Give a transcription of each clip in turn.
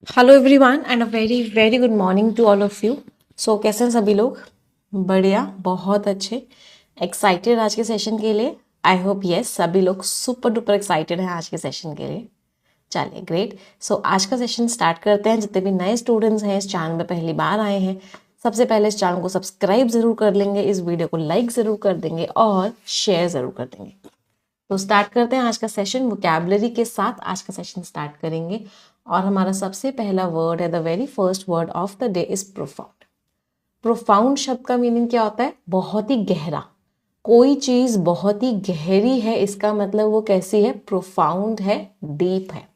Hello everyone and a very very good morning to all of you. So कैसे हैं सभी लोग? बढ़िया, बहुत अच्छे। एक्साइटेड आज के सेशन के लिए? आई होप यस, सभी लोग सुपर डुपर एक्साइटेड हैं आज के सेशन के लिए। चलिए ग्रेट। सो आज का सेशन स्टार्ट करते हैं। जितने भी नए स्टूडेंट्स हैं इस चैनल में पहली बार आए हैं, सबसे पहले इस चैनल को सब्सक्राइब जरूर कर लेंगे, इस वीडियो को लाइक जरूर कर देंगे और शेयर जरूर कर देंगे। तो स्टार्ट करते हैं आज का सेशन। वोकैबुलरी के साथ आज का सेशन स्टार्ट करेंगे और हमारा सबसे पहला वर्ड है, the very first word of the day is profound. Profound शब्द का मीनिंग क्या होता है? बहुत ही गहरा। कोई चीज बहुत ही गहरी है, इसका मतलब वो कैसी है? प्रोफाउंड है, डीप है।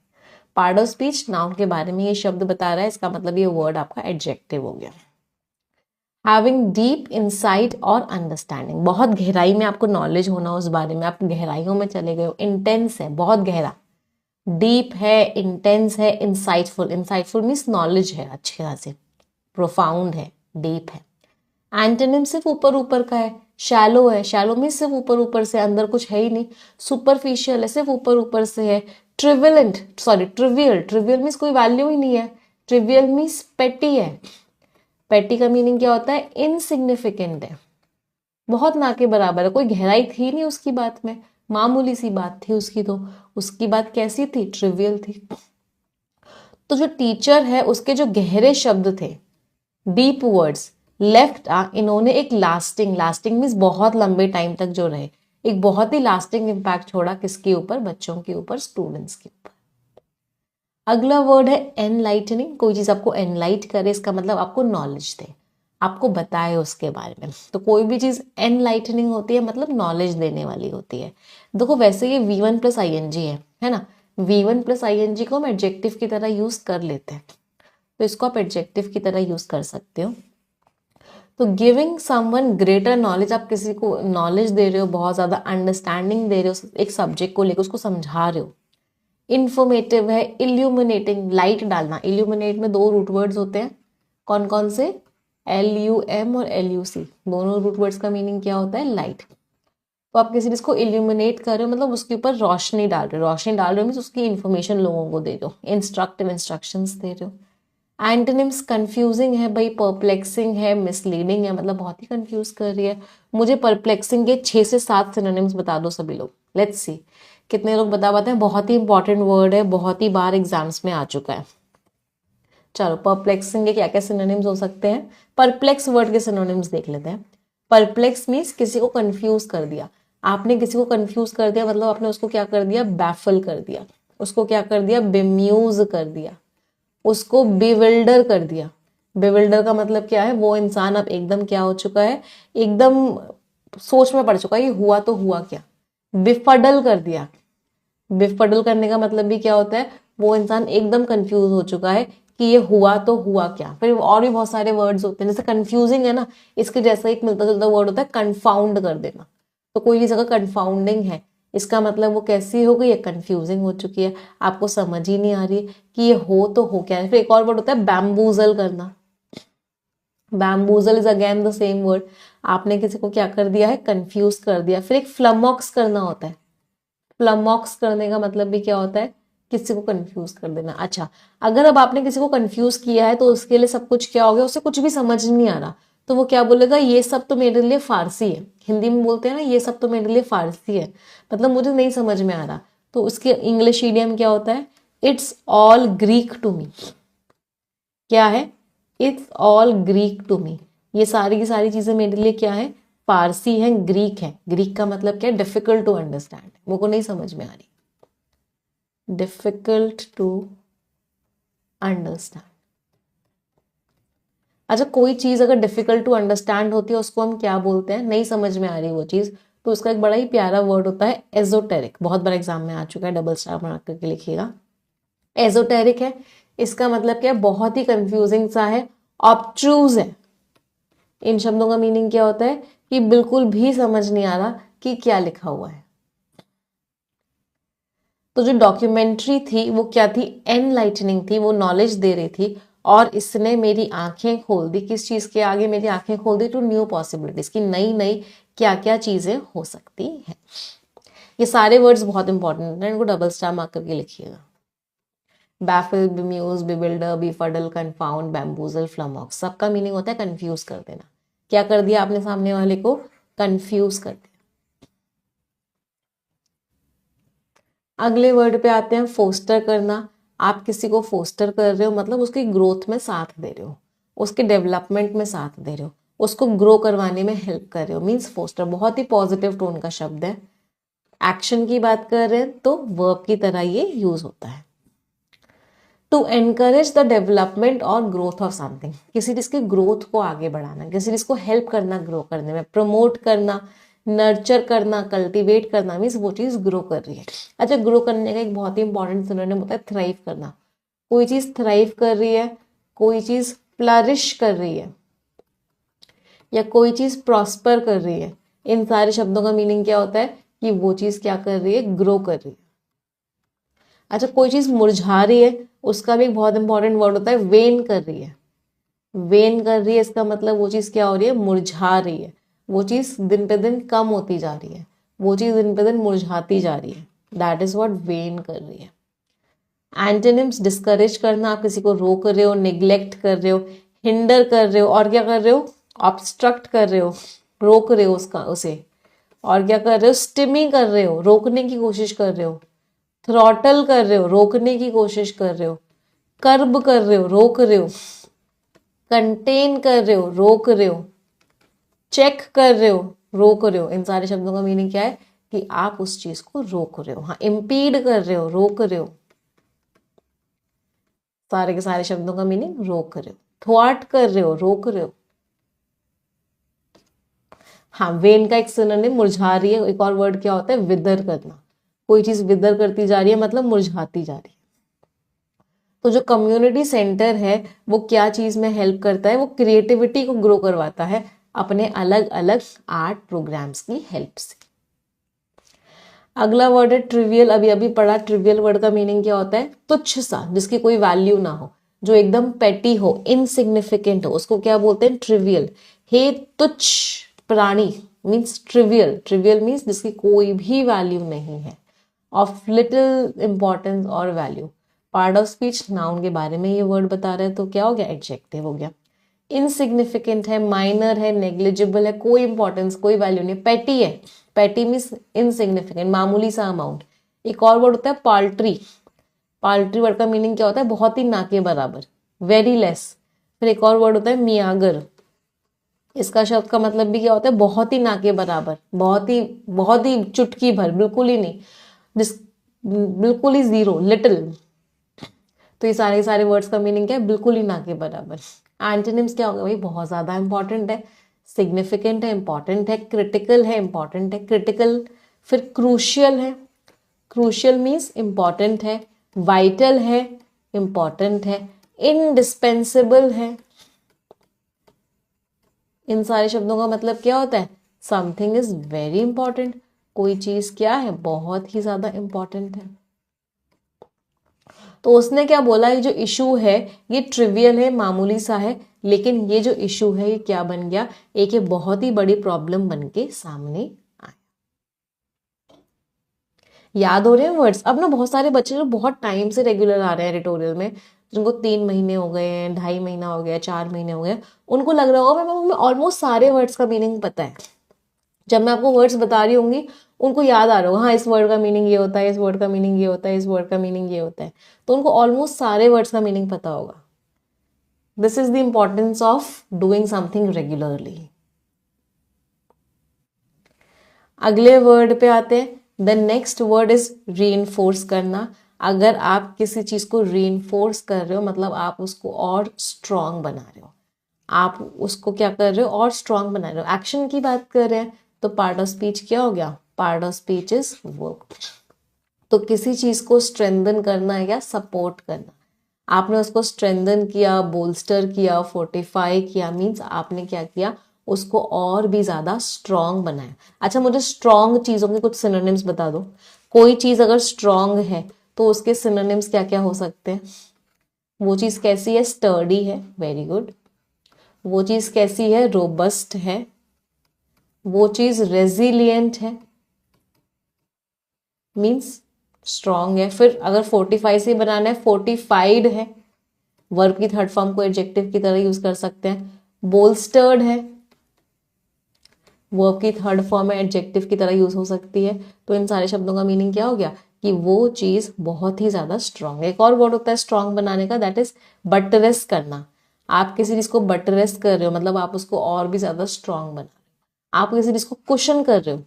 पार्ट ऑफ स्पीच नाउन के बारे में ये शब्द बता रहा है, इसका मतलब ये वर्ड आपका एडजेक्टिव हो गया। हैविंग डीप इंसाइट और अंडरस्टैंडिंग, बहुत गहराई में आपको नॉलेज होना उस बारे में, आप गहराइयों में चले गए हो। इंटेंस है, बहुत गहरा। डीप है, इंटेंस है, इंसाइटफुल। इंसाइटफुल मीन्स नॉलेज है अच्छी खासी। प्रोफाउंड है, डीप है। एंटोनिम सिर्फ ऊपर ऊपर का है। शैलो है, शैलो मीन्स सिर्फ ऊपर ऊपर से, अंदर कुछ है ही नहीं। सुपरफिशियल है, सिर्फ ऊपर ऊपर से है। ट्रिवियल, ट्रिवियल मीन्स कोई वैल्यू ही नहीं है। ट्रिवियल मीन्स पेटी है। पेटी का मीनिंग क्या होता है? इनसिग्निफिकेंट है, बहुत ना के बराबर है, कोई गहराई थी नहीं उसकी बात में, मामूली सी बात थी उसकी। तो उसकी बात कैसी थी? ट्रिवियल थी। तो जो टीचर है उसके जो गहरे शब्द थे, डीप वर्ड्स लेफ्ट इन्होंने एक लास्टिंग मीन्स बहुत लंबे टाइम तक जो रहे, एक बहुत ही लास्टिंग इम्पैक्ट छोड़ा। किसके ऊपर? बच्चों के ऊपर, स्टूडेंट्स के ऊपर। अगला वर्ड है एनलाइटनिंग। कोई चीज आपको एनलाइट करे, इसका मतलब आपको नॉलेज दे, आपको बताए उसके बारे में। तो कोई भी चीज एनलाइटनिंग होती है मतलब नॉलेज देने वाली होती है। देखो वैसे ये V1 प्लस ING है ना। V1 प्लस ING को हम एडजेक्टिव की तरह यूज कर लेते हैं, तो इसको आप एडजेक्टिव की तरह यूज कर सकते हो। तो गिविंग समवन ग्रेटर नॉलेज, आप किसी को नॉलेज दे रहे हो, बहुत ज्यादा अंडरस्टैंडिंग दे रहे हो एक सब्जेक्ट को लेकर, उसको समझा रहे हो। इन्फॉर्मेटिव है, इल्यूमिनेटिंग, लाइट डालना। इल्यूमिनेट में दो रूट वर्ड्स होते हैं, कौन कौन से? LUM और LUC, दोनों रूट वर्ड्स का मीनिंग क्या होता है? लाइट। तो आप किसी चीज को इल्यूमिनेट कर रहे हो मतलब उसके ऊपर रोशनी डाल रहे हो। रोशनी डाल रहे हो मीन्स उसकी इन्फॉर्मेशन लोगों को दे दो, इंस्ट्रक्टिव इंस्ट्रक्शंस दे रहे हो। एंटोनिम्स कंफ्यूजिंग है भाई, परप्लेक्सिंग है, मिसलीडिंग है, मतलब बहुत ही कंफ्यूज कर रही है। मुझे परप्लेक्सिंग के 6 से 7 सिनोनिम्स बता दो सभी लोग, लेट्स सी कितने लोग बता पाते हैं। बहुत ही इंपॉर्टेंट वर्ड है, बहुत ही बार एग्जाम्स में आ चुका है। चलो परप्लेक्सिंग के क्या क्या सिनोनिम्स हो सकते हैं, परप्लेक्स वर्ड के सिनोनिम्स देख लेते हैं। परप्लेक्स मीन्स किसी को कंफ्यूज कर दिया। आपने किसी को कंफ्यूज कर दिया मतलब आपने उसको क्या कर दिया? बैफल कर दिया। उसको क्या कर दिया? बेम्यूज कर दिया। उसको बिविल्डर कर दिया। बिविल्डर का मतलब क्या है? वो इंसान अब एकदम क्या हो चुका है? एकदम सोच में पड़ चुका है, ये हुआ तो हुआ क्या। बिफडल कर दिया। बिफडल करने का मतलब भी क्या होता है? वो इंसान एकदम कंफ्यूज हो चुका है कि ये हुआ तो हुआ क्या। फिर और भी बहुत सारे वर्ड्स होते हैं, जैसे कंफ्यूजिंग है ना, इसके जैसा एक मिलता जुलता वर्ड होता है कंफाउंड कर देना। तो कोई चीज अगर कंफाउंडिंग है, इसका मतलब वो कैसी हो गई है? कंफ्यूजिंग हो चुकी है, आपको समझ ही नहीं आ रही कि ये हो तो हो क्या है। फिर एक और वर्ड होता है बैम्बूजल करना। Bamboozle is again the same word. आपने किसी को क्या कर दिया है? कंफ्यूज कर दिया। फिर एक फ्लमॉक्स करना होता है। फ्लमॉक्स करने का मतलब भी क्या होता है? किसी को कंफ्यूज कर देना। अच्छा, अगर अब आपने किसी को कंफ्यूज किया है तो उसके लिए सब कुछ क्या हो गया? उसे कुछ भी समझ नहीं आ रहा, तो वो क्या बोलेगा? ये सब तो मेरे लिए फारसी है। हिंदी में बोलते हैं ना, ये सब तो मेरे लिए फारसी है, मतलब मुझे नहीं समझ में आ रहा। तो उसके इंग्लिश ईडियम क्या होता है? It's all Greek to me. क्या है? It's all Greek to me. ये सारी की सारी चीजें मेरे लिए क्या है? फारसी है, ग्रीक है। ग्रीक का मतलब क्या है? डिफिकल्ट टू अंडरस्टैंड, वो को नहीं समझ में आ रही। Difficult to understand. अच्छा, कोई चीज अगर डिफिकल्ट टू अंडरस्टैंड होती है उसको हम क्या बोलते हैं? नहीं समझ में आ रही वो चीज, तो उसका एक बड़ा ही प्यारा वर्ड होता है एजोटेरिक। बहुत बार एग्जाम में आ चुका है, डबल स्टार बना करके लिखिएगा। एजोटेरिक है, इसका मतलब क्या है? बहुत ही कंफ्यूजिंग सा है, ऑब्ट्रूज है। इन शब्दों का मीनिंग क्या होता है? कि बिल्कुल भी समझ नहीं आ रहा कि क्या लिखा हुआ है। तो जो डॉक्यूमेंट्री थी वो क्या थी? एनलाइटनिंग थी, वो नॉलेज दे रही थी और इसने मेरी आंखें खोल दी। किस चीज के आगे मेरी आंखें खोल दी? टू न्यू पॉसिबिलिटीज, की नई नई क्या क्या चीजें हो सकती हैं। ये सारे वर्ड्स बहुत इंपॉर्टेंट है, इनको डबल स्टार मार्क करके लिखिएगा। बैफिल, बेम्यूज, बिविल्डर, बीफडल, कंफाउंड, बैम्बूजल, फ्लमॉक्स, सबका मीनिंग होता है कंफ्यूज कर देना। क्या कर दिया आपने सामने वाले को? कंफ्यूज कर दिया। अगले वर्ड पे आते हैं, फोस्टर करना। आप किसी को फोस्टर कर रहे हो मतलब उसकी ग्रोथ में साथ दे रहे हो, उसके डेवलपमेंट में साथ दे रहे हो, उसको ग्रो करवाने में हेल्प कर रहे हो, मीन्स फोस्टर। बहुत ही पॉजिटिव टोन का शब्द है। एक्शन की बात कर रहे हैं तो वर्ब की तरह ये यूज होता है। टू एनकरेज द डेवलपमेंट और ग्रोथ ऑफ समथिंग, किसी चीज की ग्रोथ को आगे बढ़ाना, किसी चीज को हेल्प करना ग्रो करने में, प्रमोट करना, नर्चर करना, कल्टीवेट करना, मीन्स वो चीज ग्रो कर रही है। अच्छा, ग्रो करने का एक बहुत ही इंपॉर्टेंट सिनोनिम होता है थ्राइव करना। कोई चीज थ्राइव कर रही है, कोई चीज फ्लरिश कर रही है, या कोई चीज प्रॉस्पर कर रही है, इन सारे शब्दों का मीनिंग क्या होता है कि वो चीज क्या कर रही है? ग्रो कर रही है। अच्छा, कोई चीज मुरझा रही है, उसका भी एक बहुत इंपॉर्टेंट वर्ड होता है वेन कर रही है। वेन कर रही है इसका मतलब वो चीज क्या हो रही है? मुरझा रही है। वो चीज दिन पे दिन कम होती जा रही है, वो चीज दिन पे दिन मुरझाती जा रही है। दैट इज व्हाट वेन कर रही है। एंटोनिम्स, डिस्करेज करना, आप किसी को रोक रहे हो, निग्लेक्ट कर रहे हो, हिंडर कर रहे हो, और क्या कर रहे हो? ऑब्स्ट्रक्ट कर रहे हो, रोक रहे हो उसका उसे। और क्या कर रहे हो? स्टिमी कर रहे हो, रोकने की कोशिश कर रहे हो। थ्रॉटल कर रहे हो, रोकने की कोशिश कर रहे हो। कर्ब कर रहे हो, रोक रहे हो। कंटेन कर रहे हो, रोक रहे हो। चेक कर रहे हो, रोक रहे हो। इन सारे शब्दों का मीनिंग क्या है कि आप उस चीज को रोक रहे हो। हाँ, इम्पीड कर रहे हो, रोक रहे हो। सारे के सारे शब्दों का मीनिंग रोक रहे हो, थ्वाट कर रहे हो, रोक रहे हो। हाँ, वेन का एक सिनोनिम मुरझा रही है, एक और वर्ड क्या होता है? विदर करना। कोई चीज विदर करती जा रही है मतलब मुरझाती जा रही है। तो जो कम्युनिटी सेंटर है वो क्या चीज में हेल्प करता है? वो क्रिएटिविटी को ग्रो करवाता है अपने अलग अलग आर्ट प्रोग्राम्स की हेल्प से। अगला वर्ड है ट्रिवियल। अभी अभी पढ़ा, ट्रिवियल वर्ड का मीनिंग क्या होता है? तुच्छ सा, जिसकी कोई वैल्यू ना हो, जो एकदम पेटी हो, इनसिग्निफिकेंट हो, उसको क्या बोलते हैं? ट्रिवियल। हे तुच्छ प्राणी मीन्स ट्रिवियल। ट्रिवियल मीन्स जिसकी कोई भी वैल्यू नहीं है, ऑफ लिटिल इंपॉर्टेंस और value. Part of speech, noun के बारे में ये वर्ड बता रहे हैं तो क्या हो गया? एडजेक्टिव हो गया। इनसिग्निफिकेंट है, माइनर है, नेग्लिजिबल है, कोई इंपॉर्टेंस कोई वैल्यू नहीं। पेटी है, पेटी मीन्स इनसिग्निफिकेंट, मामूली सा अमाउंट। एक और वर्ड होता है पाल्ट्री। पाल्ट्री वर्ड का मीनिंग क्या होता है? बहुत ही ना के बराबर, वेरी लेस। फिर एक और वर्ड होता है मियागर। इसका शब्द का मतलब भी क्या होता है? बहुत ही ना के बराबर, बहुत ही चुटकी भर, बिल्कुल ही नहीं, जिस बिल्कुल ही जीरो, लिटिल। तो ये सारे वर्ड्स का मीनिंग क्या है? बिल्कुल ही ना के बराबर। एंटोनिम्स क्या होगा भाई? बहुत ज्यादा इंपॉर्टेंट है, सिग्निफिकेंट है, इंपॉर्टेंट है, क्रिटिकल है, इंपॉर्टेंट है, क्रिटिकल। फिर क्रूशियल है। क्रूशियल मीन्स इंपॉर्टेंट है, वाइटल है, इंपॉर्टेंट है, इनडिस्पेंसिबल है। इन सारे शब्दों का मतलब क्या होता है? Something is very important. कोई चीज क्या है? बहुत ही ज्यादा इंपॉर्टेंट है। तो उसने क्या बोला? ये जो इशू है ये ट्रिवियल है, मामूली सा है, लेकिन ये जो इशू है ये क्या बन गया? एक ये बहुत ही बड़ी प्रॉब्लम बन के सामने आया। याद हो रहे हैं वर्ड्स? अब ना बहुत सारे बच्चे जो बहुत टाइम से रेगुलर आ रहे हैं एडिटोरियल में, जिनको 3 महीने हो गए हैं, 2.5 महीना हो गया, 4 महीने हो गए, उनको लग रहा होगा मैं ऑलमोस्ट सारे वर्ड्स का मीनिंग पता है। जब मैं आपको वर्ड्स बता रही होंगी उनको याद आ रहा होगा, हाँ इस वर्ड का मीनिंग ये होता है, इस वर्ड का मीनिंग ये होता है, इस वर्ड का मीनिंग ये होता है। तो उनको ऑलमोस्ट सारे वर्ड्स का मीनिंग पता होगा। This is the importance of doing something regularly. अगले वर्ड पे आते हैं। The next word is reinforce करना। अगर आप किसी चीज को रीइंफोर्स कर रहे हो मतलब आप उसको और स्ट्रांग बना रहे हो, आप उसको क्या कर रहे हो? और स्ट्रांग बना रहे हो। एक्शन की बात कर रहे हैं तो पार्ट ऑफ स्पीच क्या हो गया? Part of speech is work. तो किसी चीज को स्ट्रेंथन करना या सपोर्ट करना, आपने उसको स्ट्रेंथन किया, बोल्स्टर किया, फोर्टिफाई किया, मीन्स आपने क्या किया? उसको और भी ज्यादा स्ट्रांग बनाया। अच्छा, मुझे स्ट्रांग चीजों के कुछ सिनोनिम्स बता दो। कोई चीज अगर स्ट्रांग है तो उसके सिनोनिम्स क्या क्या हो सकते हैं? वो चीज कैसी है? स्टर्डी है, वेरी गुड। वो चीज कैसी है? रोबस्ट है। वो चीज रेजिलियंट है, मीन्स स्ट्रॉन्ग है। फिर अगर फोर्टिफाई से बनाना है, फोर्टिफाइड है, वर्ब की थर्ड फॉर्म को एडजेक्टिव की तरह यूज कर सकते हैं। बोल्स्टर्ड है, वर्ब की थर्ड फॉर्म है, एडजेक्टिव की तरह यूज हो सकती है। तो इन सारे शब्दों का मीनिंग क्या हो गया कि वो चीज बहुत ही ज्यादा स्ट्रांग है। एक और वर्ड होता है स्ट्रांग बनाने का, दैट इज बटरेस करना। आप किसी चीज को बटरेस कर रहे हो मतलब आप उसको और भी ज्यादा स्ट्रांग बना रहे हो। आप किसी चीज को कुशन कर रहे हो,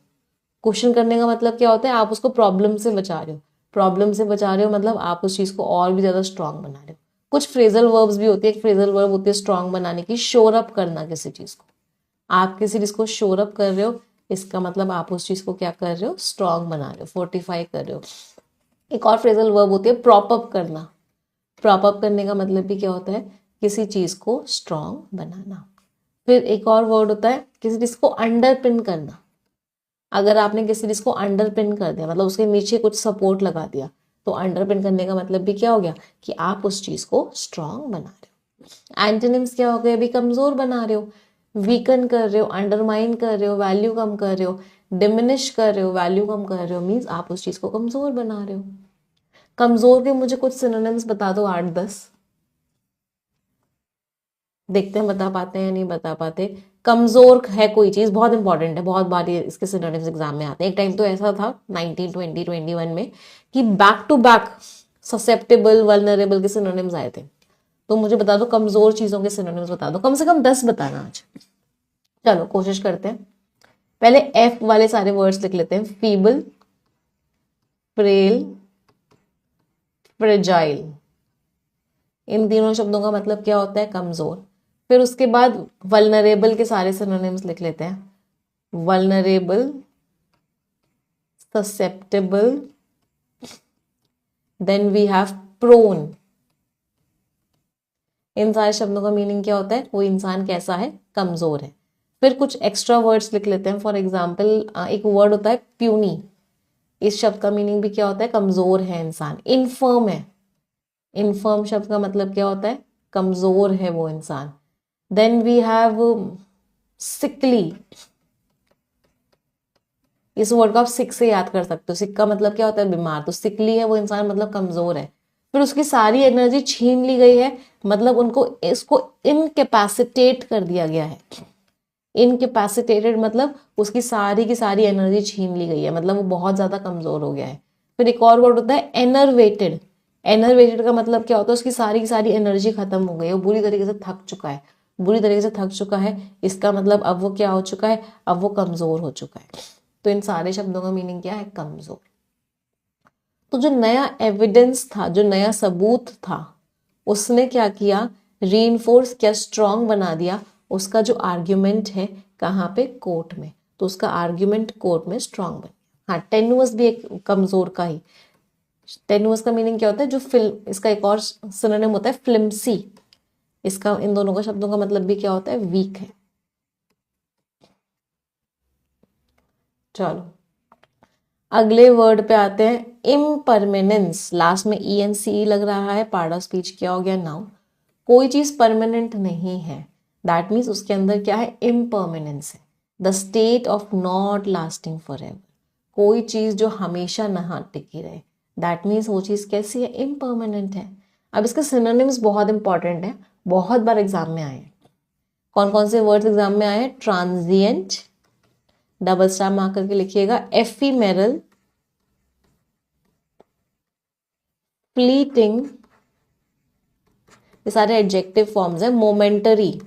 कुशन करने का मतलब क्या होता है, आप उसको प्रॉब्लम से बचा रहे हो। प्रॉब्लम से बचा रहे हो मतलब आप उस चीज को और भी ज्यादा स्ट्रांग बना रहे हो। कुछ फ्रेजल वर्ब्स भी होती है। एक फ्रेजल वर्ब होती है स्ट्रांग बनाने की, शोर अप करना किसी चीज को। आप किसी चीज को शोर अप कर रहे हो, इसका मतलब आप उस चीज को क्या कर रहे हो, स्ट्रांग बना रहे हो, फोर्टिफाई कर रहे हो। एक और फ्रेजल वर्ब होती है प्रॉप अप करना। प्रॉप अप करने का मतलब भी क्या होता है, किसी चीज को स्ट्रांग बनाना। फिर एक और वर्ड होता है किसी चीज को अंडरपिन करना। अगर आपने किसी चीज को अंडरपिन कर दिया मतलब उसके नीचे कुछ सपोर्ट लगा दिया, तो अंडरपिन करने का मतलब भी क्या हो गया कि आप उस चीज को स्ट्रांग बना रहे हो। एंटोनिम्स क्या हो गए, अभी कमजोर बना रहे हो, वीकन कर रहे हो, अंडरमाइन कर रहे हो, वैल्यू कम कर रहे हो, डिमिनिश कर रहे हो, वैल्यू कम कर रहे हो, मीन्स आप उस चीज को कमजोर बना रहे हो। कमजोर के मुझे कुछ सिनोनिम्स बता दो, 8-10। देखते हैं बता पाते हैं या नहीं बता पाते। कमजोर है कोई चीज, बहुत इंपॉर्टेंट है, बहुत बार ये इसके सिनोनिम्स एग्जाम में आते हैं। एक टाइम तो ऐसा था 1920-21 में कि back to back susceptible vulnerable के सिनोनिम्स आए थे। तो मुझे बता दो कमजोर चीजों के सिनोनिम्स बता दो, कम से कम 10 बताना आज। चलो कोशिश करते हैं। पहले एफ वाले सारे वर्ड्स लिख लेते हैं। फीबल, फ्रेल, फ्रेजाइल, इन तीनों शब्दों का मतलब क्या होता है, कमजोर। फिर उसके बाद वल्नरेबल के सारे सिनोनिम्स लिख लेते हैं। Vulnerable, susceptible, then we have prone. इन सारे शब्दों का मीनिंग क्या होता है, वो इंसान कैसा है, कमजोर है। फिर कुछ एक्स्ट्रा वर्ड्स लिख लेते हैं। फॉर एग्जाम्पल एक वर्ड होता है प्यूनी। इस शब्द का मीनिंग भी क्या होता है, कमजोर है इंसान। इनफर्म है, इनफर्म शब्द का मतलब क्या होता है, कमजोर है वो इंसान। Then we have sickly. इस वर्ड को आप सिक से याद कर सकते हो। सिक का मतलब क्या होता है, बीमार। तो सिकली है वो इंसान मतलब कमजोर है। फिर उसकी सारी एनर्जी छीन ली गई है, मतलब उनको इसको इनकेपेसिटेट कर दिया गया है। इनकेपेसिटेटेड मतलब उसकी सारी की सारी एनर्जी छीन ली गई है, मतलब वो बहुत ज्यादा कमजोर हो गया है। फिर एक और वर्ड होता है एनरवेटेड। एनरवेटेड का मतलब क्या होता है, उसकी सारी की सारी एनर्जी खत्म हो गई है, वो बुरी तरीके से थक चुका है, बुरी तरीके से थक चुका है। इसका मतलब अब वो क्या हो चुका है, अब वो कमजोर हो चुका है। तो इन सारे शब्दों का मीनिंग क्या है, कमजोर। तो जो नया एविडेंस था, जो नया सबूत था, उसने क्या किया, रीइंफोर्स किया, स्ट्रांग बना दिया उसका जो आर्ग्यूमेंट है, कहाँ पे, कोर्ट में। तो उसका आर्ग्यूमेंट कोर्ट में स्ट्रांग बन गया। हाँ, टेनुअस भी एक कमजोर का ही। टेनुअस का मीनिंग क्या होता है, जो फिल्म, इसका एक और सिनोनिम होता है फ्लिम्सी। इसका, इन दोनों का शब्दों का मतलब भी क्या होता है, वीक है। चलो अगले वर्ड पे आते हैं, इम्परमानेंस। लास्ट में ENCE लग रहा है, पार्ट ऑफ स्पीच क्या हो गया, नाउन। कोई चीज परमानेंट नहीं है, दैट मीन्स उसके अंदर क्या है, इम्परमानेंस है। The state of not lasting for ever. कोई चीज जो हमेशा न टिकी रहे, दैट मीन्स वो चीज कैसी है, इम्परमानेंट है। अब इसके सिनोनिम्स बहुत इंपॉर्टेंट है, बहुत बार एग्जाम में आए हैं। कौन कौन से वर्ड्स एग्जाम में आए हैं, ट्रांजिएंट, डबल स्टार मार्क करके लिखिएगा, एफीमेरल, फ्लीटिंग, ये सारे एडजेक्टिव फॉर्म्स हैं। मोमेंटरी,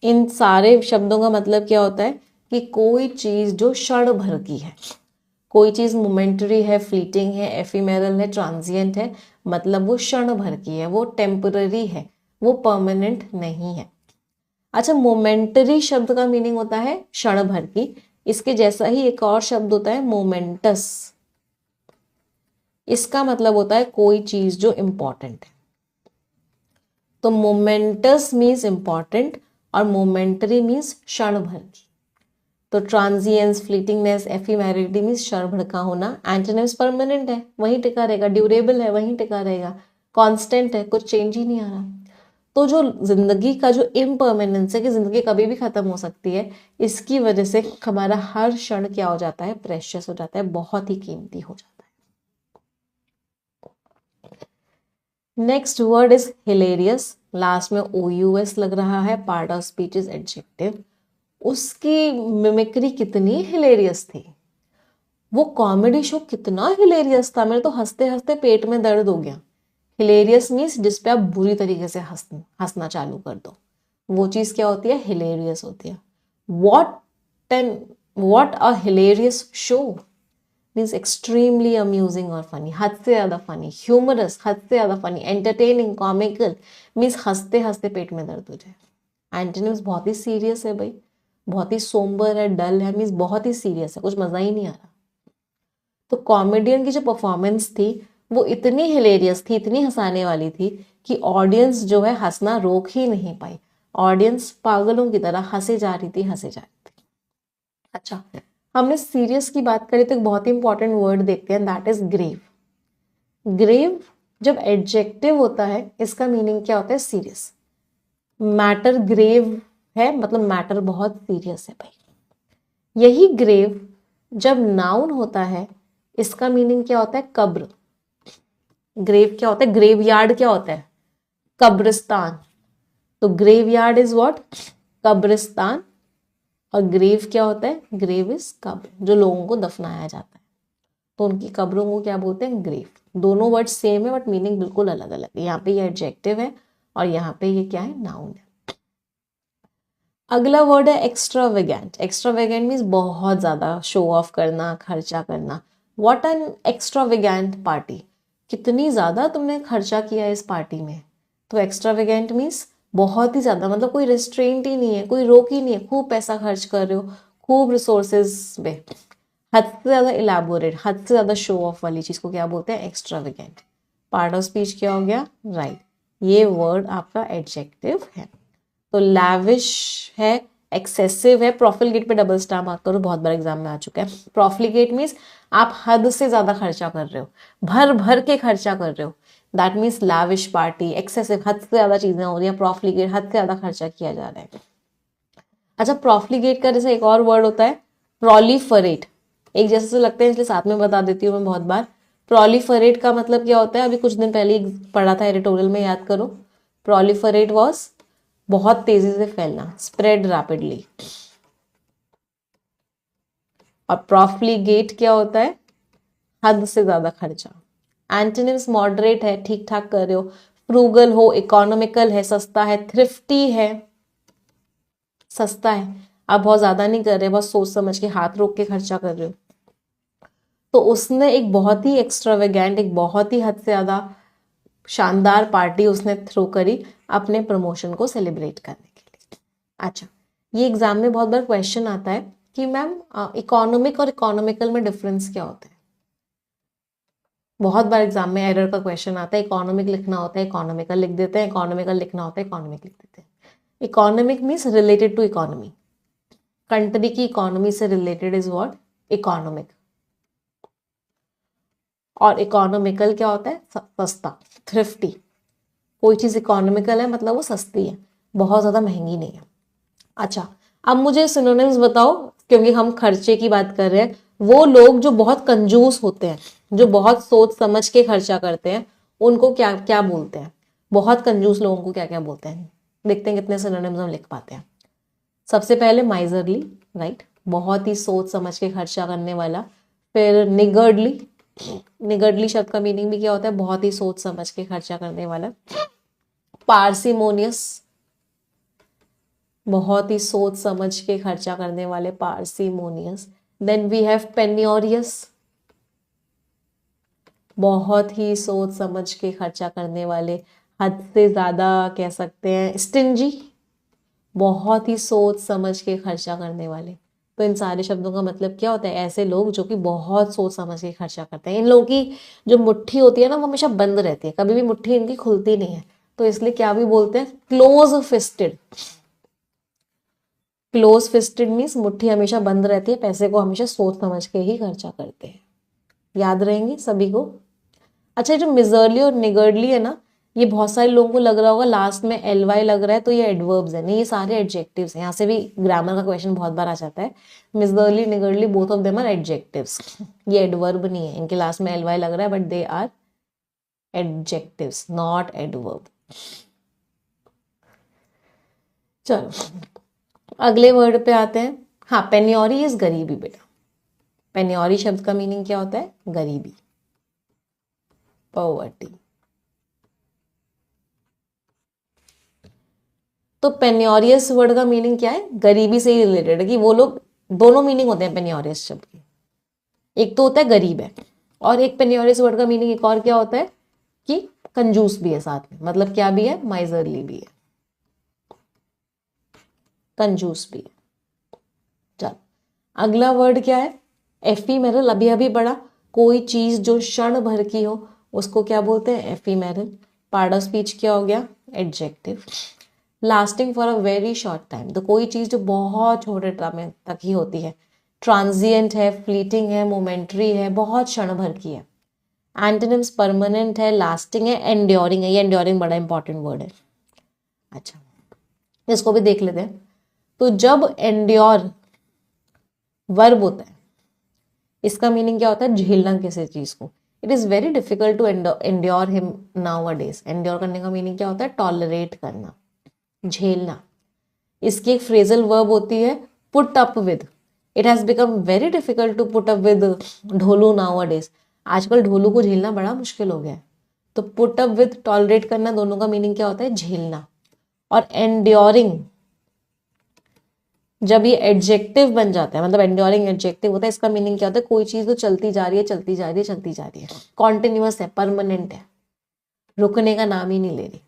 इन सारे शब्दों का मतलब क्या होता है कि कोई चीज जो क्षण भर की है, कोई चीज मोमेंटरी है, फ्लीटिंग है, एफीमेरल है, ट्रांजिएंट है, मतलब वो क्षण भर की है, वो टेम्पररी है, वो परमानेंट नहीं है। अच्छा, मोमेंटरी शब्द का मीनिंग होता है क्षण भर की। इसके जैसा ही एक और शब्द होता है मोमेंटस। इसका मतलब होता है कोई चीज जो इंपॉर्टेंट है। तो मोमेंटस मीन्स इंपॉर्टेंट और मोमेंटरी मीन्स क्षण भर की। तो ट्रांजिएंस, फ्लीटिंगनेस, एफीमेरिटी मीन्स क्षण भर का होना। एंटोनिम्स परमानेंट है, वहीं टिका रहेगा, ड्यूरेबल है, वहीं टिका रहेगा, कांस्टेंट है, कुछ चेंज ही नहीं आ रहा। तो जो जिंदगी का जो इम्परमानेंस है कि जिंदगी कभी भी खत्म हो सकती है, इसकी वजह से हमारा हर क्षण क्या हो जाता है, प्रेशियस हो जाता है, बहुत ही कीमती हो जाता है। Next word is hilarious, last में OUS लग रहा है, part of speech is adjective. उसकी मिमिक्री कितनी हिलेरियस थी, वो कॉमेडी शो कितना हिलेरियस था, मेरे तो हंसते हंसते पेट में दर्द हो गया। हिलेरियस मीन्स जिसपे आप बुरी तरीके से हंसना चालू कर दो, वो चीज क्या होती है, हिलेरियस होती है। What a hilarious show means extremely amusing और फनी, हद से ज्यादा फनी, ह्यूमरस, हद से ज्यादा फनी, एंटरटेनिंग, कॉमिकल मीन्स हंसते हंसते पेट में दर्द हो जाए। एंटोनिम्स बहुत ही सीरियस है भाई, बहुत ही सोम्बर है, डल है, मीन्स बहुत ही सीरियस है, कुछ मजा ही नहीं आ रहा। तो कॉमेडियन की जो परफॉर्मेंस थी वो इतनी हिलेरियस थी, इतनी हंसाने वाली थी कि ऑडियंस जो है हंसना रोक ही नहीं पाई। ऑडियंस पागलों की तरह हंसे जा रही थी, हंसे जा रही थी। अच्छा, हमने सीरियस की बात करी तो एक बहुत ही इंपॉर्टेंट वर्ड देखते हैं, दैट इज ग्रेव। ग्रेव जब एडजेक्टिव होता है, इसका मीनिंग क्या होता है, सीरियस। मैटर ग्रेव है मतलब मैटर बहुत सीरियस है भाई। यही ग्रेव जब नाउन होता है, इसका मीनिंग क्या होता है, कब्र। ग्रेव क्या होता है, ग्रेवयार्ड क्या होता है, कब्रिस्तान। तो ग्रेवयार्ड इज व्हाट, कब्रिस्तान। और ग्रेव क्या होता है, ग्रेव इज कब्र, जो लोगों को दफनाया जाता है, तो उनकी कब्रों को क्या बोलते हैं, ग्रेव। दोनों वर्ड सेम है बट मीनिंग बिल्कुल अलग अलग है। यहाँ पे ये एडजेक्टिव है और यहाँ पे ये क्या है, नाउन है। अगला वर्ड है एक्स्ट्रावेगेंट। एक्स्ट्रावेगेंट मीन्स बहुत ज्यादा शो ऑफ करना, खर्चा करना। व्हाट एन एक्स्ट्रावेगेंट पार्टी, कितनी ज्यादा तुमने खर्चा किया इस पार्टी में। तो एक्स्ट्रावेगेंट मीन्स बहुत ही ज्यादा, मतलब कोई रेस्ट्रेंट ही नहीं है, कोई रोक ही नहीं है, खूब पैसा खर्च कर रहे हो, खूब रिसोर्सेज पे, हद से ज्यादा इलेबोरेट, हद से ज्यादा शो ऑफ वाली चीज को क्या बोलते हैं, एक्स्ट्रावेगेंट। पार्ट ऑफ स्पीच क्या हो गया, राइट। ये वर्ड आपका एडजेक्टिव है। तो लैविश है, एक्सेसिव है। प्रोफिलिगेट पे डबल स्टार मार्क करो, बहुत बार एग्जाम में आ चुका है। प्रोफिलिगेट मीन्स आप हद से ज्यादा खर्चा कर रहे हो, भर भर के खर्चा कर रहे हो, that means lavish party, excessive, हद से ज्यादा चीजें हो रही है। प्रोफिलिगेट, हद से ज्यादा खर्चा किया जा रहा है। अच्छा, प्रोफिलिगेट का जैसे एक और वर्ड होता है प्रोलिफरेट, एक जैसे से लगते हैं इसलिए साथ में बता देती हूँ मैं बहुत बार। प्रोलिफरेट का मतलब क्या होता है, अभी कुछ दिन पहले पढ़ा था एडिटोरियल में, याद करो। प्रोलिफरेट वॉज बहुत तेजी से फैलना, स्प्रेड रैपिडली। और प्रोफिलिगेट क्या होता है, हद से ज्यादा खर्चा। एंटोनिम्स मॉडरेट है, ठीक ठाक कर रहे हो, फ्रूगल हो, इकोनॉमिकल है, सस्ता है, थ्रिफ्टी है, सस्ता है, आप बहुत ज्यादा नहीं कर रहे, बहुत सोच समझ के हाथ रोक के खर्चा कर रहे हो। तो उसने एक बहुत ही एक्स्ट्रावेगेंट, एक बहुत ही हद से ज्यादा शानदार पार्टी उसने थ्रो करी अपने प्रमोशन को सेलिब्रेट करने के लिए। अच्छा, ये एग्जाम में बहुत बार क्वेश्चन आता है कि मैम इकोनॉमिक और इकोनॉमिकल में डिफरेंस क्या होता है। बहुत बार एग्जाम में एरर का क्वेश्चन आता है, इकोनॉमिक लिखना होता है इकोनॉमिकल लिख देते हैं, इकोनॉमिकल लिखना होता है इकोनॉमिक लिख देते हैं। Economic means related to economy, country की इकोनॉमी से रिलेटेड इज व्हाट, इकोनॉमिक। और इकोनॉमिकल क्या होता है, सस्ता, थ्रिफ्टी। कोई चीज इकोनॉमिकल है मतलब वो सस्ती है, बहुत ज्यादा महंगी नहीं है। अच्छा, अब मुझे सिनोनिम्स बताओ, क्योंकि हम खर्चे की बात कर रहे हैं। वो लोग जो बहुत कंजूस होते हैं, जो बहुत सोच समझ के खर्चा करते हैं, उनको क्या क्या बोलते हैं, बहुत कंजूस लोगों को क्या क्या बोलते हैं। देखते हैं कितने सिनोनिम्स हम लिख पाते हैं। सबसे पहले माइजरली, राइट, बहुत ही सोच समझ के खर्चा करने वाला। फिर निगर्डली, निगर्डली शब्द का मीनिंग भी क्या होता है, बहुत ही सोच समझ के खर्चा करने वाला। पार्सिमोनियस, बहुत ही सोच समझ के खर्चा करने वाले, पार्सिमोनियस। देन वी हैव पेन्योरियस, बहुत ही सोच समझ के खर्चा करने वाले, हद से ज्यादा कह सकते हैं। स्टिंजी, बहुत ही सोच समझ के खर्चा करने वाले। तो इन सारे शब्दों का मतलब क्या होता है, ऐसे लोग जो कि बहुत सोच समझ के खर्चा करते हैं। इन लोगों की जो मुट्ठी होती है ना, वो हमेशा बंद रहती है, कभी भी मुट्ठी इनकी खुलती नहीं है, तो इसलिए क्या भी बोलते हैं, close fisted. Close fisted means मुट्ठी हमेशा बंद रहती है, पैसे को हमेशा सोच समझ के ही खर्चा करते हैं। याद रहेंगे सभी को। अच्छा, जो मिजरली और निगर्डली है ना, ये बहुत सारे लोगों को लग रहा होगा लास्ट में एल वाई लग रहा है तो ये एडवर्ब्स है, नहीं ये सारे एडजेक्टिव्स हैं। यहाँ से भी ग्रामर का क्वेश्चन बहुत बार आ जाता है। Miserly niggardly both of them are adjectives, ये एडवर्ब नहीं है, इनके लास्ट में एल वाई लग रहा है but they are adjectives not adverb. चलो अगले वर्ड पे आते हैं। हाँ, पेन्योरी इज गरीबी बेटा। पेन्योरी शब्द का मीनिंग क्या होता है? गरीबी, पॉवर्टी। तो पेन्योरियस वर्ड का मीनिंग क्या है? गरीबी से ही रिलेटेड है, कि वो लोग, दोनों मीनिंग होते हैं पेन्योरियस शब्द के, एक तो होता है गरीब है, और एक पेन्योरियस वर्ड का मीनिंग एक और क्या होता है कि कंजूस भी है साथ में, मतलब क्या भी है? माइजरली भी है, कंजूस भी है। चल अगला वर्ड क्या है? एफीमेरल। अभी अभी पढ़ा, कोई चीज जो क्षण भर की हो उसको क्या बोलते हैं? एफीमेरल। पार्ट ऑफ स्पीच क्या हो गया? Adjective. Lasting for a very short time, तो कोई चीज जो बहुत छोटे टाइम तक ही होती है। ट्रांजिएंट है, फ्लीटिंग है, मोमेंट्री है, बहुत क्षण भर की है। एंटोनिम्स परमानेंट है, लास्टिंग है, एंड्योरिंग है। ये एंड्योरिंग बड़ा इंपॉर्टेंट वर्ड है। अच्छा, इसको भी देख लेते हैं। तो जब एंड्योर वर्ब होता है, इसका मीनिंग क्या होता है? झेलना किसी चीज को। It is very difficult to endure him nowadays. Endure करने का मीनिंग क्या होता है? टॉलरेट करना, झेलना। इसकी एक फ्रेजल वर्ब होती है put up with. It has become very difficult to put up with Dholu nowadays. आजकल ढोलू को झेलना बड़ा मुश्किल हो गया है। तो पुट अप विद, टॉलरेट करना, दोनों का मीनिंग क्या होता है? झेलना। और एंड्योरिंग जब ये एडजेक्टिव बन जाता है, मतलब एंड्योरिंग एडजेक्टिव होता है, इसका मीनिंग क्या होता है? कोई चीज तो चलती जा रही है, चलती जा रही है, चलती जा रही है, कॉन्टिन्यूअस है, परमानेंट है, रुकने का नाम ही नहीं ले रही।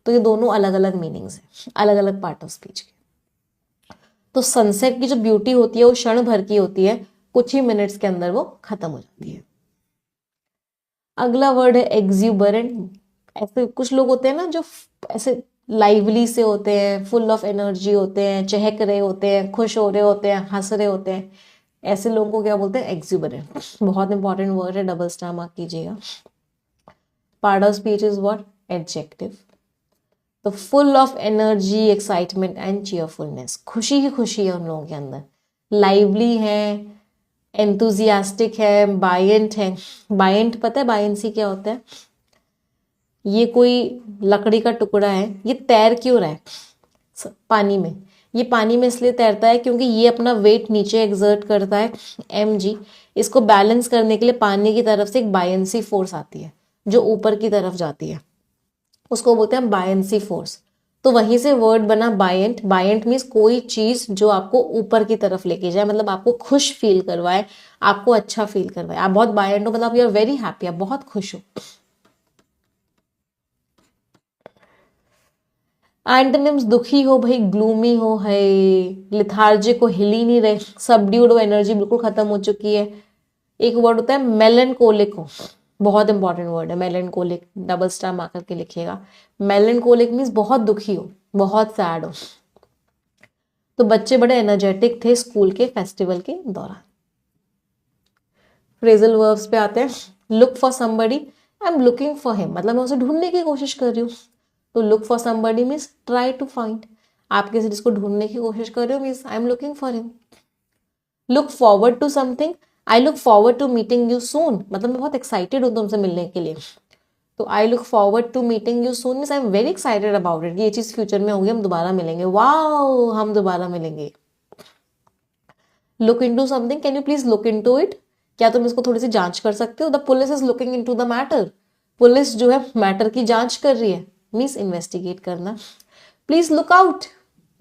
तो ये दोनों अलग अलग मीनिंग्स हैं, अलग अलग पार्ट ऑफ स्पीच के। तो सनसेट की जो ब्यूटी होती है वो क्षण भर की होती है, कुछ ही मिनट्स के अंदर वो खत्म हो जाती है। अगला वर्ड है एक्सुबरेंट। ऐसे कुछ लोग होते हैं ना जो ऐसे लाइवली से होते हैं, फुल ऑफ एनर्जी होते हैं, चहक रहे होते हैं, खुश हो रहे होते हैं, हंस रहे होते हैं, ऐसे लोगों को क्या बोलते हैं? एक्सुबरेंट। बहुत इंपॉर्टेंट वर्ड है, डबल स्टार मार्क कीजिएगा। Part of speech is what? Adjective. तो full of energy, excitement and cheerfulness, खुशी ही खुशी है उन लोगों के अंदर, लाइवली है, एंथुजियास्टिक है, बायंट है। बायंट पता है बायंसी क्या होता है? ये कोई लकड़ी का टुकड़ा है, ये तैर क्यों रहा है पानी में? ये पानी में इसलिए तैरता है क्योंकि ये अपना वेट नीचे एक्सर्ट करता है, mg। इसको बैलेंस करने के लिए पानी की तरफ से एक बायंसी फोर्स आती है जो ऊपर की तरफ जाती है, उसको बोलते हैं बायंसी फोर्स। तो वहीं से वर्ड बना बायंट। बायंट मीन्स कोई चीज जो आपको ऊपर की तरफ लेके जाए, मतलब आपको खुश फील करवाए, आपको अच्छा फील करवाए। आप बहुत बायंट हो, मतलब यू आर वेरी हैप्पी, आप बहुत खुश हो। एंटोनिम्स दुखी हो भाई, ग्लूमी हो, है लिथार्जिक हो, हिल ही नहीं रहे, सबड्यूड हो, एनर्जी बिल्कुल खत्म हो चुकी है। एक वर्ड होता है मेलनकोलिक हो, बहुत इंपॉर्टेंट वर्ड है मेलनकोलिक, डबल स्टार मार्क करके लिखिएगा। मेलनकोलिक मीन्स बहुत दुखी हो, बहुत सैड हो। तो बच्चे बड़े एनर्जेटिक थे स्कूल के फेस्टिवल के दौरान। फ्रेजल वर्ब्स पे आते हैं। Look for somebody, I am looking for him, मतलब मैं उसे ढूंढने की कोशिश कर रही हूँ। तो look for somebody means try to find, आप किसी चीज को ढूंढने की कोशिश कर रहे हो, means I am looking for him. Look forward to something, I look forward to meeting you soon, मतलब मैं बहुत एक्साइटेड हूँ तुमसे मिलने के लिए। तो I look forward to meeting you soon means I am very excited about it, ये चीज फ्यूचर में होगी, हम दोबारा मिलेंगे, वाओ हम दोबारा मिलेंगे। Look into something, can you please look into it, क्या तुम इसको थोड़ी सी जांच कर सकते हो? The police is looking into the matter, police जो है मैटर की जांच कर रही है, मीन्स इन्वेस्टिगेट करना। Please look out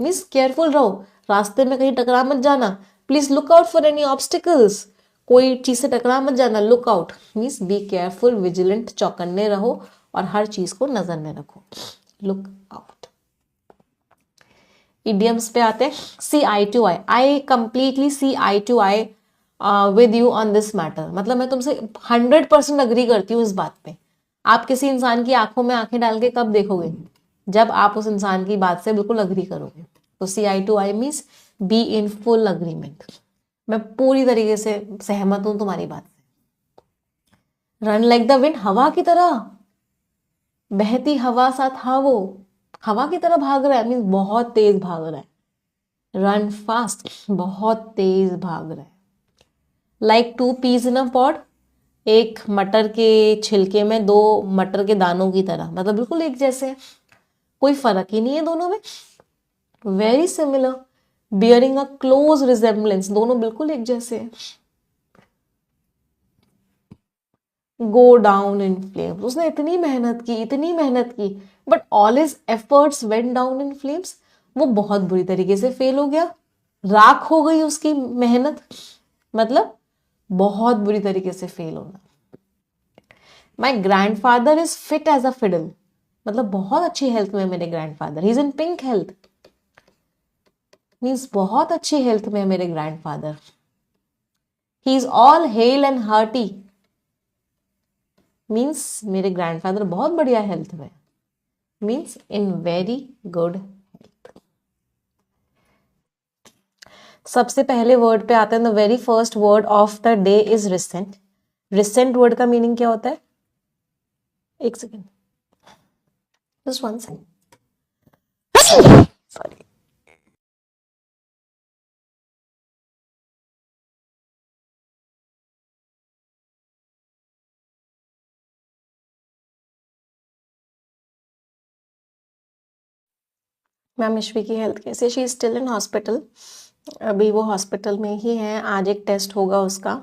means careful रहो, रास्ते में कहीं टकरा मत जाना। Please look out for any obstacles, कोई चीज से टकरा मत जाना। Look out means be careful, vigilant, चौकन्ने रहो और हर चीज को नजर में रखो। Look out. इडियम्स पे आते हैं। See eye to eye, I completely see eye to eye with you on this matter, मतलब मैं तुमसे 100% अग्री करती हूँ इस बात पे। आप किसी इंसान की आंखों में आंखें डाल के कब देखोगे? जब आप उस इंसान की बात से बिल्कुल अग्री करोगे। तो see eye to eye means be in full agreement, मैं पूरी तरीके से सहमत हूं तुम्हारी बात से। रन लाइक द विंड, हवा की तरह, बहती हवा सा था वो, हवा की तरह भाग रहा है, मीन्स बहुत तेज भाग रहा है। रन फास्ट, बहुत तेज भाग रहा है। Like two peas in a pod, एक मटर के छिलके में दो मटर के दानों की तरह, मतलब बिल्कुल एक जैसे है, कोई फर्क ही नहीं है दोनों में। Very similar, bearing a close resemblance, दोनों बिल्कुल एक जैसे हैं। गो डाउन इन फ्लेम्स, उसने इतनी मेहनत की, but all his efforts went down in flames, वो बहुत बुरी तरीके से फेल हो गया, राख हो गई उसकी मेहनत, मतलब बहुत बुरी तरीके से फेल होना। My grandfather is fit as a fiddle, मतलब बहुत अच्छी हेल्थ में मेरे grandfather, he is in pink health, means बहुत अच्छी हेल्थ में मेरे grandfather. He is all hale and hearty, means मेरे ग्रैंडफादर बहुत बढ़िया हेल्थ में, means in very good health. सबसे पहले वर्ड पे आते हैं, the very first word of the day is recent. Recent word का मीनिंग क्या होता है? एक second, just one second, sorry. Ma'am ईश्वी की हेल्थ कैसे? She is still in hospital, अभी वो हॉस्पिटल में ही है, आज एक टेस्ट होगा उसका,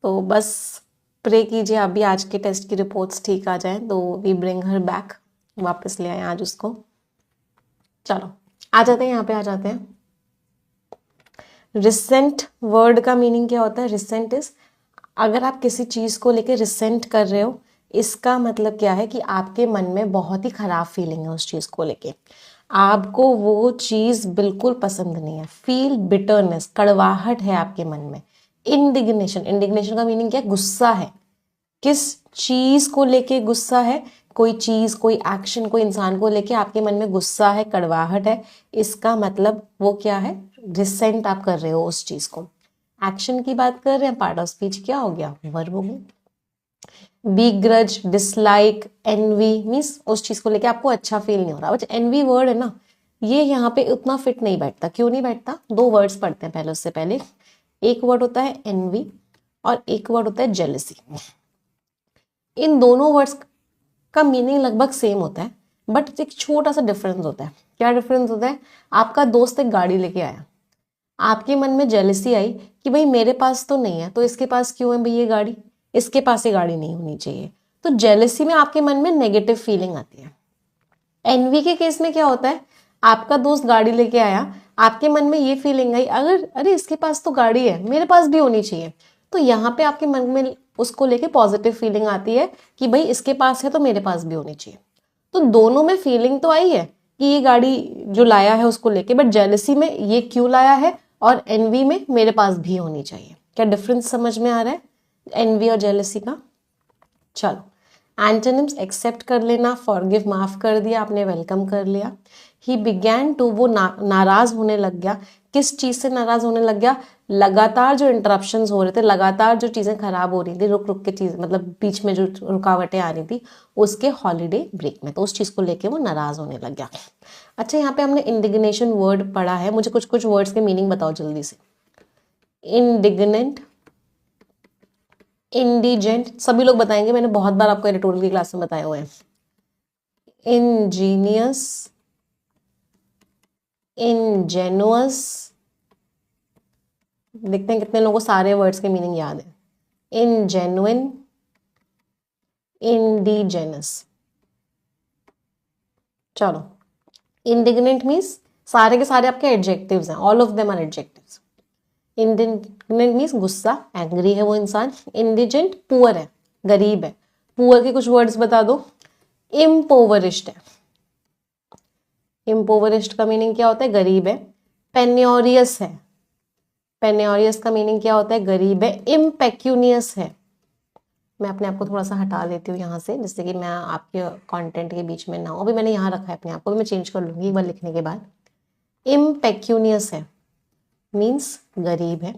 तो बस प्रे कीजिए अभी आज के टेस्ट की रिपोर्ट्स ठीक आ जाएं तो वी ब्रिंग हर बैक, वापस ले आए आज उसको। चलो आ जाते हैं, यहाँ पे आ जाते हैं। रिसेंट वर्ड का मीनिंग क्या होता है? रिसेंट इज, अगर आप किसी चीज को लेके रिसेंट कर रहे हो, इसका मतलब क्या है कि आपके मन में बहुत ही खराब फीलिंग है उस चीज को लेके, आपको वो चीज बिल्कुल पसंद नहीं है, फील बिटरनेस, कड़वाहट है आपके मन में। इंडिग्नेशन, इंडिग्नेशन का मीनिंग क्या है? गुस्सा है। किस चीज को लेके गुस्सा है? कोई चीज, कोई एक्शन, कोई इंसान को लेके आपके मन में गुस्सा है, कड़वाहट है, इसका मतलब वो क्या है? रिसेंट आप कर रहे हो उस चीज को। एक्शन की बात कर रहे हैं, पार्ट ऑफ स्पीच क्या हो गया? वर्ब हो गया। बीग्रज, डिसलाइक, एनवी मीन्स उस चीज को लेके आपको अच्छा फील नहीं हो रहा। बट एनवी वर्ड है ना, ये यहाँ पे उतना फिट नहीं बैठता। क्यों नहीं बैठता? दो वर्ड्स पढ़ते हैं पहले, उससे पहले एक वर्ड होता है एनवी और एक वर्ड होता है जेलसी। इन दोनों वर्ड्स का मीनिंग लगभग सेम होता है, बट एक छोटा सा डिफरेंस होता है। क्या डिफरेंस होता है? आपका दोस्त एक गाड़ी लेके आया, आपके मन में जेलसी आई कि भाई मेरे पास तो नहीं है, तो इसके पास क्यों है भाई ये गाड़ी, इसके पास ये गाड़ी नहीं होनी चाहिए, तो जेलसी में आपके मन में नेगेटिव फीलिंग आती है। एनवी के केस में क्या होता है? आपका दोस्त गाड़ी लेके आया, आपके मन में ये फीलिंग आई, अगर अरे इसके पास तो गाड़ी है, मेरे पास भी होनी चाहिए, तो यहाँ पे आपके मन में उसको लेके पॉजिटिव फीलिंग आती है कि भाई इसके पास है तो मेरे पास भी होनी चाहिए। तो दोनों में फीलिंग तो आई है कि ये गाड़ी जो लाया है उसको लेके, बट जेलसी में ये क्यों लाया है और एनवी में मेरे पास भी होनी चाहिए। क्या डिफरेंस समझ में आ रहा है एनवी और जेलसी का? चलो एंटोनिम्स, एक्सेप्ट कर लेना, फॉरगिव माफ कर दिया आपने, वेलकम कर लिया। ही बिगैन टू, वो नाराज होने लग गया। किस चीज से नाराज होने लग गया? लगातार जो इंटरप्शंस हो रहे थे, लगातार जो चीजें खराब हो रही थी, रुक रुक के चीज, मतलब बीच में जो रुकावटें आ रही थी उसके हॉलीडे ब्रेक में, तो उस चीज को लेके वो नाराज होने लग गया। अच्छा, यहाँ पे हमने इंडिग्नेशन वर्ड पढ़ा है, मुझे कुछ कुछ वर्ड्स के मीनिंग बताओ जल्दी से। इंडिग्नेंट, इंडिजेंट, सभी लोग बताएंगे, मैंने बहुत बार आपको एडिटोरियल की क्लास में बताए हुए हैं। इंजीनियस, इंजेनुअस, देखते हैं कितने लोगों को सारे वर्ड्स के मीनिंग याद है। Ingenuous, indigenous. चलो, इंडिग्नेंट मीन्स सारे के सारे आपके एडजेक्टिव्स हैं, all of them are adjectives. Indignant means गुस्सा, एंग्री है वो इंसान। इंडिजेंट पुअर है, गरीब है। पुअर के कुछ वर्ड्स बता दो। इम्पोवरिश्ड है, इम्पोवरिश्ड का मीनिंग क्या होता है? गरीब है। पेन्योरियस है, पेन्योरियस का मीनिंग क्या होता है? गरीब है। इम्पेक्यूनियस है, मैं अपने आप को थोड़ा सा हटा लेती हूँ यहाँ से, जिससे कि मैं आपके कंटेंट के बीच में ना हो। अभी मैंने यहाँ रखा है अपने आप को, भी मैं चेंज कर लूंगी एक बार लिखने के बाद। इम्पेक्यूनियस है मीन्स गरीब है।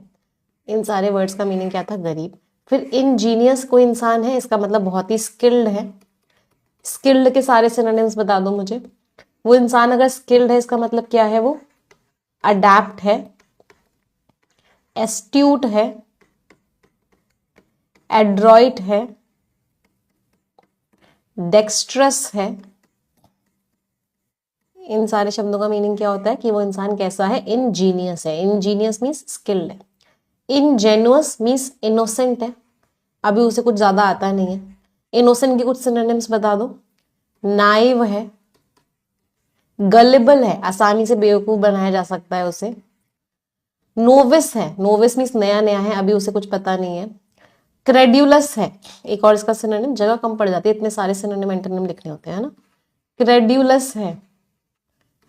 इन सारे वर्ड्स का मीनिंग क्या था? गरीब। फिर इंजीनियस कोई इंसान है, इसका मतलब बहुत ही स्किल्ड है। स्किल्ड के सारे सिनोनिम्स बता दो मुझे। वो इंसान अगर स्किल्ड है इसका मतलब क्या है? वो अडैप्ट है, एस्ट्यूट है, एड्रॉइट है, डेक्स्ट्रस है। इन सारे शब्दों का मीनिंग क्या होता है कि वो इंसान कैसा है? इंजीनियस है। इंजीनियस मीन्स स्किल्ड है। इनजेन्युअस मीन्स इनोसेंट है, अभी उसे कुछ ज्यादा आता नहीं है। इनोसेंट के कुछ सिनोनिम्स बता दो। नाइव है, गलिबल है, आसानी से बेवकूफ बनाया जा सकता है उसे। नोविस है, नोविस मीन्स नया नया है, अभी उसे कुछ पता नहीं है। क्रेड्यूलस है, एक और इसका सिनोनिम, जगह कम पड़ जाती है, इतने सारे सिनोनिम एंटोनिम लिखने होते हैं ना। क्रेड्यूलस है,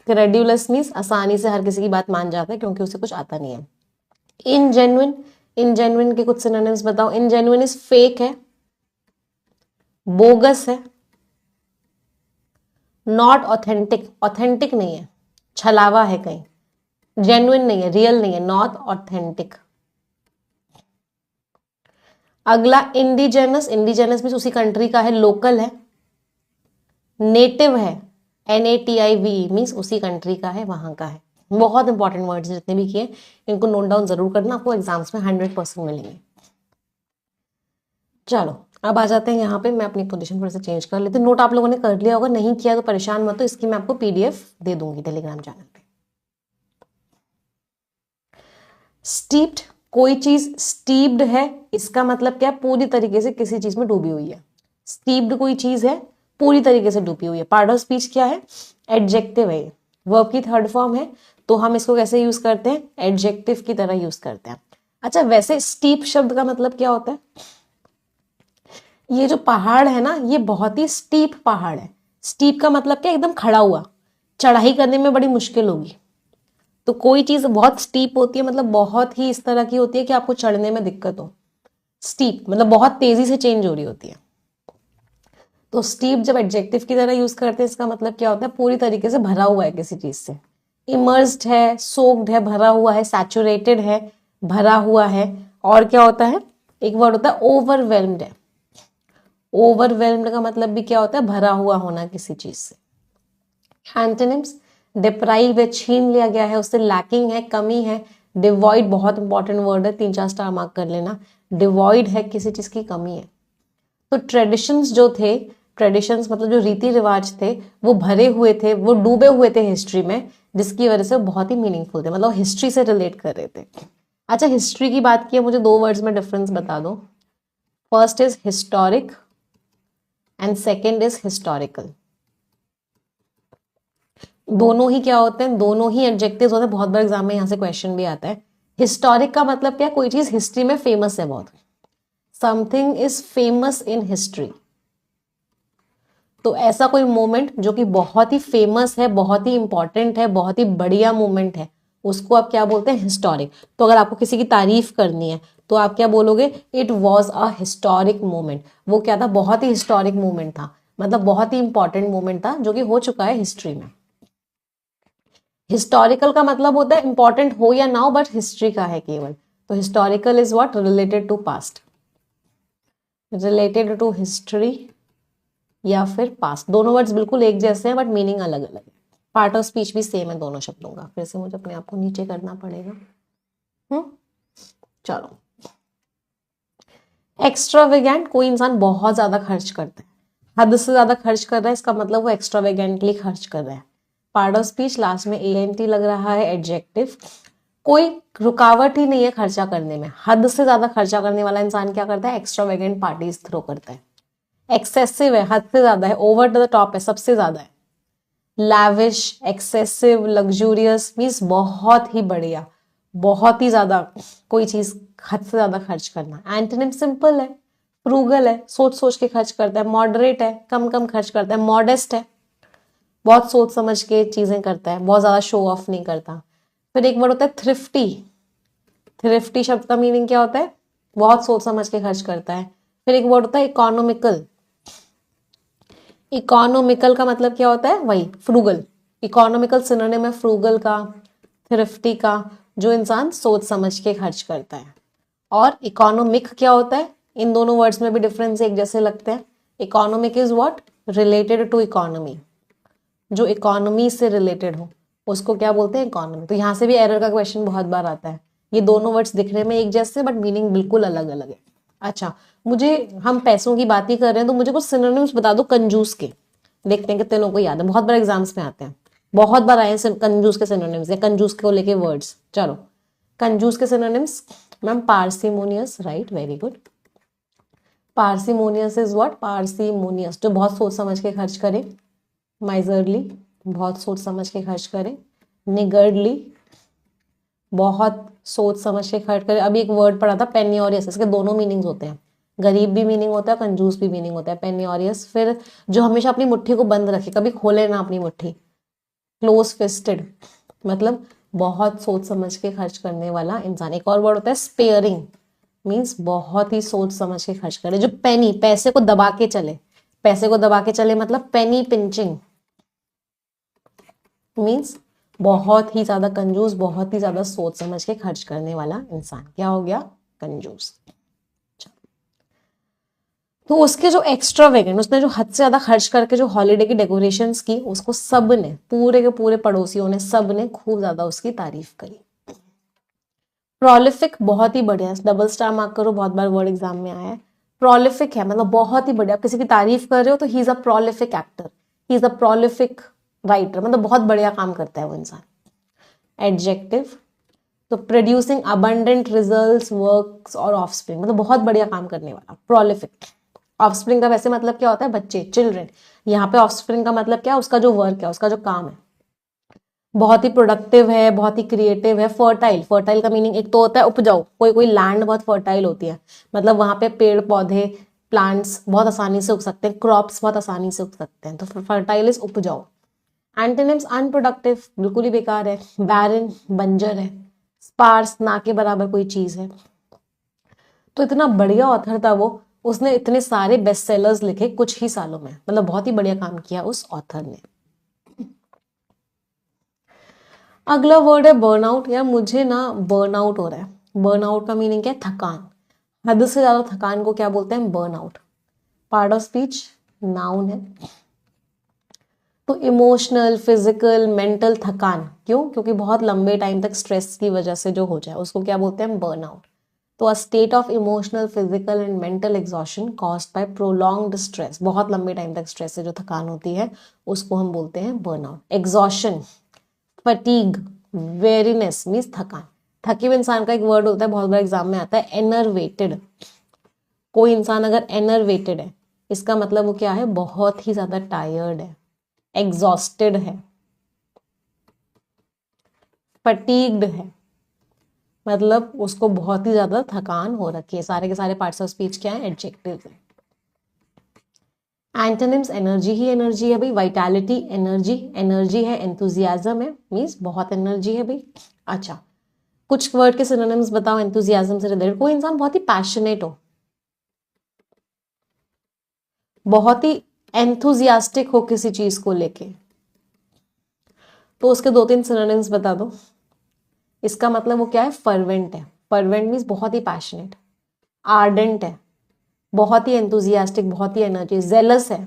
क्रेड्यूलस मीन्स आसानी से हर किसी की बात मान जाता है क्योंकि उसे कुछ आता नहीं है। इनजेन्युइन, इनजेन्युइन के कुछ सिनोनिम्स बताओ। इनजेन्युइन इज फेक है, बोगस है, नॉट ऑथेंटिक, ऑथेंटिक नहीं है, छलावा है कहीं, जेन्युइन नहीं है, रियल नहीं है, नॉट ऑथेंटिक। अगला इंडिजेनस, इंडिजेनस भी उसी कंट्री का है, लोकल है। नेटिव है, NATIVE मीन्स उसी कंट्री का है, वहां का है। बहुत इंपॉर्टेंट वर्ड्स जितने भी किए इनको नोट डाउन जरूर करना, आपको एग्जाम्स में 100% मिलेंगे। चलो अब आ जाते हैं यहाँ पे, मैं अपनी पोजीशन थोड़ा सा चेंज कर लेती हूँ। नोट आप लोगों ने कर लिया होगा, नहीं किया तो परेशान मत हो, इसकी मैं आपको PDF दे दूंगी टेलीग्राम चैनल पे। स्टीप्ड, कोई चीज स्टीप्ड है इसका मतलब क्या? पूरी तरीके से किसी चीज में डूबी हुई है। स्टीप्ड कोई चीज है पूरी तरीके से डूबी हुई है। पार्ट ऑफ स्पीच क्या है? एडजेक्टिव है, वर्ब की थर्ड फॉर्म है, तो हम इसको कैसे यूज करते हैं? एडजेक्टिव की तरह यूज करते हैं। अच्छा वैसे स्टीप शब्द का मतलब क्या होता है? ये जो पहाड़ है ना, ये बहुत ही स्टीप पहाड़ है। स्टीप का मतलब क्या? एकदम खड़ा हुआ, चढ़ाई करने में बड़ी मुश्किल होगी। तो कोई चीज बहुत स्टीप होती है मतलब बहुत ही इस तरह की होती है कि आपको चढ़ने में दिक्कत हो। स्टीप मतलब बहुत तेजी से चेंज हो रही होती है। तो स्टीप जब एडजेक्टिव की तरह यूज करते हैं इसका मतलब क्या होता है? पूरी तरीके से भरा हुआ है किसी चीज से। इमर्स्ड है, सोक्ड है, भरा हुआ है, सैचुरेटेड है, भरा हुआ है। और क्या होता है? एक वर्ड होता है ओवरवेल्म्ड है। ओवरवेल्म्ड का मतलब भी क्या होता है? भरा हुआ होना किसी चीज से। एंटोनिम्स, डिप्राइव है, छीन लिया गया है उससे, लैकिंग है, कमी है। डिवॉइड बहुत इंपॉर्टेंट वर्ड है, 3-4 स्टार मार्क कर लेना। डिवॉइड है, किसी चीज की कमी है। तो ट्रेडिशंस जो थे, ट्रेडिशंस मतलब जो रीति रिवाज थे, वो भरे हुए थे, वो डूबे हुए थे हिस्ट्री में, जिसकी वजह से वो बहुत ही मीनिंगफुल थे, मतलब हिस्ट्री से रिलेट कर रहे थे। अच्छा हिस्ट्री की बात की है, मुझे 2 वर्ड्स में डिफरेंस बता दो। First is historic and second is historical. दोनों ही क्या होते हैं? दोनों ही एडजेक्टिव्स होते हैं। बहुत बार एग्जाम में यहाँ से क्वेश्चन भी आता है। हिस्टोरिक का मतलब क्या? कोई चीज हिस्ट्री में फेमस है बहुत, something is famous in history. तो ऐसा कोई मोमेंट जो कि बहुत ही फेमस है, बहुत ही इंपॉर्टेंट है, बहुत ही बढ़िया मोमेंट है, उसको आप क्या बोलते हैं? हिस्टोरिक। तो अगर आपको किसी की तारीफ करनी है तो आप क्या बोलोगे? It was a historic moment. वो क्या था? बहुत ही हिस्टोरिक मोमेंट था, मतलब बहुत ही इंपॉर्टेंट मोमेंट था जो कि हो चुका है हिस्ट्री में। हिस्टोरिकल का मतलब होता है इंपॉर्टेंट हो या ना हो, बट हिस्ट्री का है केवल। तो historical is what? Related to past, related to history या फिर पास्ट। दोनों वर्ड्स बिल्कुल एक जैसे हैं बट मीनिंग अलग अलग है। पार्ट ऑफ स्पीच भी सेम है दोनों शब्दों का। फिर से मुझे अपने आप को नीचे करना पड़ेगा। चलो, एक्स्ट्रावेगेंट, कोई इंसान बहुत ज्यादा खर्च करता है, हद से ज्यादा खर्च कर रहा है, इसका मतलब वो एक्स्ट्रावेगेंटली खर्च कर रहा है। पार्ट ऑफ स्पीच लास्ट में ANT लग रहा है, एडजेक्टिव। कोई रुकावट ही नहीं है खर्चा करने में। हद से ज्यादा खर्चा करने वाला इंसान क्या करता है? एक्स्ट्रावेगेंट पार्टीज थ्रो करता है। एक्सेसिव है, हद से ज्यादा है, ओवर द टॉप है, सबसे ज्यादा है। लैविश, एक्सेसिव, लग्जूरियस मीन्स बहुत ही बढ़िया, बहुत ही ज्यादा कोई चीज हद से ज्यादा खर्च करना। एंटोनिम सिंपल है, फ्रूगल है, सोच सोच के खर्च करता है। मॉडरेट है, कम कम खर्च करता है। मॉडेस्ट है, बहुत सोच समझ के चीजें करता है, बहुत ज्यादा शो ऑफ नहीं करता। फिर एक वर्ड होता है थ्रिफ्टी। थ्रिफ्टी शब्द का मीनिंग क्या होता है? बहुत सोच समझ के खर्च करता है। फिर एक वर्ड होता है इकोनॉमिकल। इकोनॉमिकल का मतलब क्या होता है? वही फ्रूगल। इकोनॉमिकल सिनोनिम है फ्रूगल का, थ्रिफ्टी का, जो इंसान सोच समझ के खर्च करता है। और इकोनॉमिक क्या होता है? इन दोनों वर्ड्स में भी डिफरेंस एक जैसे लगते हैं। Economic is what? Related to economy, जो इकोनॉमी से रिलेटेड हो उसको क्या बोलते हैं? इकोनॉमी। तो यहाँ से भी एरर का क्वेश्चन बहुत बार आता है। ये दोनों वर्ड्स दिखने में एक जैसे बट मीनिंग बिल्कुल अलग अलग है। अच्छा, मुझे, हम पैसों की बात ही कर रहे हैं तो मुझे कुछ सिनोनिम्स बता दो कंजूस के। देखते हैं कितनों को याद है, बहुत बार एग्जाम्स में आते हैं, बहुत बार आए हैं कंजूस के सिनोनिम्स या कंजूस को लेके वर्ड्स। चलो कंजूस के synonyms ma'am, parsimonious, right, very good. Parsimonious is what? Parsimonious, जो बहुत सोच समझ के खर्च करे। माइजरली, बहुत सोच समझ के खर्च करे। निगर्डली, बहुत सोच समझ के खर्च करे। अभी एक वर्ड पढ़ा था पेनियोरियस, इसके दोनों मीनिंग्स होते हैं, गरीब भी मीनिंग होता है, कंजूस भी मीनिंग होता है। पेनियोरियस, फिर जो हमेशा अपनी मुट्ठी को बंद रखे, कभी खोले ना अपनी मुट्ठी। क्लोज फिस्टेड, मतलब बहुत सोच समझ के खर्च करने वाला इंसान। एक और वर्ड होता है स्पेयरिंग, मीन्स बहुत ही सोच समझ के खर्च करे। जो पेनी, पैसे को दबा के चले, पैसे को दबा के चले मतलब पेनी पिंचिंग, मीन्स बहुत ही ज्यादा कंजूस, बहुत ही ज्यादा सोच समझ के खर्च करने वाला इंसान। क्या हो गया? कंजूस। तो उसके जो एक्स्ट्रा वेगेंट, उसने जो हद से ज्यादा खर्च करके जो हॉलीडे की डेकोरेशंस की, उसको सब ने, पूरे के पूरे पड़ोसियों ने, सब ने खूब ज्यादा उसकी तारीफ करी। प्रोलिफिक, बहुत ही बढ़िया, डबल स्टार मार्क करो, बहुत बार वर्ड एग्जाम में आया है। प्रोलिफिक है मतलब बहुत ही बढ़िया, आप किसी की तारीफ कर रहे हो तो he is a prolific actor, he is a prolific writer, मतलब बहुत बढ़िया काम करता है वो इंसान। एडजेक्टिव, तो प्रोड्यूसिंग अबंडेंट रिजल्ट्स, वर्क्स और ऑफस्प्रिंग, मतलब बहुत बढ़िया काम करने वाला, प्रोलिफिक। ऑफस्प्रिंग का वैसे मतलब क्या होता है? बच्चे, चिल्ड्रन। यहाँ पे ऑफस्प्रिंग का मतलब क्या? उसका जो वर्क है, उसका जो काम है। बहुत ही प्रोडक्टिव है, बहुत ही क्रिएटिव है। फर्टाइल, फर्टाइल का मीनिंग एक तो होता है उपजाऊ, कोई कोई लैंड बहुत फर्टाइल होती है, मतलब वहां पे पेड़ पौधे, प्लांट्स बहुत आसानी से उग सकते हैं, क्रॉप्स बहुत आसानी से उग सकते हैं, तो फर्टाइल इज उपजाऊ। एंटोनिम्स, अनप्रोडक्टिव, बिल्कुल ही बेकार है। बैरन, बंजर है। स्पार्स, ना के बराबर कोई चीज है। तो इतना बढ़िया ऑथर था वो, उसने इतने सारे बेस्ट सेलर्स लिखे कुछ ही सालों में, मतलब बहुत ही बढ़िया काम किया उस ऑथर ने। अगला वर्ड है बर्नआउट। यार मुझे ना बर्नआउट हो रहा है। बर्नआउट का मीनिंग क्या है? थकान। हद से ज्यादा थकान को क्या बोलते हैं? Burnout. Part of speech, noun है। तो इमोशनल, फिजिकल, मेंटल थकान, क्यों? क्योंकि बहुत लंबे टाइम तक स्ट्रेस की वजह से जो हो जाए उसको क्या बोलते हैं? बर्नआउट। तो a state of emotional, physical and mental exhaustion caused by prolonged stress, बहुत लंबे टाइम तक स्ट्रेस से जो थकान होती है उसको हम बोलते हैं burnout. Exhaustion, fatigue, weariness means थकान। थके हुए इंसान का एक वर्ड होता है, बहुत बार एग्जाम में आता है, एनर्वेटेड। कोई इंसान अगर एनर्वेटेड है, इसका मतलब वो क्या है? बहुत ही ज्यादा टायर्ड है, एग्जॉस्टेड है, फटीग्ड है, मतलब उसको बहुत ही ज्यादा थकान हो रखी है। सारे के सारे पार्ट्स ऑफ स्पीच क्या है? एडजेक्टिव्स है। एंटोनिम्स, एनर्जी ही एनर्जी है भाई, वाइटैलिटी, एनर्जी, एनर्जी है, एंथुजियाज्म है, मीन्स बहुत एनर्जी है भाई। अच्छा, कुछ वर्ड के सिनोनिम्स बताओ एंथुजियाज्म से रिलेटेड। कोई इंसान बहुत ही पैशनेट हो, बहुत ही एंथुजियास्टिक हो किसी चीज को लेके, तो उसके दो तीन सिनोनिम्स बता दो। इसका मतलब वो क्या है? फर्वेंट है। फर्वेंट मीन्स बहुत ही पैशनेट। आर्डेंट है, बहुत ही एंथुजियास्टिक, बहुत ही एनर्जी। जेलस है,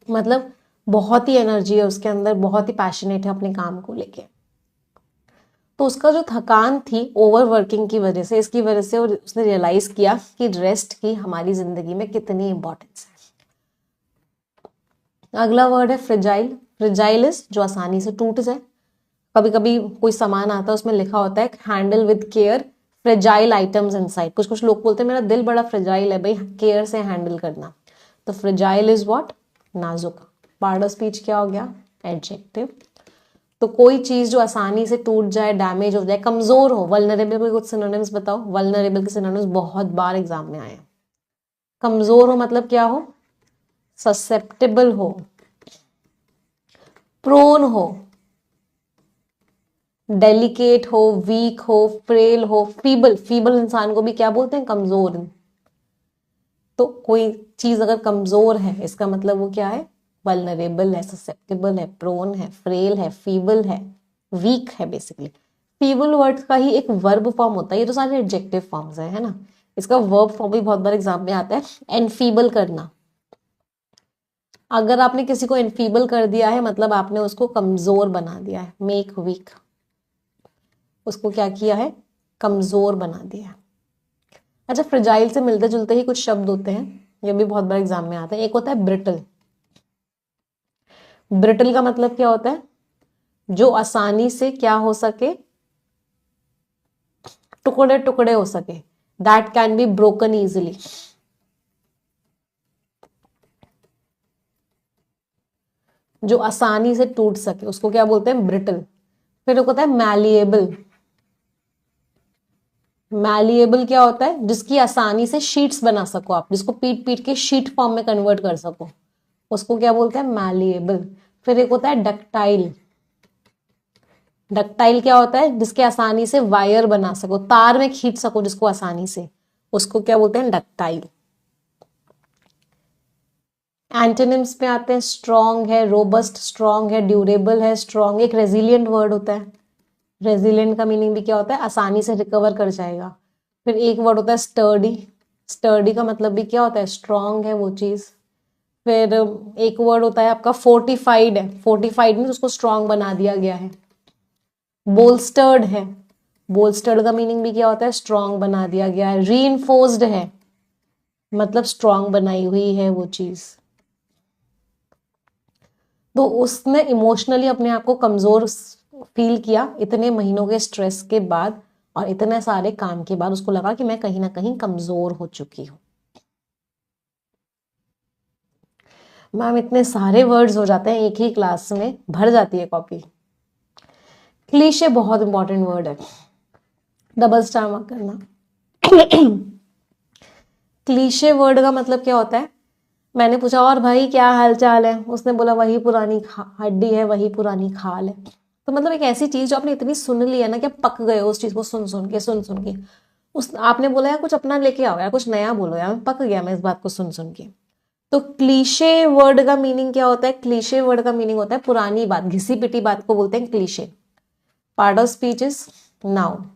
मतलब बहुत ही एनर्जी है उसके अंदर, बहुत ही पैशनेट है अपने काम को लेके। तो उसका जो थकान थी ओवर वर्किंग की वजह से, इसकी वजह से उसने रियलाइज किया कि रेस्ट की हमारी जिंदगी में कितनी इंपॉर्टेंस है। अगला वर्ड है फ्रिजाइल। फ्रिजाइल इज जो आसानी से टूट जाए। कभी कभी कोई सामान आता है उसमें लिखा होता है handle with care fragile items inside. कुछ कुछ लोग बोलते हैं मेरा दिल बड़ा फ्रिजाइल है भाई, केयर से हैंडल करना। तो फ्रिजाइल इज व्हाट? नाजुक। पार्ट ऑफ स्पीच क्या हो गया? एडजेक्टिव। तो कोई चीज जो आसानी से टूट जाए, डैमेज हो जाए, कमजोर हो। वल्नरेबल के कुछ सिनोनिम्स बताओ। वल्नरेबल के सिनोनिम्स बहुत बार एग्जाम में आए हैं। कमजोर हो मतलब क्या हो? ससेप्टेबल हो, प्रोन हो, डेलिकेट हो, वीक हो, फ्रेल हो, फीबल। फीबल इंसान को भी क्या बोलते हैं? कमजोर। तो कोई चीज अगर कमजोर है इसका मतलब वो क्या है? वल्नरेबल है, ससेप्टेबल है, प्रोन है, फ्रेल है, फीबल है, वीक है बेसिकली। फीबल वर्ड का ही एक वर्ब फॉर्म होता है, ये तो सारे एडजेक्टिव फॉर्म्स है ना। इसका वर्ब फॉर्म भी बहुत बार एग्जाम में आता है, एनफीबल करना। अगर आपने किसी को इनफीबल कर दिया है मतलब आपने उसको कमजोर बना दिया है, मेक वीक, उसको क्या किया है, कमजोर बना दिया है। अच्छा, फ्रेजाइल से मिलते जुलते ही कुछ शब्द होते हैं, ये भी बहुत बार एग्जाम में आता है। एक होता है ब्रिटल। ब्रिटल का मतलब क्या होता है, जो आसानी से क्या हो सके, टुकड़े टुकड़े हो सके, that can be broken easily. जो आसानी से टूट सके उसको क्या बोलते हैं, ब्रिटल। फिर एक होता है मैलिएबल। मैलिएबल क्या होता है, जिसकी आसानी से शीट्स बना सको आप, जिसको पीट पीट के शीट फॉर्म में कन्वर्ट कर सको, उसको क्या बोलते हैं, मैलिएबल। फिर एक होता है डक्टाइल। डक्टाइल क्या होता है, जिसके आसानी से वायर बना सको, तार में खींच सको जिसको आसानी से, उसको क्या बोलते हैं, डक्टाइल। एंटोनिम्स पे आते हैं, स्ट्रॉन्ग है, रोबस्ट, स्ट्रॉन्ग है, ड्यूरेबल है, स्ट्रॉन्ग। एक रेजिलियंट वर्ड होता है, रेजिलियंट का मीनिंग भी क्या होता है, आसानी से रिकवर कर जाएगा। फिर एक वर्ड होता है स्टर्डी। स्टर्डी का मतलब भी क्या होता है, स्ट्रॉन्ग है वो चीज। फिर एक वर्ड होता है आपका फोर्टिफाइड है। फोर्टिफाइड में उसको स्ट्रॉन्ग बना दिया गया है। बोल्स्टर्ड है। बोल्स्टर्ड का मीनिंग भी क्या होता है, स्ट्रॉन्ग बना दिया गया है। रीइंफोर्स्ड है मतलब स्ट्रॉन्ग बनाई हुई है वो चीज। तो उसने इमोशनली अपने आप को कमजोर फील किया इतने महीनों के स्ट्रेस के बाद, और इतने सारे काम के बाद उसको लगा कि मैं कहीं ना कहीं कमजोर हो चुकी हूं। मैम इतने सारे वर्ड्स हो जाते हैं एक ही क्लास में, भर जाती है कॉपी। क्लीशे बहुत इंपॉर्टेंट वर्ड है, डबल स्टार मार्क करना। क्लीशे वर्ड का मतलब क्या होता है, मैंने पूछा और भाई क्या हाल चाल है, उसने बोला वही पुरानी हड्डी है, वही पुरानी खाल है। तो मतलब एक ऐसी चीज जो आपने इतनी सुन ली है ना कि आप पक गए हो उस चीज को सुन सुन के। उस आपने बोला यार कुछ अपना लेके आओ यार, कुछ नया बोलो यार, मैं पक गया मैं इस बात को सुन सुन के। तो क्लीशे वर्ड का मीनिंग क्या होता है, क्लीशे वर्ड का मीनिंग होता है पुरानी बात, घिसी पिटी बात को बोलते हैं cliché. Part of speech is noun.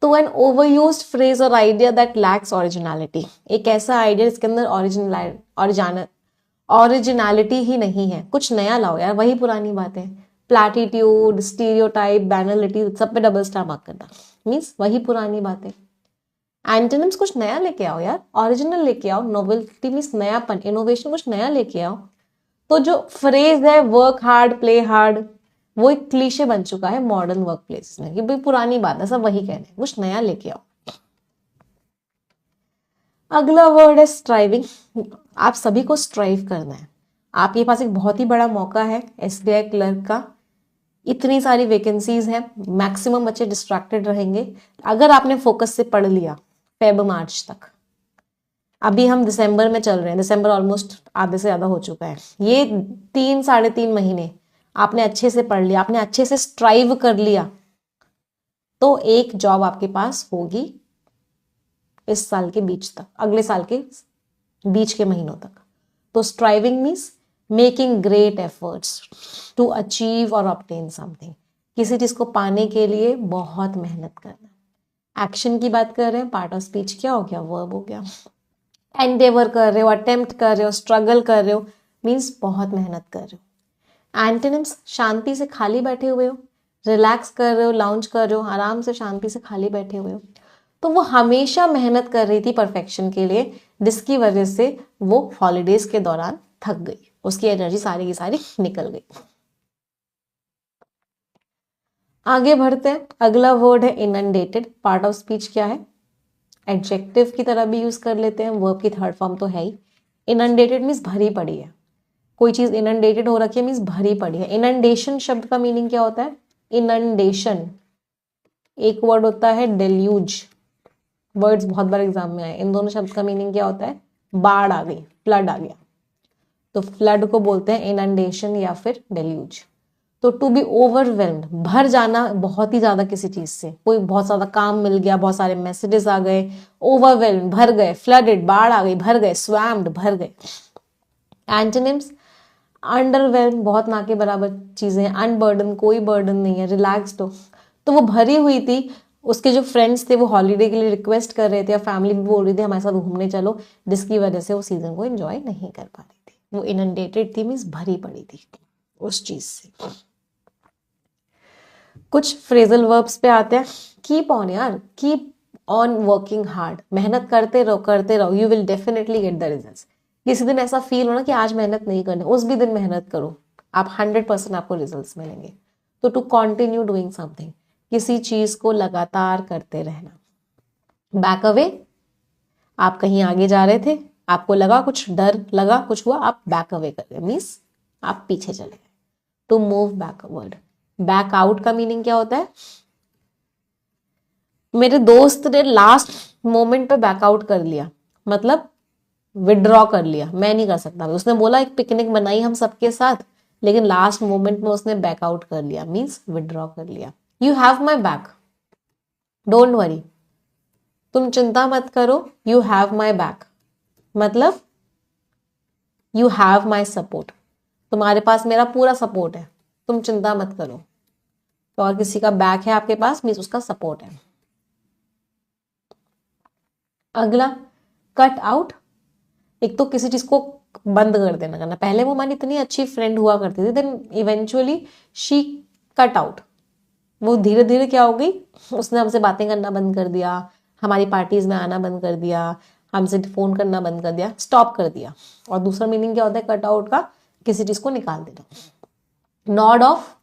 तो एन ओवरयूज्ड फ्रेज और आइडिया दैट लैक्स ओरिजिनलिटी, एक ऐसा आइडिया जिसके अंदर ओरिजिनलिटी ही नहीं है, कुछ नया लाओ यार, वही पुरानी बातें। प्लैटिट्यूड, स्टीरियोटाइप, बैनलिटी, सब पे डबल स्टार मार्क करना, मीन्स वही पुरानी बातें। एंटोनिम्स, कुछ नया लेके आओ यार, ओरिजिनल लेके आओ। नोवेल्टी मीन्स नयापन, इनोवेशन, कुछ नया लेके आओ। तो जो फ्रेज है वर्क हार्ड प्ले हार्ड, वो एक क्लीशे बन चुका है मॉडर्न वर्क प्लेसेस में कि भाई पुरानी बात है, सब वही कह रहे हैं, कुछ नया लेके आओ। अगला वर्ड है स्ट्राइविंग। आप सभी को स्ट्राइव करना है, आपके पास एक बहुत ही बड़ा मौका है एसबीआई क्लर्क का। इतनी सारी वैकेंसीज हैं, मैक्सिमम बच्चे डिस्ट्रैक्टेड रहेंगे अगर आपने फोकस से पढ़ लिया फेब मार्च तक। अभी हम दिसंबर में चल रहे हैं, दिसंबर ऑलमोस्ट आधे से ज्यादा हो चुका है। ये 3 साढ़े 3 महीने आपने अच्छे से पढ़ लिया, आपने अच्छे से स्ट्राइव कर लिया, तो एक जॉब आपके पास होगी इस साल के बीच तक, अगले साल के बीच के महीनों तक। तो striving means making great efforts to achieve और ऑब्टेन समथिंग, किसी चीज को पाने के लिए बहुत मेहनत करना। एक्शन की बात कर रहे हैं, पार्ट ऑफ स्पीच क्या हो गया, वर्ब हो गया। एंडेवर कर रहे हो, अटेम्प्ट कर रहे हो, स्ट्रगल कर रहे हो, मीन्स बहुत मेहनत कर रहे हो। एंटोनिम्स, शांति से खाली बैठे हुए हो, रिलैक्स कर रहे हो, लाउंज कर रहे हो, आराम से शांति से खाली बैठे हुए हो। तो वो हमेशा मेहनत कर रही थी परफेक्शन के लिए, जिसकी वजह से वो हॉलीडेज के दौरान थक गई, उसकी एनर्जी सारी की सारी निकल गई। आगे बढ़ते हैं, अगला वर्ड है इनंडेटेड। पार्ट ऑफ स्पीच क्या है, एडजेक्टिव की तरह भी यूज कर लेते हैं, वर्ब की थर्ड फॉर्म तो है ही। इनंडेटेड मीन्स भरी पड़ी है, कोई चीज इनंडेटेड हो रखी है मीन्स भरी पड़ी है। इनंडेशन शब्द का मीनिंग क्या होता है, इनंडेशन। एक वर्ड होता है डेल्यूज, वर्ड्स बहुत बार एग्जाम में आए। इन दोनों शब्द का मीनिंग क्या होता है, बाढ़ आ गई, फ्लड आ गया। तो फ्लड को बोलते हैं इनंडेशन या फिर डेल्यूज। तो टू बी ओवरवेल्म्ड, भर जाना बहुत ही ज्यादा किसी चीज से, कोई बहुत ज्यादा काम मिल गया, बहुत सारे मैसेजेस आ गए, ओवरवेल्म भर गए, फ्लडेड बाढ़ आ गई, भर गए, स्वैम्ड भर गए। एंटोनिम्स, अंडरवेल्म, बहुत ना के बराबर चीजें, अनबर्डन, कोई बर्डन नहीं है, रिलैक्स्ड हो। तो वो भरी हुई थी, उसके जो फ्रेंड्स थे वो हॉलीडे के लिए रिक्वेस्ट कर रहे थे, या फैमिली भी बोल रही थी हमारे साथ घूमने चलो, जिसकी वजह से वो सीजन को एंजॉय नहीं कर पा रही थी। वो इनंडेटेड थी, मीन्स भरी पड़ी थी उस चीज से। कुछ फ्रेजल वर्ब्स पे आते हैं। कीप ऑन यार, कीप ऑन वर्किंग हार्ड, मेहनत करते रहो, you will definitely get the results. किसी दिन ऐसा फील हो ना कि आज मेहनत नहीं करनी, उस भी दिन मेहनत करो, आप 100% आपको रिजल्ट्स मिलेंगे। तो टू कंटिन्यू डूइंग समथिंग, किसी चीज को लगातार करते रहना। बैक अवे, आप कहीं आगे जा रहे थे, आपको लगा कुछ डर लगा, कुछ हुआ, आप बैक अवे कर गए, मीन्स आप पीछे चले गए। To move backward. Back out का मीनिंग क्या होता है? मेरे दोस्त ने लास्ट मोमेंट पे बैकआउट कर लिया, मतलब विड्रॉ कर लिया, मैं नहीं कर सकता। उसने बोला एक पिकनिक बनाई हम सबके साथ, लेकिन लास्ट मोमेंट में उसने बैकआउट कर लिया, मीन्स विड्रॉ कर लिया। You have my back, don't worry, तुम चिंता मत करो, यू हैव माई बैक मतलब यू हैव माई सपोर्ट, तुम्हारे पास मेरा पूरा सपोर्ट है, तुम चिंता मत करो। तो और किसी का बैक है आपके पास, मीन्स उसका सपोर्ट है। अगला कट आउट, एक तो किसी चीज को बंद कर देना करना। पहले वो हमारी इतनी अच्छी फ्रेंड हुआ करती थी, then eventually she cut out, वो धीरे धीरे क्या हो गई, उसने हमसे बातें करना बंद कर दिया, हमारी पार्टीज में आना बंद कर दिया, हमसे फोन करना बंद कर दिया, स्टॉप कर दिया। और दूसरा मीनिंग क्या होता है कट आउट का? किसी चीज को निकाल देना। नॉड ऑफ,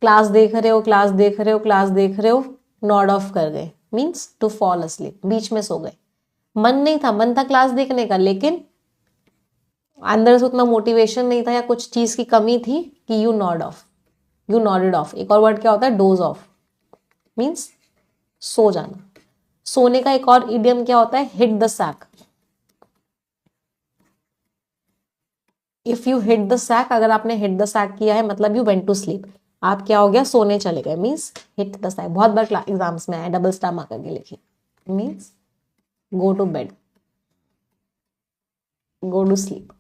क्लास देख रहे हो, क्लास देख रहे हो, क्लास देख रहे हो, नॉड ऑफ कर गए, मीन्स टू फॉल अस्लीप, बीच में सो गए। मन नहीं था, मन था क्लास देखने का, लेकिन अंदर से उतना मोटिवेशन नहीं था या कुछ चीज की कमी थी कि you nod off, you nodded off. एक और वर्ड क्या होता है? डोज ऑफ, मीन्स सो जाना। सोने का एक और इडियम क्या होता है? Hit the sack. If you hit the sack, अगर आपने हिट द सैक किया है मतलब यू वेंट टू स्लीप, आप क्या हो गया? सोने चले गए, मीन्स हिट द सैक। बहुत बार एग्जाम्स में आया, डबल स्टार मार्कर के लिखिए, means go to bed, go to sleep.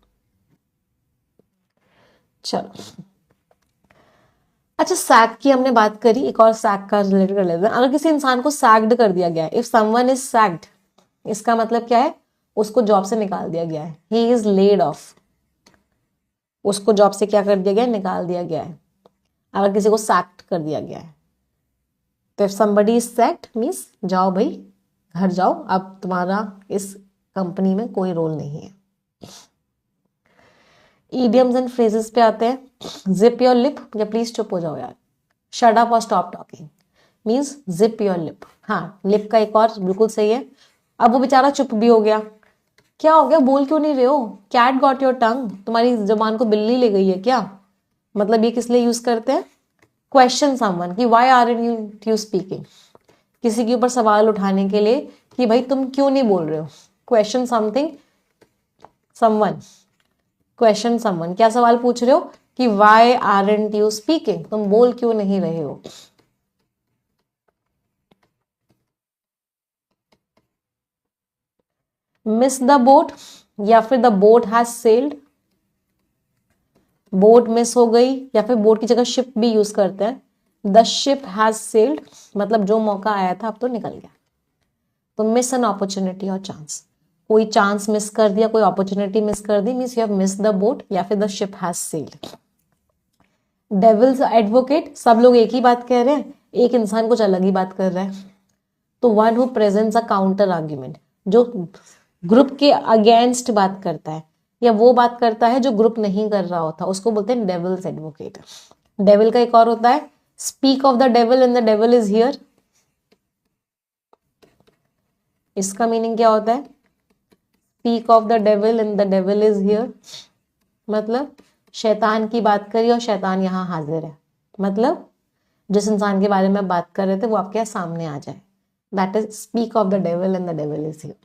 चलो, अच्छा सैक की हमने बात करी, एक और सैक का रिलेटेड कर लेते हैं। अगर किसी इंसान को सैक्ड कर दिया गया है, इफ समवन इज सैक्ड, इसका मतलब क्या है? उसको जॉब से निकाल दिया गया है, ही इज लेड ऑफ, उसको जॉब से क्या कर दिया गया है? निकाल दिया गया है। अगर किसी को सैक्ड कर दिया गया है, तो if somebody is sacked means जाओ भाई, घर जाओ, अब तुम्हारा इस कंपनी में कोई रोल नहीं है। ईडियम्स एंड फ्रेजेस पे आते हैं। जिप योर लिप, या प्लीज चुप हो जाओ यार, शट अप और stop talking, means zip your lip. हाँ, लिप का एक और बिल्कुल सही है। अब वो बेचारा चुप भी हो गया, क्या हो गया, बोल क्यों नहीं रहे हो? कैट गॉट योर टंग, तुम्हारी जबान को बिल्ली ले गई है क्या? मतलब ये किस लिए यूज करते हैं? क्वेश्चन समवन कि व्हाई आरंट यू स्पीकिंग, किसी के ऊपर सवाल उठाने के लिए कि भाई तुम क्यों नहीं बोल रहे हो। Question something, someone, question someone, क्या सवाल पूछ रहे हो? कि व्हाई आरंट यू स्पीकिंग, तुम बोल क्यों नहीं रहे हो। मिस द बोट, या फिर the boat has sailed, boat miss हो गई, या फिर बोट की जगह शिप भी यूज करते हैं। द शिप हैज सेल्ड मतलब जो मौका आया था अब तो निकल गया। तो मिस एन अपॉर्चुनिटी और चांस, कोई चांस मिस कर दिया, कोई अपॉर्चुनिटी मिस कर दी, means you have miss the boat, या फिर the ship has sailed. Devil's advocate, सब लोग एक ही बात कह रहे हैं, एक इंसान कुछ अलग ही बात कर रहा है। तो one who presents a counter argument, जो ग्रुप के अगेंस्ट बात करता है या वो बात करता है जो ग्रुप नहीं कर रहा होता, उसको बोलते हैं डेविल्स एडवोकेट। डेविल का एक और होता है speak of the devil and the devil is here. इसका मीनिंग क्या होता है? Speak of the devil and the devil is here, मतलब शैतान की बात करी और शैतान यहाँ हाजिर है, मतलब जिस इंसान के बारे में बात कर रहे थे वो आपके सामने आ जाए, that is speak of the devil and the devil is here.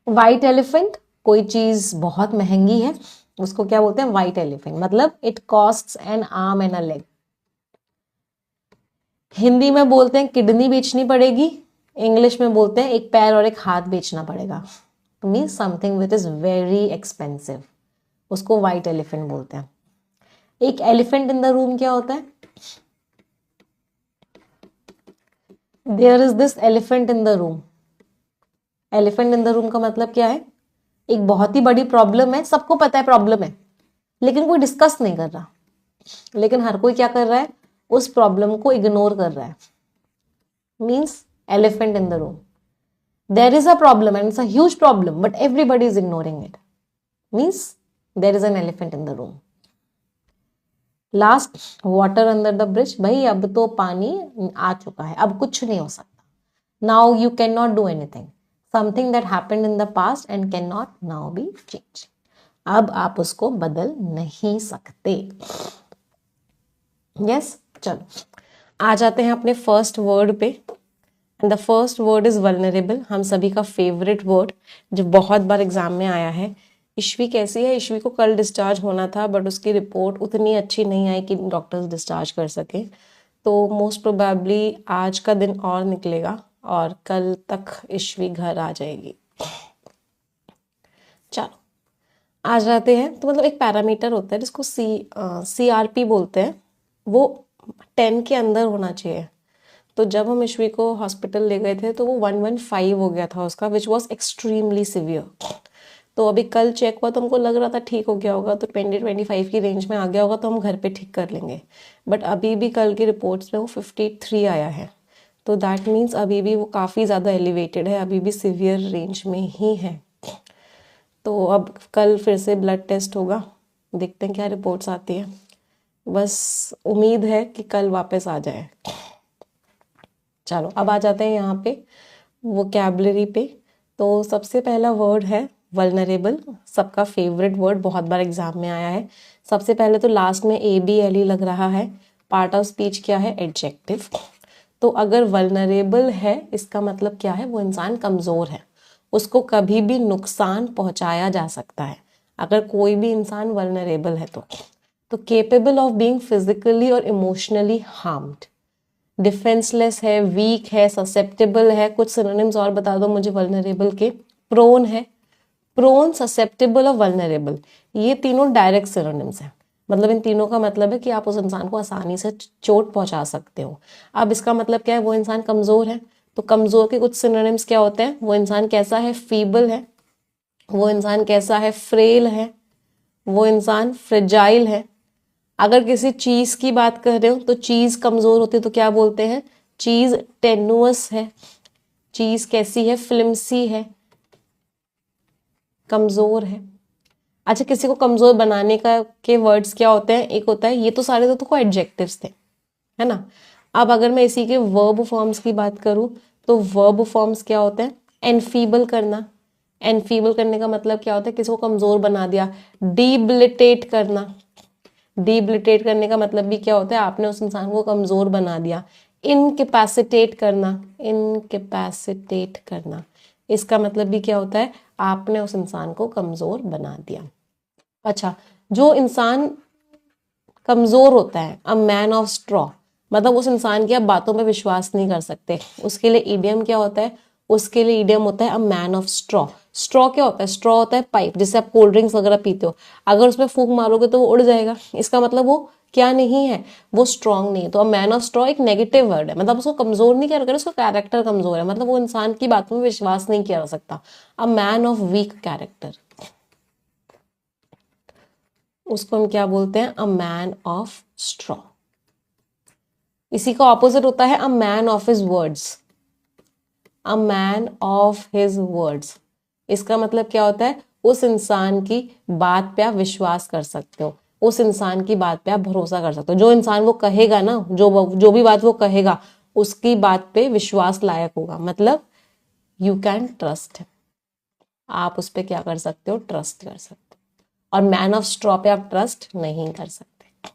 White elephant, कोई चीज बहुत महंगी है, उसको क्या बोलते हैं? व्हाइट एलिफेंट, मतलब it costs N arm and a leg. Hindi में बोलते हैं किडनी बेचनी पड़ेगी, इंग्लिश में बोलते हैं एक पैर और एक हाथ बेचना पड़ेगा, means something which is very expensive, उसको व्हाइट एलिफेंट बोलते हैं। एक एलिफेंट इन द रूम क्या होता है? There is this elephant in the room. Elephant in the room का मतलब क्या है? एक बहुत ही बड़ी प्रॉब्लम है, सबको पता है प्रॉब्लम है, लेकिन कोई डिस्कस नहीं कर रहा। लेकिन हर कोई क्या कर रहा है, उस प्रॉब्लम को इग्नोर कर रहा है। Means elephant in the room, there is a problem and it's a huge problem but everybody is ignoring it, means there is an elephant in the room. Last, water under the bridge, भाई अब तो पानी आ चुका है, अब कुछ नहीं हो सकता। Now you can not do anything, something that happened in the past and can not now B change. अब आप उसको बदल नहीं सकते। यस, चलो आ जाते हैं अपने फर्स्ट वर्ड पे। And the first word is vulnerable, हम सभी का फेवरेट वर्ड जो बहुत बार एग्जाम में आया है। ईश्वी कैसी है? ईश्वी को कल डिस्चार्ज होना था बट उसकी रिपोर्ट उतनी अच्छी नहीं आई कि डॉक्टर्स डिस्चार्ज कर सके, तो मोस्ट प्रोबेबली आज का दिन और निकलेगा और कल तक ईश्वी घर आ जाएगी। चलो आ जाते हैं। तो मतलब एक पैरामीटर होता है जिसको CRP बोलते हैं, वो 10 के अंदर होना चाहिए। तो जब हम ईश्वी को हॉस्पिटल ले गए थे तो वो 115 हो गया था उसका, विच वॉज एक्सट्रीमली सिवियर। तो अभी कल चेक हुआ तो हमको लग रहा था ठीक हो गया होगा, तो 20-25 की रेंज में आ गया होगा तो हम घर पे ठीक कर लेंगे। बट अभी भी कल की रिपोर्ट्स में वो 53 आया है, तो दैट मीन्स अभी भी वो काफ़ी ज़्यादा एलिवेटेड है, अभी भी सिवियर रेंज में ही है। तो अब कल फिर से ब्लड टेस्ट होगा, देखते हैं क्या रिपोर्ट्स आती है। बस उम्मीद है कि कल वापस आ जाए। चलो अब आ जाते हैं यहाँ पे वोकैबुलरी पे। तो सबसे पहला वर्ड है वल्नरेबल, सबका फेवरेट वर्ड, बहुत बार एग्जाम में आया है। सबसे पहले तो लास्ट में ABLE लग रहा है, पार्ट ऑफ स्पीच क्या है? एडजेक्टिव। तो अगर वल्नरेबल है इसका मतलब क्या है? वो इंसान कमज़ोर है, उसको कभी भी नुकसान पहुंचाया जा सकता है। अगर कोई भी इंसान वल्नरेबल है तो केपेबल ऑफ बीइंग फिजिकली और इमोशनली हार्म्ड, डिफेंसलेस है, वीक है, ससेप्टेबल है। कुछ सिनोनिम्स और बता दो मुझे वल्नरेबल के। प्रोन है, प्रोन, ससेप्टेबल और वल्नरेबल, ये तीनों डायरेक्ट सिनोनिम्स हैं। मतलब इन तीनों का मतलब है कि आप उस इंसान को आसानी से चोट पहुंचा सकते हो। अब इसका मतलब क्या है? वो इंसान कमजोर है, तो कमजोर के कुछ सिनोनिम्स क्या होते हैं? वो इंसान कैसा है? फीबल है। वो इंसान कैसा है? फ्रेल है। वो इंसान फ्रेजाइल है। अगर किसी चीज की बात कर रहे हो तो चीज कमजोर होती है तो क्या बोलते हैं? चीज टेनुअस है। चीज कैसी है? फ्लिमसी है, कमजोर है। अच्छा, किसी को कमजोर बनाने का के वर्ड्स क्या होते हैं? एक होता है, ये तो सारे तो एडजेक्टिव्स थे, है ना। अब अगर मैं इसी के वर्ब फॉर्म्स की बात करूं तो वर्ब फॉर्म्स क्या होते हैं? एनफीबल करना। एनफीबल करने का मतलब क्या होता है? किसी को कमजोर बना दिया। डिबिलिटेट करना। डिबिलिटेट करने का मतलब भी क्या होता है? आपने उस इंसान को कमजोर बना दिया। इनकेपेसिटेट करना। इनकेपेसिटेट करना, इसका मतलब भी क्या होता है? आपने उस इंसान को कमजोर बना दिया। अच्छा, जो इंसान कमजोर होता है, अ मैन ऑफ स्ट्रॉ, मतलब उस इंसान की आप बातों पे विश्वास नहीं कर सकते, उसके लिए ईडियम क्या होता है? उसके लिए ईडियम होता है a man of straw. Straw क्या होता है? स्ट्रॉ होता है पाइप, जिससे आप कोल्ड ड्रिंक्स वगैरह पीते हो। अगर उसमें फूंक मारोगे तो वो उड़ जाएगा, इसका मतलब वो क्या नहीं है? वो स्ट्रांग नहीं है। तो अ मैन ऑफ स्ट्रॉ एक नेगेटिव वर्ड है, मतलब उसको कमजोर नहीं कह रहे, उसका कैरेक्टर कमजोर है, मतलब वो इंसान की बातों में विश्वास नहीं किया जा सकता। A man of weak character, उसको हम क्या बोलते हैं? A man of straw. इसी का ऑपोजिट होता है a man of his words. A man of his words, इसका मतलब क्या होता है? उस इंसान की बात पे आप विश्वास कर सकते हो, उस इंसान की बात पे आप भरोसा कर सकते हो। जो इंसान वो कहेगा ना, जो भी बात वो कहेगा, उसकी बात पे विश्वास लायक होगा, मतलब यू कैन ट्रस्ट, आप उस पर क्या कर सकते हो? ट्रस्ट कर सकते हो। और मैन ऑफ स्ट्रॉ पे आप ट्रस्ट नहीं कर सकते।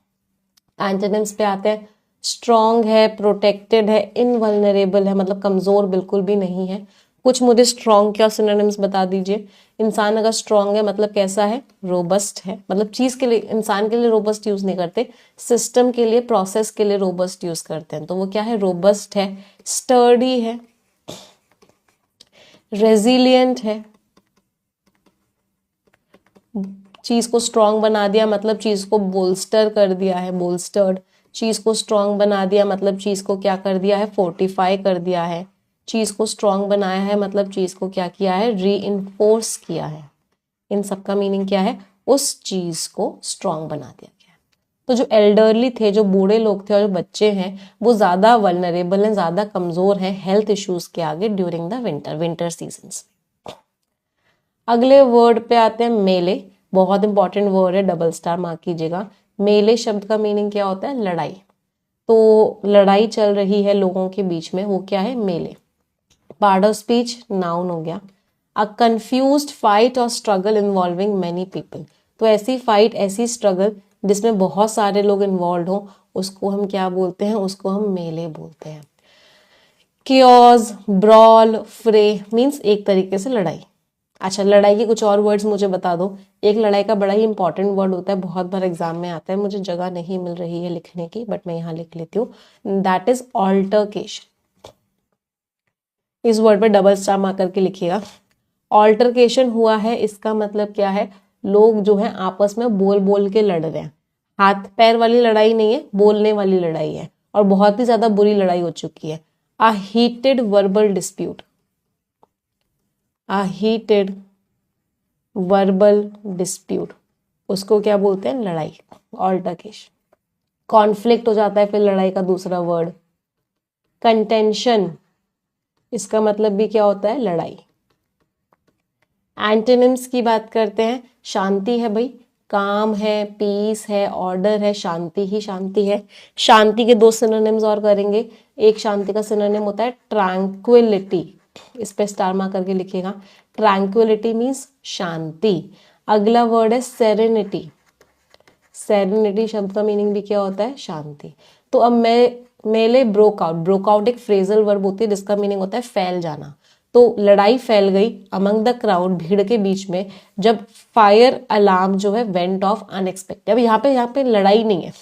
एंटोनिम्स पे आते हैं। स्ट्रॉन्ग है, प्रोटेक्टेड है, इनवल्नरेबल है, मतलब कमजोर बिल्कुल भी नहीं है। कुछ मुझे स्ट्रॉन्ग क्या सिनोनिम्स बता दीजिए। इंसान अगर स्ट्रॉन्ग है मतलब कैसा है? रोबस्ट है, मतलब चीज के लिए, इंसान के लिए रोबस्ट यूज नहीं करते, सिस्टम के लिए, प्रोसेस के लिए रोबस्ट यूज करते हैं। तो वो क्या है? रोबस्ट है। स्टर्डी है, रेजिलियंट है। चीज को स्ट्रांग बना दिया मतलब चीज को बोल्स्टर कर दिया है, बोल्स्टर्ड। चीज को स्ट्रांग बना दिया मतलब चीज को क्या कर दिया है? फोर्टिफाई कर दिया है। चीज को स्ट्रांग बनाया है मतलब चीज को क्या किया है? री इन्फोर्स किया है। इन सब का मीनिंग क्या है, उस चीज को स्ट्रांग बना दिया गया। तो जो एल्डरली थे, जो बूढ़े लोग थे और जो बच्चे हैं, वो ज्यादा वल्नरेबल हैं, ज्यादा कमजोर हैं हेल्थ इश्यूज के आगे ड्यूरिंग द विंटर सीजन्स। अगले वर्ड पे आते हैं मेले। बहुत इंपॉर्टेंट वर्ड है, डबल स्टार मार्क कीजिएगा। मेले शब्द का मीनिंग क्या होता है, लड़ाई। तो लड़ाई चल रही है लोगों के बीच में, वो क्या है, मेले। पार्ट ऑफ स्पीच नाउन हो गया। अ कंफ्यूज्ड फाइट और स्ट्रगल इन्वॉल्विंग मेनी पीपल। तो ऐसी फाइट, ऐसी स्ट्रगल जिसमें बहुत सारे लोग इन्वॉल्व हो, उसको हम क्या बोलते हैं, उसको हम मेले बोलते हैं। कियोस, ब्रॉल, फ्रे मीन्स एक तरीके से लड़ाई। अच्छा, लड़ाई के कुछ और वर्ड्स मुझे बता दो। एक लड़ाई का बड़ा ही इंपॉर्टेंट वर्ड होता है, बहुत बार एग्जाम में आता है, मुझे जगह नहीं मिल रही है लिखने की, बट मैं यहाँ लिख लेती हूँ। That is altercation. इस वर्ड पर डबल स्टार मार करके लिखिएगा। ऑल्टरकेशन हुआ है, इसका मतलब क्या है, लोग जो है आपस में बोल बोल के लड़ रहे हैं। हाथ पैर वाली लड़ाई नहीं है, बोलने वाली लड़ाई है, और बहुत ही ज्यादा बुरी लड़ाई हो चुकी है। अ हीटेड वर्बल डिस्प्यूट। अ हीटेड वर्बल डिस्प्यूट, उसको क्या बोलते हैं, लड़ाई, ऑल्टरकेशन। कॉन्फ्लिक्ट हो जाता है फिर लड़ाई का दूसरा वर्ड। कंटेंशन, इसका मतलब भी क्या होता है, लड़ाई। एंटोनिम्स की बात करते हैं। शांति है भाई, काम है, पीस है, ऑर्डर है, शांति ही शांति है। शांति के दो सिनोनिम्स और करेंगे। एक शांति का सिनोनिम होता है ट्रैंक्विलिटी, इस पे स्टार मार्क करके लिखिएगा। ट्रैंक्विलिटी मीन्स शांति। अगला वर्ड है सेरेनिटी। सेरेनिटी शब्द का मीनिंग भी क्या होता है, शांति। तो अब मेले ब्रोक आउट। ब्रोक आउट एक फ्रेजल वर्ब होती है जिसका मीनिंग होता है फैल जाना। तो लड़ाई फैल गई अमंग द क्राउड, भीड़ के बीच में, जब फायर अलार्म जो है वेंट ऑफ अनएक्सपेक्टेड। अब यहाँ पे लड़ाई नहीं है,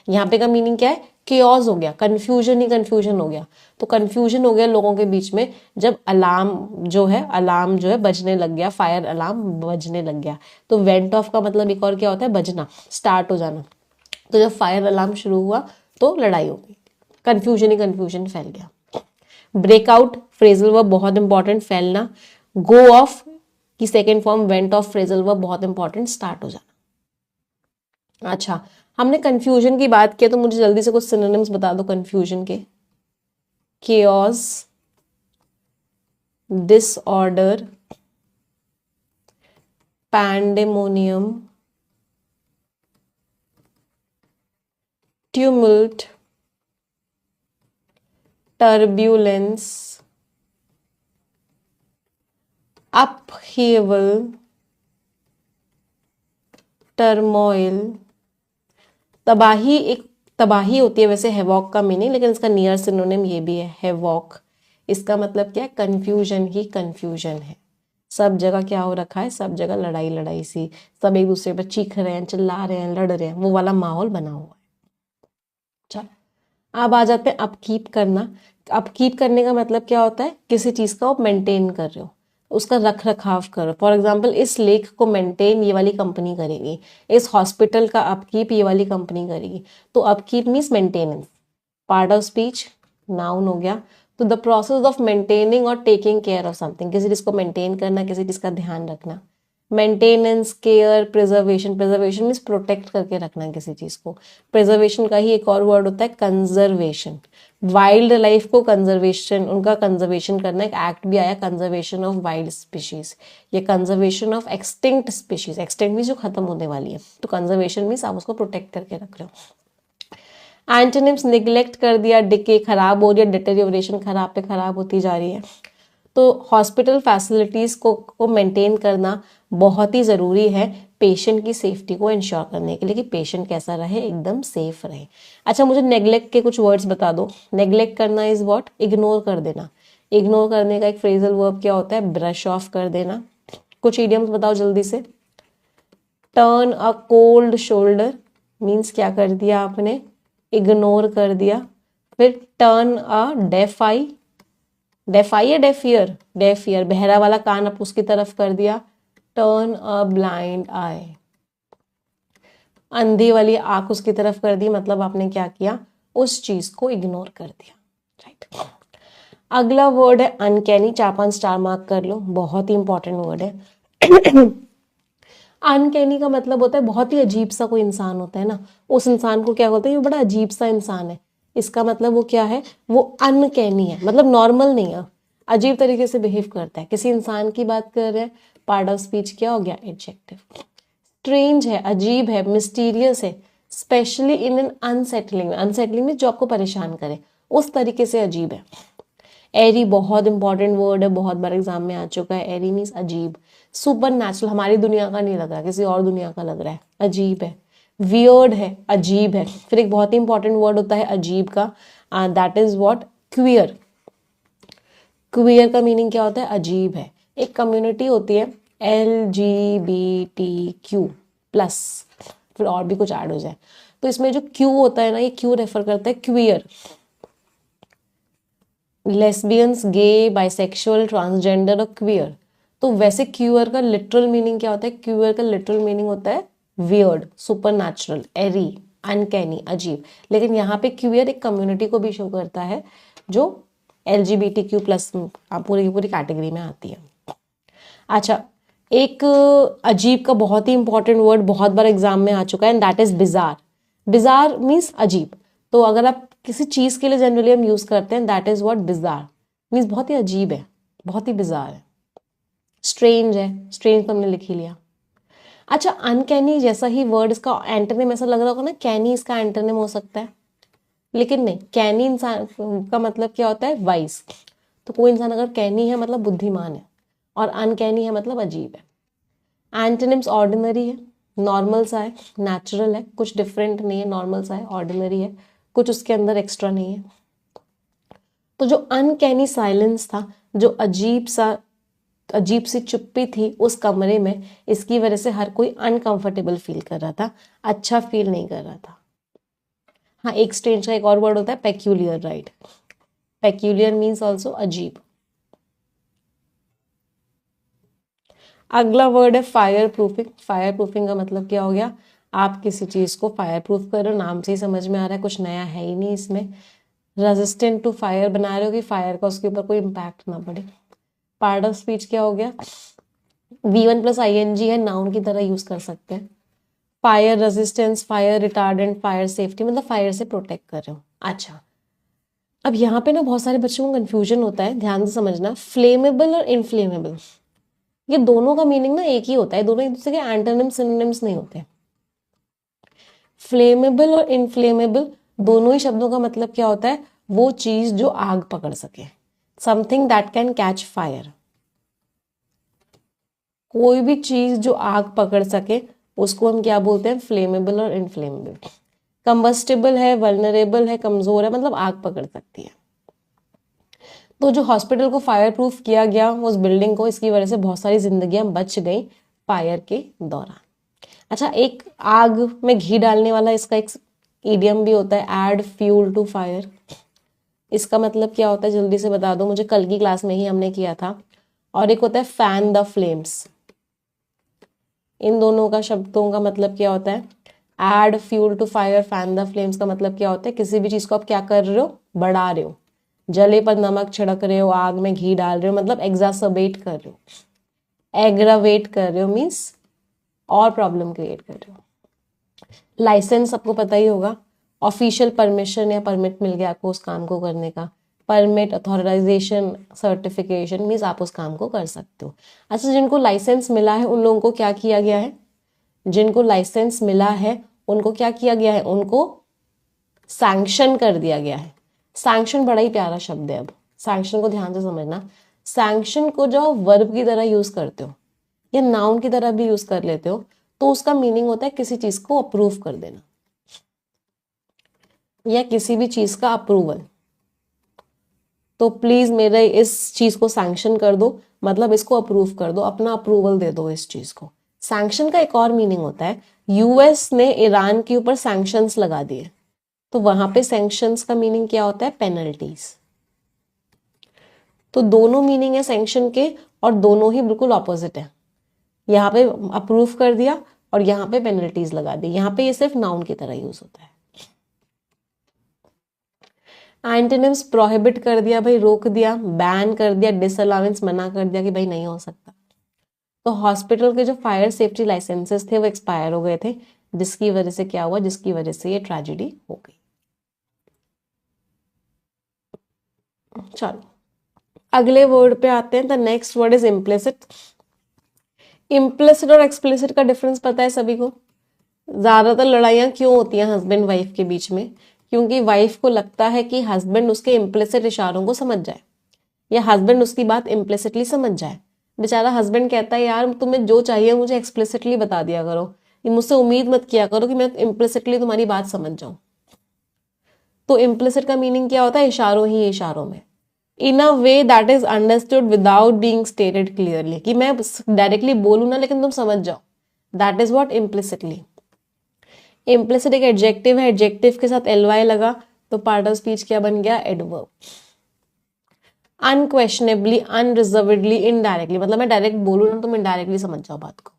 यहाँ पे का मीनिंग क्या है, केओस हो गया, कंफ्यूजन ही कंफ्यूजन हो गया। तो कंफ्यूजन हो गया लोगों के बीच में जब अलार्म जो है बजने लग गया, फायर अलार्म बजने लग गया। तो वेंट ऑफ का मतलब एक और क्या होता है, बजना, स्टार्ट हो जाना। तो जब फायर अलार्म शुरू हुआ तो लड़ाई हो गई, कंफ्यूजन ही कंफ्यूजन फैल गया। ब्रेकआउट फ्रेजल वर्ब बहुत इंपॉर्टेंट, फैलना। गो ऑफ की second form went of phrasal verb बहुत इंपॉर्टेंट, स्टार्ट हो जाना। अच्छा, हमने कंफ्यूजन की बात की तो मुझे जल्दी से कुछ सिनोनिम्स बता दो कंफ्यूजन के। Chaos, disorder, pandemonium, tumult, turbulence, upheaval, turmoil. तबाही एक तबाही होती है वैसे हैवॉक का मीनिंग, लेकिन इसका नियर सिनोनिम ये भी है, हैवॉक। इसका मतलब क्या है, कंफ्यूजन ही कंफ्यूजन है। सब जगह क्या हो रखा है, सब जगह लड़ाई लड़ाई सी, सब एक दूसरे पर चीख रहे हैं, चिल्ला रहे हैं, लड़ रहे हैं, वो वाला माहौल बना हुआ है। चल, अब आ जाते हैं अपकीप करना। अपकीप करने का मतलब क्या होता है, किसी चीज का आप मेंटेन कर रहे हो, उसका रख रखाव करो। फॉर एग्जाम्पल, इस लेक को मेंटेन ये वाली कंपनी करेगी, इस हॉस्पिटल का अपकीप ये वाली कंपनी करेगी। तो upkeep means maintenance. Part of speech noun हो गया। तो द प्रोसेस ऑफ मेंटेनिंग और टेकिंग केयर ऑफ समथिंग, किसी चीज को मेंटेन करना, किसी चीज का ध्यान रखना। Maintenance, care, preservation. Preservation means protect करके रखना किसी चीज को। प्रिजर्वेशन का ही एक और वर्ड होता है कंजर्वेशन। वाइल्ड लाइफ को कंजर्वेशन, उनका कंजर्वेशन करना, एक एक्ट भी आया, कंजर्वेशन ऑफ वाइल्ड स्पीशीज। ये conservation of extinct species, extinct means जो खत्म होने वाली है, तो कंजर्वेशन मीन्स आप उसको प्रोटेक्ट करके रख रहे हो। एंटोनिम्स, निग्लेक्ट कर दिया, डिके खराब हो रही है, डिटेरियोरेशन खराब पे खराब होती जा रही है। तो हॉस्पिटल फैसिलिटीज को मेंटेन करना बहुत ही जरूरी है पेशेंट की सेफ्टी को इंश्योर करने के लिए, कि पेशेंट कैसा रहे, एकदम सेफ रहे। अच्छा, मुझे नेग्लेक्ट के कुछ वर्ड्स बता दो। नेग्लेक्ट करना इज व्हाट, इग्नोर कर देना। इग्नोर करने का एक फ्रेजल वर्ब क्या होता है, ब्रश ऑफ कर देना। कुछ इडियम्स बताओ जल्दी से। Turn a cold shoulder means क्या कर दिया आपने, इग्नोर कर दिया। फिर turn a deaf eye, deaf eye या डेफ ईयर, डेफ ईयर, बहरा वाला कान आप उसकी तरफ कर दिया। टर्न अ ब्लाइंड आई, अंधी वाली आंख उसकी तरफ कर दी, मतलब आपने क्या किया, उस चीज को इग्नोर कर दिया। राइट। अगला वर्ड है अनकैनी, 4-5 स्टार मार्क कर लो, बहुत ही इंपॉर्टेंट वर्ड है। अनकैनी का मतलब होता है बहुत ही अजीब सा कोई इंसान होता है ना, उस इंसान को क्या बोलते हैं, ये बड़ा अजीब सा इंसान है। इसका मतलब वो क्या है, वो अनकैनी है, मतलब नॉर्मल नहीं है, अजीब तरीके से बिहेव करता है। किसी इंसान की बात कर रहे हैं, पार्ट ऑफ स्पीच क्या हो गया, एडजेक्टिव। स्ट्रेंज है, अजीब है, मिस्टीरियस है, specially in an unsettling, unsettling में जो आपको परेशान करे, उस तरीके से अजीब है। एरी बहुत इंपॉर्टेंट वर्ड है, बहुत बार एग्जाम में आ चुका है। एरी मीन्स अजीब, सुपर नेचुरल, हमारी दुनिया का नहीं लग रहा, किसी और दुनिया का लग रहा है, अजीब है। वियर्ड है, अजीब है। फिर एक बहुत ही इंपॉर्टेंट वर्ड होता है अजीब का, that is what, queer. Queer का मीनिंग क्या होता है, अजीब है। एक कम्युनिटी होती है LGBTQ प्लस, फिर और भी कुछ ऐड हो जाए, तो इसमें जो क्यू होता है ना, ये क्यू रेफर करता है क्वियर, लेस्बियंस, गे, बाइसेक्सुअल, ट्रांसजेंडर और क्वियर। तो वैसे क्यूअर का लिटरल मीनिंग क्या होता है, क्यूअर का लिटरल मीनिंग होता है वियर्ड, सुपर नेचुरल, एरी, अनकैनी, अजीब। लेकिन यहाँ पे क्यूअर एक कम्युनिटी को भी शो करता है जो LGBTQ प्लस पूरी की पूरी कैटेगरी में आती है। अच्छा, एक अजीब का बहुत ही इंपॉर्टेंट वर्ड बहुत बार एग्जाम में आ चुका है, and that is bizarre. Bizarre means अजीब। तो अगर आप किसी चीज के लिए जनरली हम यूज करते हैं, that is what, bizarre means बहुत ही अजीब है, बहुत ही बिजार है। स्ट्रेंज है, स्ट्रेंज तो हमने लिख ही लिया। अच्छा, अनकैनी जैसा ही वर्ड, इसका एंटोनिम ऐसा लग रहा होगा ना, कैनी इसका एंटोनिम हो सकता है, लेकिन नहीं। कैनी इंसान का मतलब क्या होता है, वाइज। तो कोई इंसान अगर कैनी है मतलब बुद्धिमान है, और अनकैनी है मतलब अजीब है। एंटोनिम्स ऑर्डिनरी है, नॉर्मल सा है, नेचुरल है, कुछ डिफरेंट नहीं है, नॉर्मल सा है, ऑर्डिनरी है, कुछ उसके अंदर एक्स्ट्रा नहीं है। तो जो अनकैनी साइलेंस था, जो अजीब सी चुप्पी थी उस कमरे में, इसकी वजह से हर कोई अनकंफर्टेबल फील कर रहा था, अच्छा फील नहीं कर रहा था। हाँ, एक स्ट्रेंज का एक और वर्ड होता है peculiar, right. Peculiar means also अजीब। अगला वर्ड है फायर प्रूफिंग। फायर प्रूफिंग का मतलब क्या हो गया, आप किसी चीज को फायर प्रूफ कर रहे हो, नाम से ही समझ में आ रहा है, कुछ नया है ही नहीं इसमें। रेजिस्टेंट टू फायर बना रहे हो कि फायर का उसके ऊपर कोई इम्पैक्ट ना पड़े। पार्ट ऑफ स्पीच क्या हो गया, V1 प्लस ING है, नाउन की तरह यूज कर सकते हैं। Fire resistance, fire retardant, fire safety, मतलब फायर से प्रोटेक्ट कर रहे हो। अच्छा, अब यहाँ पे ना बहुत सारे बच्चों को कंफ्यूजन होता है, ध्यान से समझना। फ्लेमेबल और इनफ्लेमेबल, ये दोनों का मीनिंग ना एक ही होता है, दोनों एक दूसरे के एंटोनिम्स सिनोनिम्स नहीं होते। फ्लेमेबल और इनफ्लेमेबल दोनों ही शब्दों का मतलब क्या होता है, वो चीज जो आग पकड़ सके, something that can catch fire. कोई भी चीज जो आग पकड़ सके उसको हम क्या बोलते हैं, फ्लेमेबल और इनफ्लेमेबल। कंबस्टेबल है, वल्नरेबल है, कमजोर है, मतलब आग पकड़ सकती है। तो जो हॉस्पिटल को फायर प्रूफ किया गया उस बिल्डिंग को, इसकी वजह से बहुत सारी जिंदगियां बच गई फायर के दौरान। अच्छा, एक आग में घी डालने वाला, इसका एक इडियम भी होता है, ऐड फ्यूल टू फायर। इसका मतलब क्या होता है, जल्दी से बता दो मुझे, कल की क्लास में ही हमने किया था। और एक होता है फैन द फ्लेम्स। इन दोनों का शब्दों का मतलब क्या होता है, add fuel to fire, fan the flames का मतलब क्या होता है, किसी भी चीज को आप क्या कर रहे हो, बढ़ा रहे हो। जले पर नमक छिड़क रहे हो, आग में घी डाल रहे हो, मतलब एग्जासर्बेट कर रहे हो, एग्रावेट कर रहे हो, मीन्स और प्रॉब्लम क्रिएट कर रहे हो। लाइसेंस सबको पता ही होगा, ऑफिशियल परमिशन या परमिट मिल गया आपको उस काम को करने का। परमिट, अथॉराइजेशन, सर्टिफिकेशन मीन्स आप उस काम को कर सकते हो। अच्छा, जिनको लाइसेंस मिला है उन लोगों को क्या किया गया है, जिनको लाइसेंस मिला है उनको क्या किया गया है, उनको सैंक्शन कर दिया गया है। सैंक्शन बड़ा ही प्यारा शब्द है। अब सैंक्शन को ध्यान से समझना। सैंक्शन को जो वर्ब की तरह यूज करते हो या नाउन की तरह भी यूज कर लेते हो, तो उसका मीनिंग होता है किसी चीज को अप्रूव कर देना या किसी भी चीज का अप्रूवल। तो प्लीज मेरे इस चीज को सैंक्शन कर दो, मतलब इसको अप्रूव कर दो, अपना अप्रूवल दे दो इस चीज को। सैंक्शन का एक और मीनिंग होता है, यूएस ने ईरान के ऊपर सैंक्शंस लगा दिए, तो वहां पे सैंक्शंस का मीनिंग क्या होता है, पेनल्टीज। तो दोनों मीनिंग है सैंक्शन के, और दोनों ही बिल्कुल ऑपोजिट है। यहाँ पे अप्रूव कर दिया और यहाँ पे पेनल्टीज लगा दी। यहाँ पे ये सिर्फ नाउन की तरह यूज होता है। एंटोनिम्स, प्रोहिबिट कर दिया भाई, रोक दिया, बैन कर दिया, डिसअलाउंस, मना कर दिया कि भाई नहीं हो सकता। तो हॉस्पिटल के जो फायर सेफ्टी लाइसेंसेस थे वो एक्सपायर हो गए थे, जिसकी वजह से क्या हुआ, जिसकी वजह से ये ट्रेजेडी हो गई। चलो अगले वर्ड पे आते हैं। The next word is implicit. Implicit और एक्सप्लिसिट का डिफरेंस पता है सभी को? ज्यादातर लड़ाइयां क्यों होती हैं हस्बैंड वाइफ के बीच में? क्योंकि वाइफ को लगता है कि हस्बैंड उसके इम्प्लिसिट इशारों को समझ जाए या हस्बैंड उसकी बात इम्प्लिसिटली समझ जाए। बेचारा हस्बैंड कहता है यार तुम्हें जो चाहिए मुझे एक्सप्लिसिटली बता दिया करो, मुझसे उम्मीद मत किया करो कि मैं इम्प्लिसिटली तुम्हारी बात समझ जाऊं। तो इम्प्लिसिट का मीनिंग क्या होता है? इशारों ही इशारों में, in a way that is understood without being stated clearly, कि मैं डायरेक्टली बोलूं ना लेकिन तुम समझ जाओ, that is what implicitly. Implicit एक एडजेक्टिव है, एडजेक्टिव के साथ ly लगा तो पार्ट ऑफ स्पीच क्या बन गया? एडवर्ब। अनक्वेश्चनेबली, अनरिजर्वेडली, इनडायरेक्टली, मतलब मैं डायरेक्ट बोलूं ना तुम इनडायरेक्टली समझ जाओ बात को।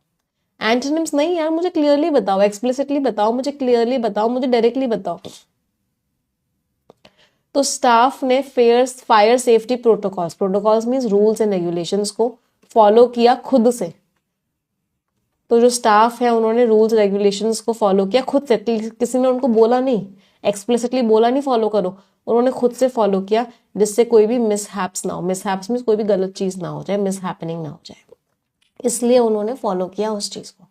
एंटोनिम्स नहीं यार, मुझे क्लियरली बताओ, एक्सप्लिसिटली बताओ, मुझे क्लियरली बताओ, मुझे डायरेक्टली बताओ। तो स्टाफ ने fire safety protocols means rules and regulations को फॉलो किया खुद से। तो जो स्टाफ है उन्होंने रूल्स रेगुलेशंस को फॉलो किया खुद से, किसी ने उनको बोला नहीं, एक्सप्लिसिटली बोला नहीं फॉलो करो, उन्होंने खुद से फॉलो किया, जिससे कोई भी मिसहैप्स ना हो। मिसहैप्स मींस कोई भी गलत चीज ना हो जाए, मिसहैपनिंग ना हो जाए, इसलिए उन्होंने फॉलो किया उस चीज को।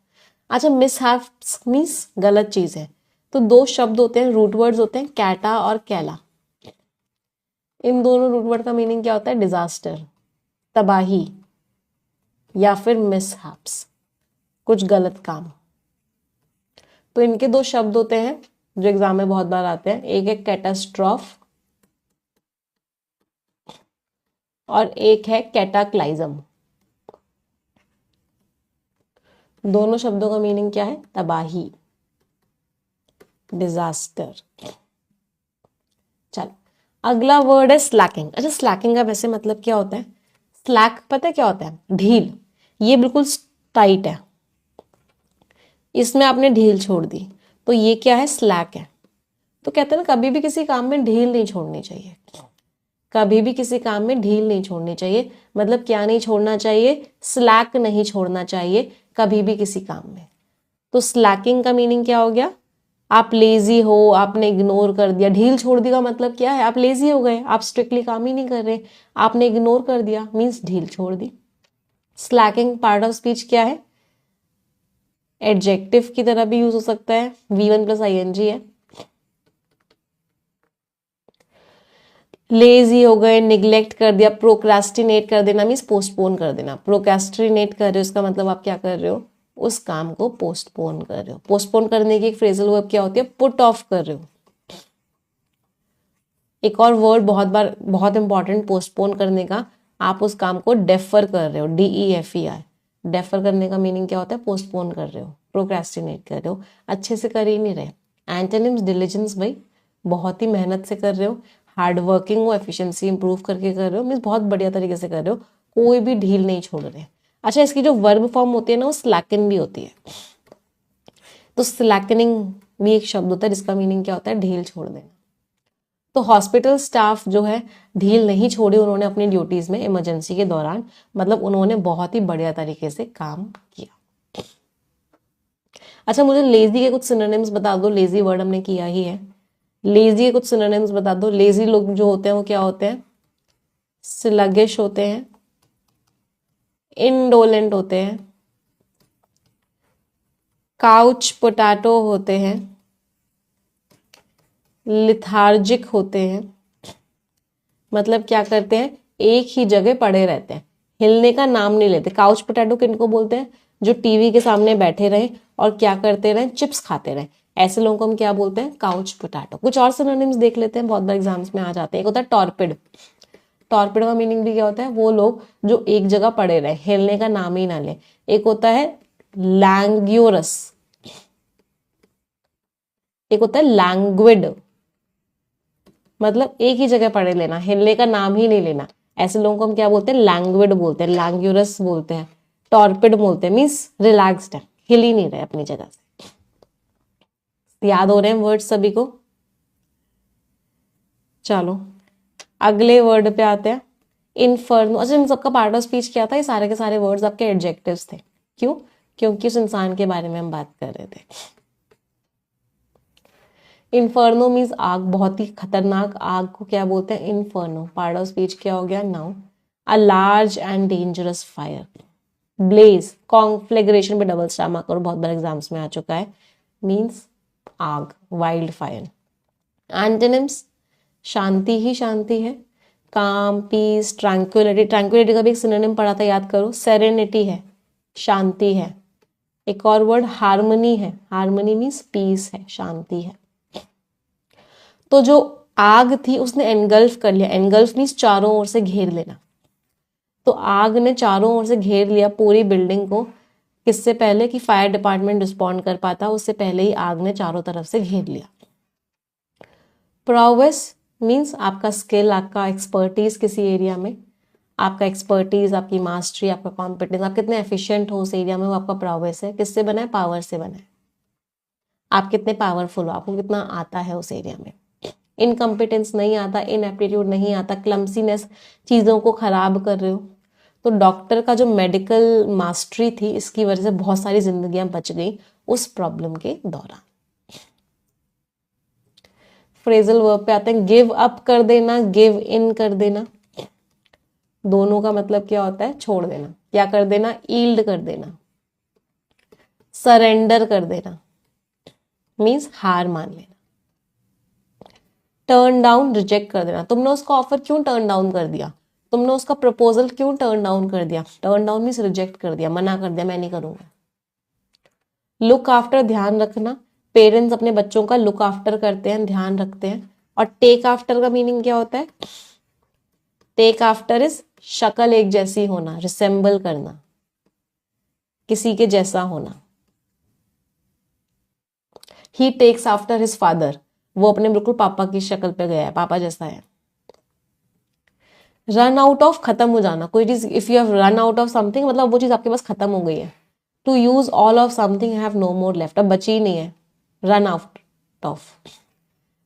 अच्छा, मिसहैप्स मींस गलत चीज है, तो दो शब्द होते हैं, रूट वर्ड्स होते हैं, कैटा और कैला। इन दोनों रूट वर्ड का मीनिंग क्या होता है? डिजास्टर, तबाही, या फिर मिसहैप्स, कुछ गलत काम। तो इनके दो शब्द होते हैं जो एग्जाम में बहुत बार आते हैं, एक है कैटास्ट्रॉफ और एक है कैटाक्लाइज्म। दोनों शब्दों का मीनिंग क्या है? तबाही, डिजास्टर। चलो अगला वर्ड है स्लैकिंग। अच्छा, स्लैकिंग का वैसे मतलब क्या होता है? स्लैक पता है क्या होता है? ढील। ये बिल्कुल टाइट है, इसमें आपने ढील छोड़ दी, तो ये क्या है? स्लैक है। तो कहते हैं ना कभी भी किसी काम में ढील नहीं छोड़नी चाहिए, कभी भी किसी काम में ढील नहीं छोड़नी चाहिए। मतलब क्या नहीं छोड़ना चाहिए? स्लैक नहीं छोड़ना चाहिए कभी भी किसी काम में। तो स्लैकिंग का मीनिंग क्या हो गया? आप लेजी हो, आपने इग्नोर कर दिया। ढील छोड़ दी का मतलब क्या है? आप लेजी हो गए, आप स्ट्रिक्टली काम ही नहीं कर रहे, आपने इग्नोर कर दिया, मीन्स ढील छोड़ दी। स्लैकिंग पार्ट ऑफ स्पीच क्या है? एडजेक्टिव की तरह भी यूज हो सकता है, V1 + ing है। लेजी हो गए, निग्लेक्ट कर दिया, प्रोक्रेस्टिनेट कर देना मीन्स पोस्टपोन कर देना। प्रोक्रेस्टिनेट कर रहे हो इसका मतलब आप क्या कर रहे हो? उस काम को पोस्टपोन कर रहे हो। पोस्टपोन करने की एक फ्रेजल वर्ब क्या होती है? पुट ऑफ कर रहे हो। एक और वर्ड बहुत इंपॉर्टेंट पोस्टपोन करने का, आप उस काम को डेफर कर रहे हो, DEFER। डेफर करने का मीनिंग क्या होता है? पोस्टपोन कर रहे हो, प्रोक्रेस्टिनेट कर रहे हो, अच्छे से कर ही नहीं रहे। एंटोनिम्स डिलिजेंस, भाई बहुत ही मेहनत से कर रहे हो, हार्ड वर्किंग हो, एफिशिएंसी इंप्रूव करके कर रहे हो, मीन्स बहुत बढ़िया तरीके से कर रहे हो, कोई भी ढील नहीं छोड़ रहे। अच्छा, इसकी जो वर्ब फॉर्म होती है ना वो स्लैकन भी होती है। तो स्लैकनिंग भी एक शब्द होता है जिसका मीनिंग क्या होता है? ढील छोड़ देना। तो हॉस्पिटल स्टाफ जो है ढील नहीं छोड़ी उन्होंने अपनी ड्यूटीज में इमरजेंसी के दौरान, मतलब उन्होंने बहुत ही बढ़िया तरीके से काम किया। अच्छा, मुझे लेजी के कुछ सिनोनिम्स बता दो। लेजी वर्ड हमने किया ही है, लेजी के कुछ सिनोनिम्स बता दो। लेजी लोग जो होते हैं वो क्या होते हैं? स्लगिश होते हैं, इंडोलेंट होते हैं, काउच पोटैटो होते हैं, लिथार्जिक होते हैं। मतलब क्या करते हैं? एक ही जगह पड़े रहते हैं, हिलने का नाम नहीं लेते। काउच पोटैटो किनको बोलते हैं? जो टीवी के सामने बैठे रहे और क्या करते रहे? चिप्स खाते रहे, ऐसे लोगों को हम क्या बोलते हैं? Couch potato. कुछ और सिनोनिम्स देख लेते हैं, बहुत बार एग्जाम्स में आ जाते हैं। एक होता है टॉर्पिड। टॉर्पिड का मीनिंग भी क्या होता है? वो लोग जो एक जगह पड़े रहे, हिलने का नाम ही ना ले। एक होता है लैंग्यूरस, एक होता है लैंग्विड, मतलब एक ही जगह पड़े लेना, हिलने का नाम ही नहीं लेना। ऐसे लोगों को हम क्या बोलते हैं? लैंग्विड बोलते हैं, लैंग्यूरस बोलते हैं, टॉर्पिड बोलते हैं, मीन्स रिलैक्स्ड है, हिल ही नहीं रहे अपनी जगह से। याद हो रहे हैं वर्ड सभी को? चलो अगले वर्ड पे आते हैं, इन्फर्नो, अच्छा इन सबका पार्ट ऑफ स्पीच क्या था, ये सारे के सारे वर्ड्स आपके एडजेक्टिव्स थे। क्यों? क्योंकि उस इंसान के बारे में हम बात कर रहे थे। इन्फर्नो मीन्स आग, बहुत ही खतरनाक आग को क्या बोलते हैं, इन्फर्नो। पार्ट ऑफ स्पीच क्या हो गया, noun. A large and dangerous fire. Blaze, conflagration पे डबल स्टार मार्क करो, बहुत बार एग्जाम्स में आ चुका है, मीन्स आग, वाइल्ड फायर। एंटोनिम्स, शांति ही शांति है, काम, पीस, ट्रैंक्विलिटी। ट्रैंक्विलिटी का भी एक सिनोनिम पढ़ा था, याद करो, सेरेनिटी है, शांति है। एक और वर्ड हार्मनी है, हार्मनी मीन्स पीस है, शांति है। तो जो आग थी उसने एनगल्फ कर लिया, एनगल्फ मीन्स चारों ओर से घेर लेना। तो आग ने चारों ओर से घेर लिया पूरी बिल्डिंग को, किससे पहले कि फायर डिपार्टमेंट रिस्पॉन्ड कर पाता, उससे पहले ही आग ने चारों तरफ से घेर लिया। प्रोवेस मीन्स आपका स्किल, आपका एक्सपर्टीज किसी एरिया में, आपका एक्सपर्टीज, आपकी मास्टरी, आपका कॉम्पिटेंस, आप कितने एफिशिएंट हो उस एरिया में, वो आपका प्रोवेस है। किससे बना है, पावर से बना है। आप कितने पावरफुल हो, आपको कितना आता है उस एरिया में। इनकम्पिटेंस नहीं आता, इनएप्टीट्यूड नहीं आता, क्लम्सीनेस, चीज़ों को खराब कर रहे हो। तो डॉक्टर का जो मेडिकल मास्टरी थी, इसकी वजह से बहुत सारी जिंदगियां बच गई उस प्रॉब्लम के दौरान। फ्रेजल वर्ब पे आते हैं, गिव अप कर देना, गिव इन कर देना। दोनों का मतलब क्या होता है, छोड़ देना। क्या कर देना, ईल्ड कर देना। सरेंडर कर देना मीन्स हार मान लेना। टर्न डाउन, रिजेक्ट कर देना। तुमने उसका ऑफर क्यों टर्न डाउन कर दिया, तुमने उसका प्रपोजल क्यों टर्न डाउन कर दिया। टर्न डाउन मीन्स रिजेक्ट कर दिया, मना कर दिया, मैं नहीं करूंगा। लुक आफ्टर, ध्यान रखना। पेरेंट्स अपने बच्चों का लुक आफ्टर करते हैं, ध्यान रखते हैं। और टेक आफ्टर का मीनिंग क्या होता है, टेक आफ्टर इज शक्ल एक जैसी होना, रिसेंबल करना, किसी के जैसा होना। ही टेक्स आफ्टर हिज फादर, वो अपने बिल्कुल पापा की शक्ल पे गया है, पापा जैसा है। रन आउट ऑफ, खत्म हो जाना, कोई चीज, if you have run out of something मतलब वो चीज आपके पास खत्म हो गई है। To use all of something, have no more left, अब बची ही नहीं है, run out of.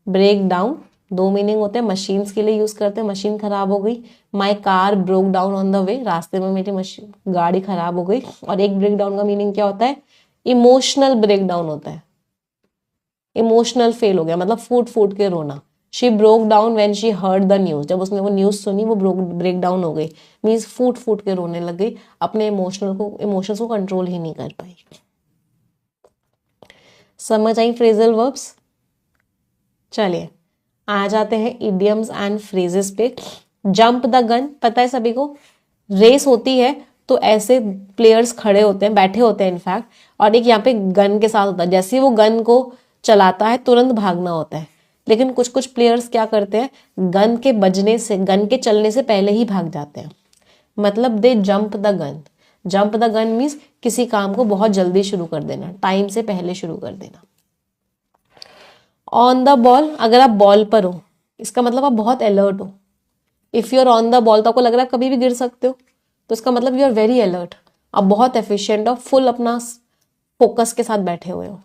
Break down, दो मीनिंग होते हैं, मशीन्स के लिए यूज करते हैं, मशीन खराब हो गई। My car broke down on the way, रास्ते में मेरी मशीन गाड़ी खराब हो गई। और एक ब्रेक डाउन का मीनिंग क्या होता है, इमोशनल ब्रेक डाउन होता है, इमोशनल फेल हो गया मतलब फूट फूट के रोना। She broke down when she heard the news, जब उसने वो न्यूज सुनी वो ब्रेक डाउन हो गई, मीन्स फूट फूट के रोने लग गई, अपने इमोशंस को कंट्रोल ही नहीं कर पाई। समझ आई फ्रेजल वर्ब्स। चलिए आ जाते हैं इडियम्स एंड फ्रेजेस पे। जंप द गन, पता है सभी को, रेस होती है तो ऐसे प्लेयर्स खड़े होते हैं, बैठे होते हैं इनफैक्ट, और एक यहाँ पे गन के साथ होता है, जैसे वो गन को चलाता है तुरंत भागना होता है। लेकिन कुछ कुछ प्लेयर्स क्या करते हैं, गन के बजने से, गन के चलने से पहले ही भाग जाते हैं, मतलब they jump the gun. Jump the gun means किसी काम को बहुत जल्दी शुरू कर देना, टाइम से पहले शुरू कर देना। ऑन द बॉल, अगर आप बॉल पर हो इसका मतलब आप बहुत अलर्ट हो। If you are on the ball तो आपको लग रहा है कभी भी गिर सकते हो, तो इसका मतलब यू आर वेरी अलर्ट, आप बहुत एफिशिएंट हो, फुल अपना फोकस के साथ बैठे हुए हो।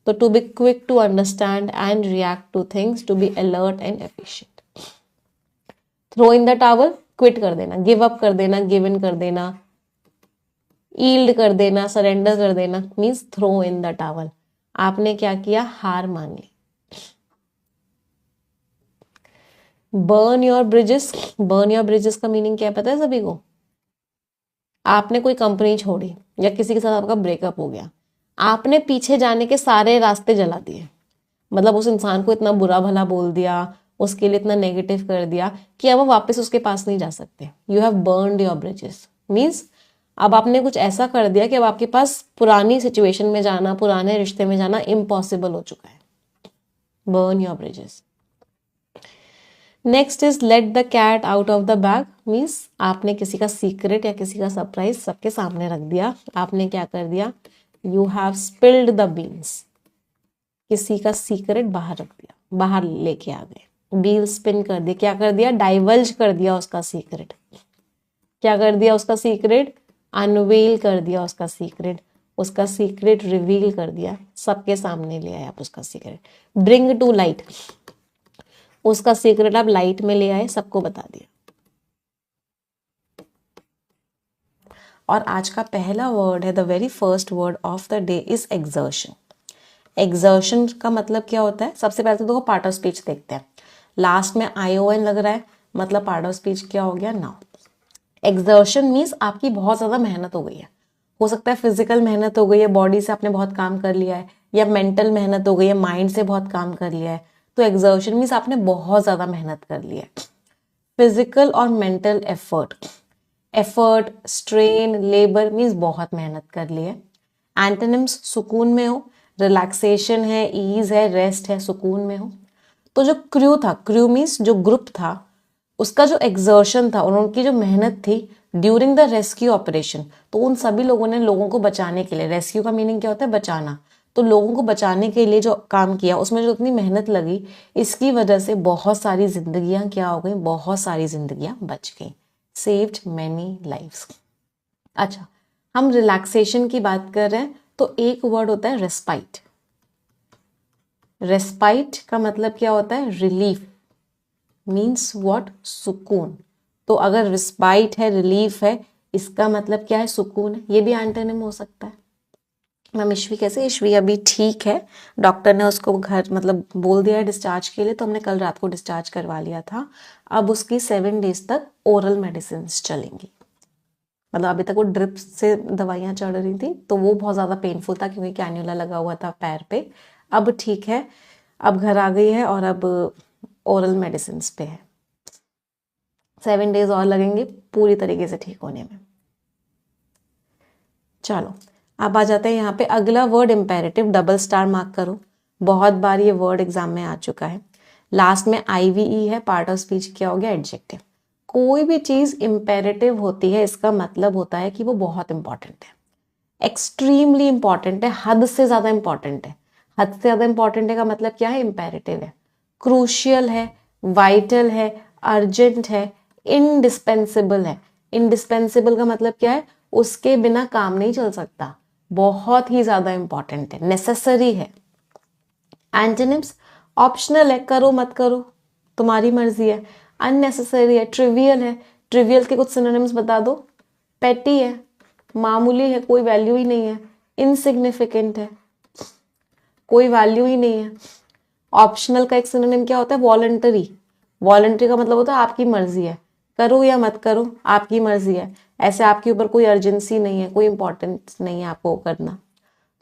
तो to be quick to understand and react to things, to be alert and efficient. Throw in the towel, quit कर देना, गिव अप कर देना, गिव इन कर देना, ईल्ड कर देना, सरेंडर कर देना means throw in the towel, आपने क्या किया, हार मान ली। Burn your bridges, burn your bridges का मीनिंग क्या है पता है सभी को, आपने कोई कंपनी छोड़ी या किसी के साथ आपका ब्रेकअप हो गया, आपने पीछे जाने के सारे रास्ते जला दिए, मतलब उस इंसान को इतना बुरा भला बोल दिया, उसके लिए इतना नेगेटिव कर दिया कि अब आप वापस उसके पास नहीं जा सकते। You have burned your bridges means अब आपने कुछ ऐसा कर दिया कि अब आपके पास पुरानी सिचुएशन में जाना, पुराने रिश्ते में जाना इम्पॉसिबल हो चुका है। Burn your bridges. Next is let the cat out of the bag means आपने किसी का सीक्रेट या किसी का सरप्राइज सबके सामने रख दिया। आपने क्या कर दिया, you have spilled the beans, किसी का सीक्रेट बाहर रख दिया, बाहर लेके आ गए। व्हील स्पिन कर दिया, क्या कर दिया, डाइवल्ज कर दिया उसका सीक्रेट। क्या कर दिया उसका सीक्रेट, अनवेल कर दिया उसका सीक्रेट, उसका सीक्रेट रिवील कर दिया, सबके सामने ले आए आप उसका सीक्रेट। ब्रिंग टू लाइट, उसका सीक्रेट आप लाइट में ले आए, सबको बता दिया। और आज का पहला वर्ड है, the very first word of the day is exertion. Exertion का मतलब क्या होता है? सबसे पहले तो देखो पार्ट ऑफ स्पीच देखते हैं। लास्ट में ION लग रहा है, मतलब पार्ट ऑफ स्पीच क्या हो गया? नाउन। एक्सर्शन मीन्स आपकी बहुत ज़्यादा मेहनत हो गई है। हो सकता है फिजिकल मेहनत हो गई है, बॉडी से आपने बहुत काम कर लिया है, या मेंटल मेहनत हो गई है, माइंड से बहुत काम कर लिया है। तो एक्सर्शन मीन्स आपने बहुत ज़्यादा मेहनत कर ली है। फिजिकल और mental effort, strain, labour means बहुत मेहनत कर ली है। एंटोनिम्स, सुकून में हो, रिलैक्सेशन है, ईज है, रेस्ट है, सुकून में हो। तो जो क्रू था, क्रू मीन्स जो ग्रुप था, उसका जो एक्सर्शन था और उनकी जो मेहनत थी ड्यूरिंग द रेस्क्यू ऑपरेशन, तो उन सभी लोगों ने लोगों को बचाने के लिए, रेस्क्यू का मीनिंग क्या होता है? बचाना। तो लोगों को बचाने के लिए जो काम किया, उसमें जो इतनी मेहनत लगी, इसकी वजह से बहुत सारी जिंदगियां क्या हो गई? बहुत सारी जिंदगियां बच गई। Saved many lives. अच्छा, हम रिलैक्सेशन की बात कर रहे हैं, तो एक वर्ड होता है रेस्पाइट। रेस्पाइट का मतलब क्या होता है? रिलीफ। Means what? सुकून। तो अगर रिस्पाइट है, रिलीफ है, इसका मतलब क्या है? सुकून है। ये भी एंटोनिम हो सकता है। मैम ईश्वी कैसे? ईश्वी अभी ठीक है, डॉक्टर ने उसको घर मतलब बोल दिया है डिस्चार्ज के लिए, तो हमने कल रात को डिस्चार्ज करवा लिया था। अब उसकी 7 डेज तक ओरल मेडिसिन चलेंगी। मतलब अभी तक वो ड्रिप से दवाइयाँ चढ़ रही थी, तो वो बहुत ज़्यादा पेनफुल था क्योंकि कैन्यूला लगा हुआ था पैर पे। अब ठीक है, अब घर आ गई है और अब ओरल मेडिसिन पे है। 7 डेज और लगेंगे पूरी तरीके से ठीक होने में। चलो अब आ जाते हैं यहाँ पे अगला word imperative. Double star mark करो, बहुत बार ये वर्ड एग्जाम में आ चुका है। लास्ट में IVE है, पार्ट ऑफ स्पीच क्या हो गया? एडजेक्टिव। कोई भी चीज इम्पेरेटिव होती है, इसका मतलब होता है कि वो बहुत इंपॉर्टेंट है, एक्सट्रीमली इंपॉर्टेंट है, हद से ज्यादा इंपॉर्टेंट है। हद से ज्यादा इंपॉर्टेंट है का मतलब क्या है? इंपेरेटिव है, क्रूशियल है, वाइटल है, अर्जेंट है, इंडिस्पेंसिबल है। इंडिस्पेंसिबल का मतलब क्या है? उसके बिना काम नहीं चल सकता, बहुत ही ज्यादा इंपॉर्टेंट है, नेसेसरी है। एंटोनिम्स, ऑप्शनल है, करो मत करो तुम्हारी मर्जी है। अननेसेसरी है, ट्रिवियल है, ट्रिवियल के कुछ सिनोनिम्स बता दो। पेटी है, मामूली है, कोई वैल्यू ही नहीं है। इनसिग्निफिकेंट है, कोई वैल्यू ही नहीं है। ऑप्शनल का एक सिनोनिम क्या होता है? वॉलंटरी। वॉलंटरी का मतलब होता है आपकी मर्जी है, करो या मत करो आपकी मर्जी है। ऐसे आपके ऊपर कोई अर्जेंसी नहीं है, कोई इंपॉर्टेंस नहीं है आपको करना।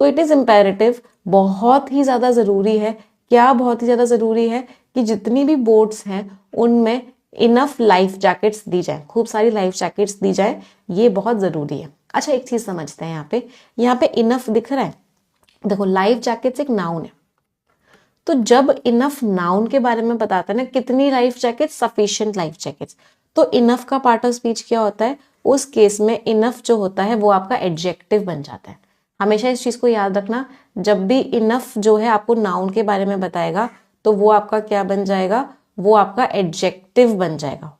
तो इट इज इम्पेरेटिव, बहुत ही ज्यादा जरूरी है। क्या बहुत ही ज्यादा जरूरी है? कि जितनी भी बोट्स हैं उनमें इनफ लाइफ जैकेट्स दी जाए, खूब सारी लाइफ जैकेट्स दी जाए, ये बहुत जरूरी है। अच्छा एक चीज समझते हैं, यहाँ पे इनफ दिख रहा है, देखो लाइफ जैकेट्स एक नाउन है, तो जब इनफ नाउन के बारे में बताता है ना, कितनी life jackets? Sufficient life jackets. तो इनफ का पार्ट ऑफ स्पीच क्या होता है? उस केस में इनफ जो होता है वो आपका एडजेक्टिव बन जाता है। हमेशा इस चीज को याद रखना, जब भी इनफ जो है आपको नाउन के बारे में बताएगा तो वो आपका क्या बन जाएगा? वो आपका एडजेक्टिव बन जाएगा।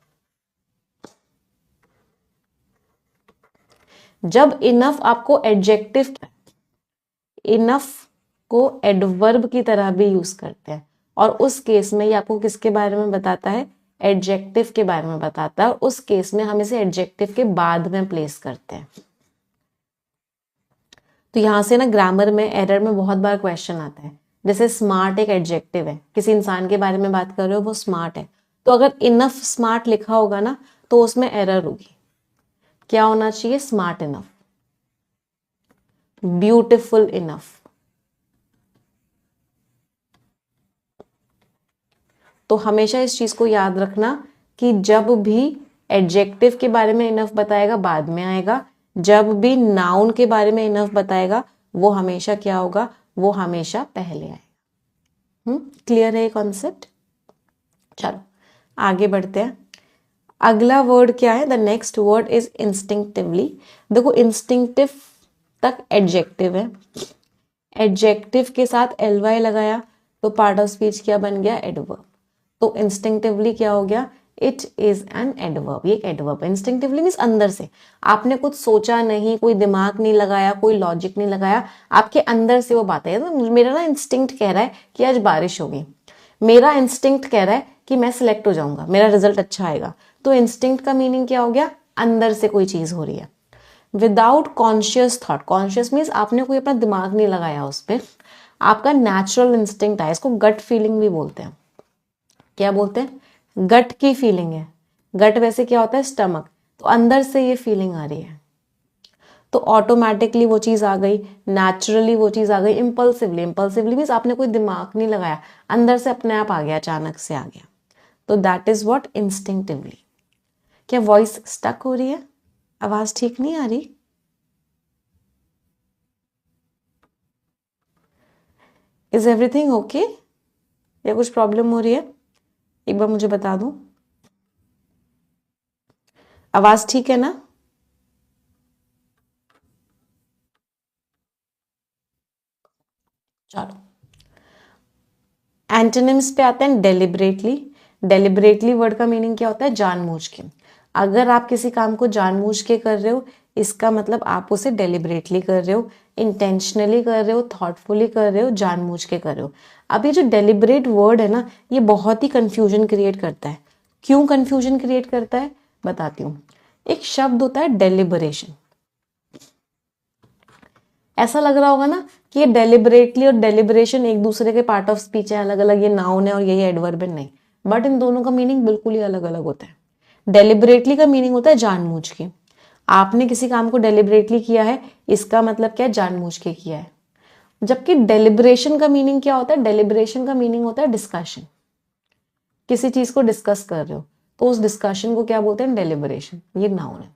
जब इनफ आपको एडजेक्टिव, इनफ को एडवर्ब की तरह भी यूज करते हैं, और उस केस में ये आपको किसके बारे में बताता है? एडजेक्टिव के बारे में बताता है, और उस केस में हम इसे एडजेक्टिव के बाद में प्लेस करते हैं। तो यहां से ना ग्रामर में एरर में बहुत बार क्वेश्चन आता है, जैसे स्मार्ट एक एडजेक्टिव है, किसी इंसान के बारे में बात कर रहे हो वो स्मार्ट है, तो अगर इनफ स्मार्ट लिखा होगा ना तो उसमें एरर होगी। क्या होना चाहिए? Smart enough, beautiful enough. तो हमेशा इस चीज को याद रखना कि जब भी एडजेक्टिव के बारे में इनफ बताएगा बाद में आएगा, जब भी नाउन के बारे में इनफ बताएगा वो हमेशा क्या होगा? वो हमेशा पहले आएगा। क्लियर है ये कॉन्सेप्ट? चलो आगे बढ़ते हैं। अगला वर्ड क्या है? The next word is instinctively. देखो इंस्टिंक्टिव तक एडजेक्टिव है, एडजेक्टिव के साथ ly लगाया तो पार्ट ऑफ स्पीच क्या बन गया? एडवर्ब। तो इंस्टिंक्टिवली क्या हो गया? It is an adverb. ये एक एडवर्ब। इंस्टिंक्टिवली मीन्स अंदर से, आपने कुछ सोचा नहीं, कोई दिमाग नहीं लगाया, कोई लॉजिक नहीं लगाया, आपके अंदर से वो बात है। तो मेरा ना इंस्टिंक्ट कह रहा है कि आज बारिश होगी, मेरा इंस्टिंक्ट कह रहा है कि मैं सिलेक्ट हो जाऊंगा, मेरा रिजल्ट अच्छा आएगा। तो इंस्टिंक्ट का मीनिंग क्या हो गया? अंदर से कोई चीज हो रही है। Without conscious thought. Conscious means आपने कोई अपना दिमाग नहीं लगाया उस पर, आपका नेचुरल इंस्टिंक्ट है। इसको गट फीलिंग भी बोलते हैं। क्या बोलते हैं? गट की फीलिंग है। गट वैसे क्या होता है? स्टमक। तो अंदर से ये फीलिंग आ रही है, तो ऑटोमेटिकली वो चीज आ गई, नेचुरली वो चीज आ गई। इम्पल्सिवली, इम्पल्सिवली मीन्स आपने कोई दिमाग नहीं लगाया, अंदर से अपने आप आ गया, अचानक से आ गया। तो दैट इज व्हाट इंस्टिंक्टिवली। क्या वॉइस स्टक हो रही है? आवाज ठीक नहीं आ रही? इज एवरीथिंग ओके या कुछ प्रॉब्लम हो रही है? एक बार मुझे बता दूं। आवाज ठीक है ना? चलो, एंटोनिम्स पे आते हैं। डेलिबरेटली। डेलिबरेटली वर्ड का मीनिंग क्या होता है? जानबूझ के। अगर आप किसी काम को जानबूझ के कर रहे हो, इसका मतलब आप उसे डेलिबरेटली कर रहे हो, इंटेंशनली कर रहे हो, थॉटफुली कर रहे हो, जानबूझ के कर रहे हो। अब ये जो डेलिबरेट वर्ड है ना, ये बहुत ही कंफ्यूजन क्रिएट करता है। क्यों कंफ्यूजन क्रिएट करता है? बताती हूँ। एक शब्द होता है डेलिबरेशन। ऐसा लग रहा होगा ना कि ये डेलिबरेटली और डेलिबरेशन एक दूसरे के पार्ट ऑफ स्पीच है, अलग अलग, ये नाउन है और यही एडवर्ब है। नहीं, बट इन दोनों का मीनिंग बिल्कुल ही अलग अलग होता है। डेलिबरेटली का मीनिंग होता है जानबूझ के। आपने किसी काम को डेलिबरेटली किया है, इसका मतलब क्या है? जानबूझ के किया है। जबकि डेलिबरेशन का मीनिंग क्या होता है? डेलिबरेशन का मीनिंग होता है डिस्कशन। किसी चीज को डिस्कस कर रहे हो, तो उस डिस्कशन को क्या बोलते हैं? डेलिबरेशन। ये नाउन है।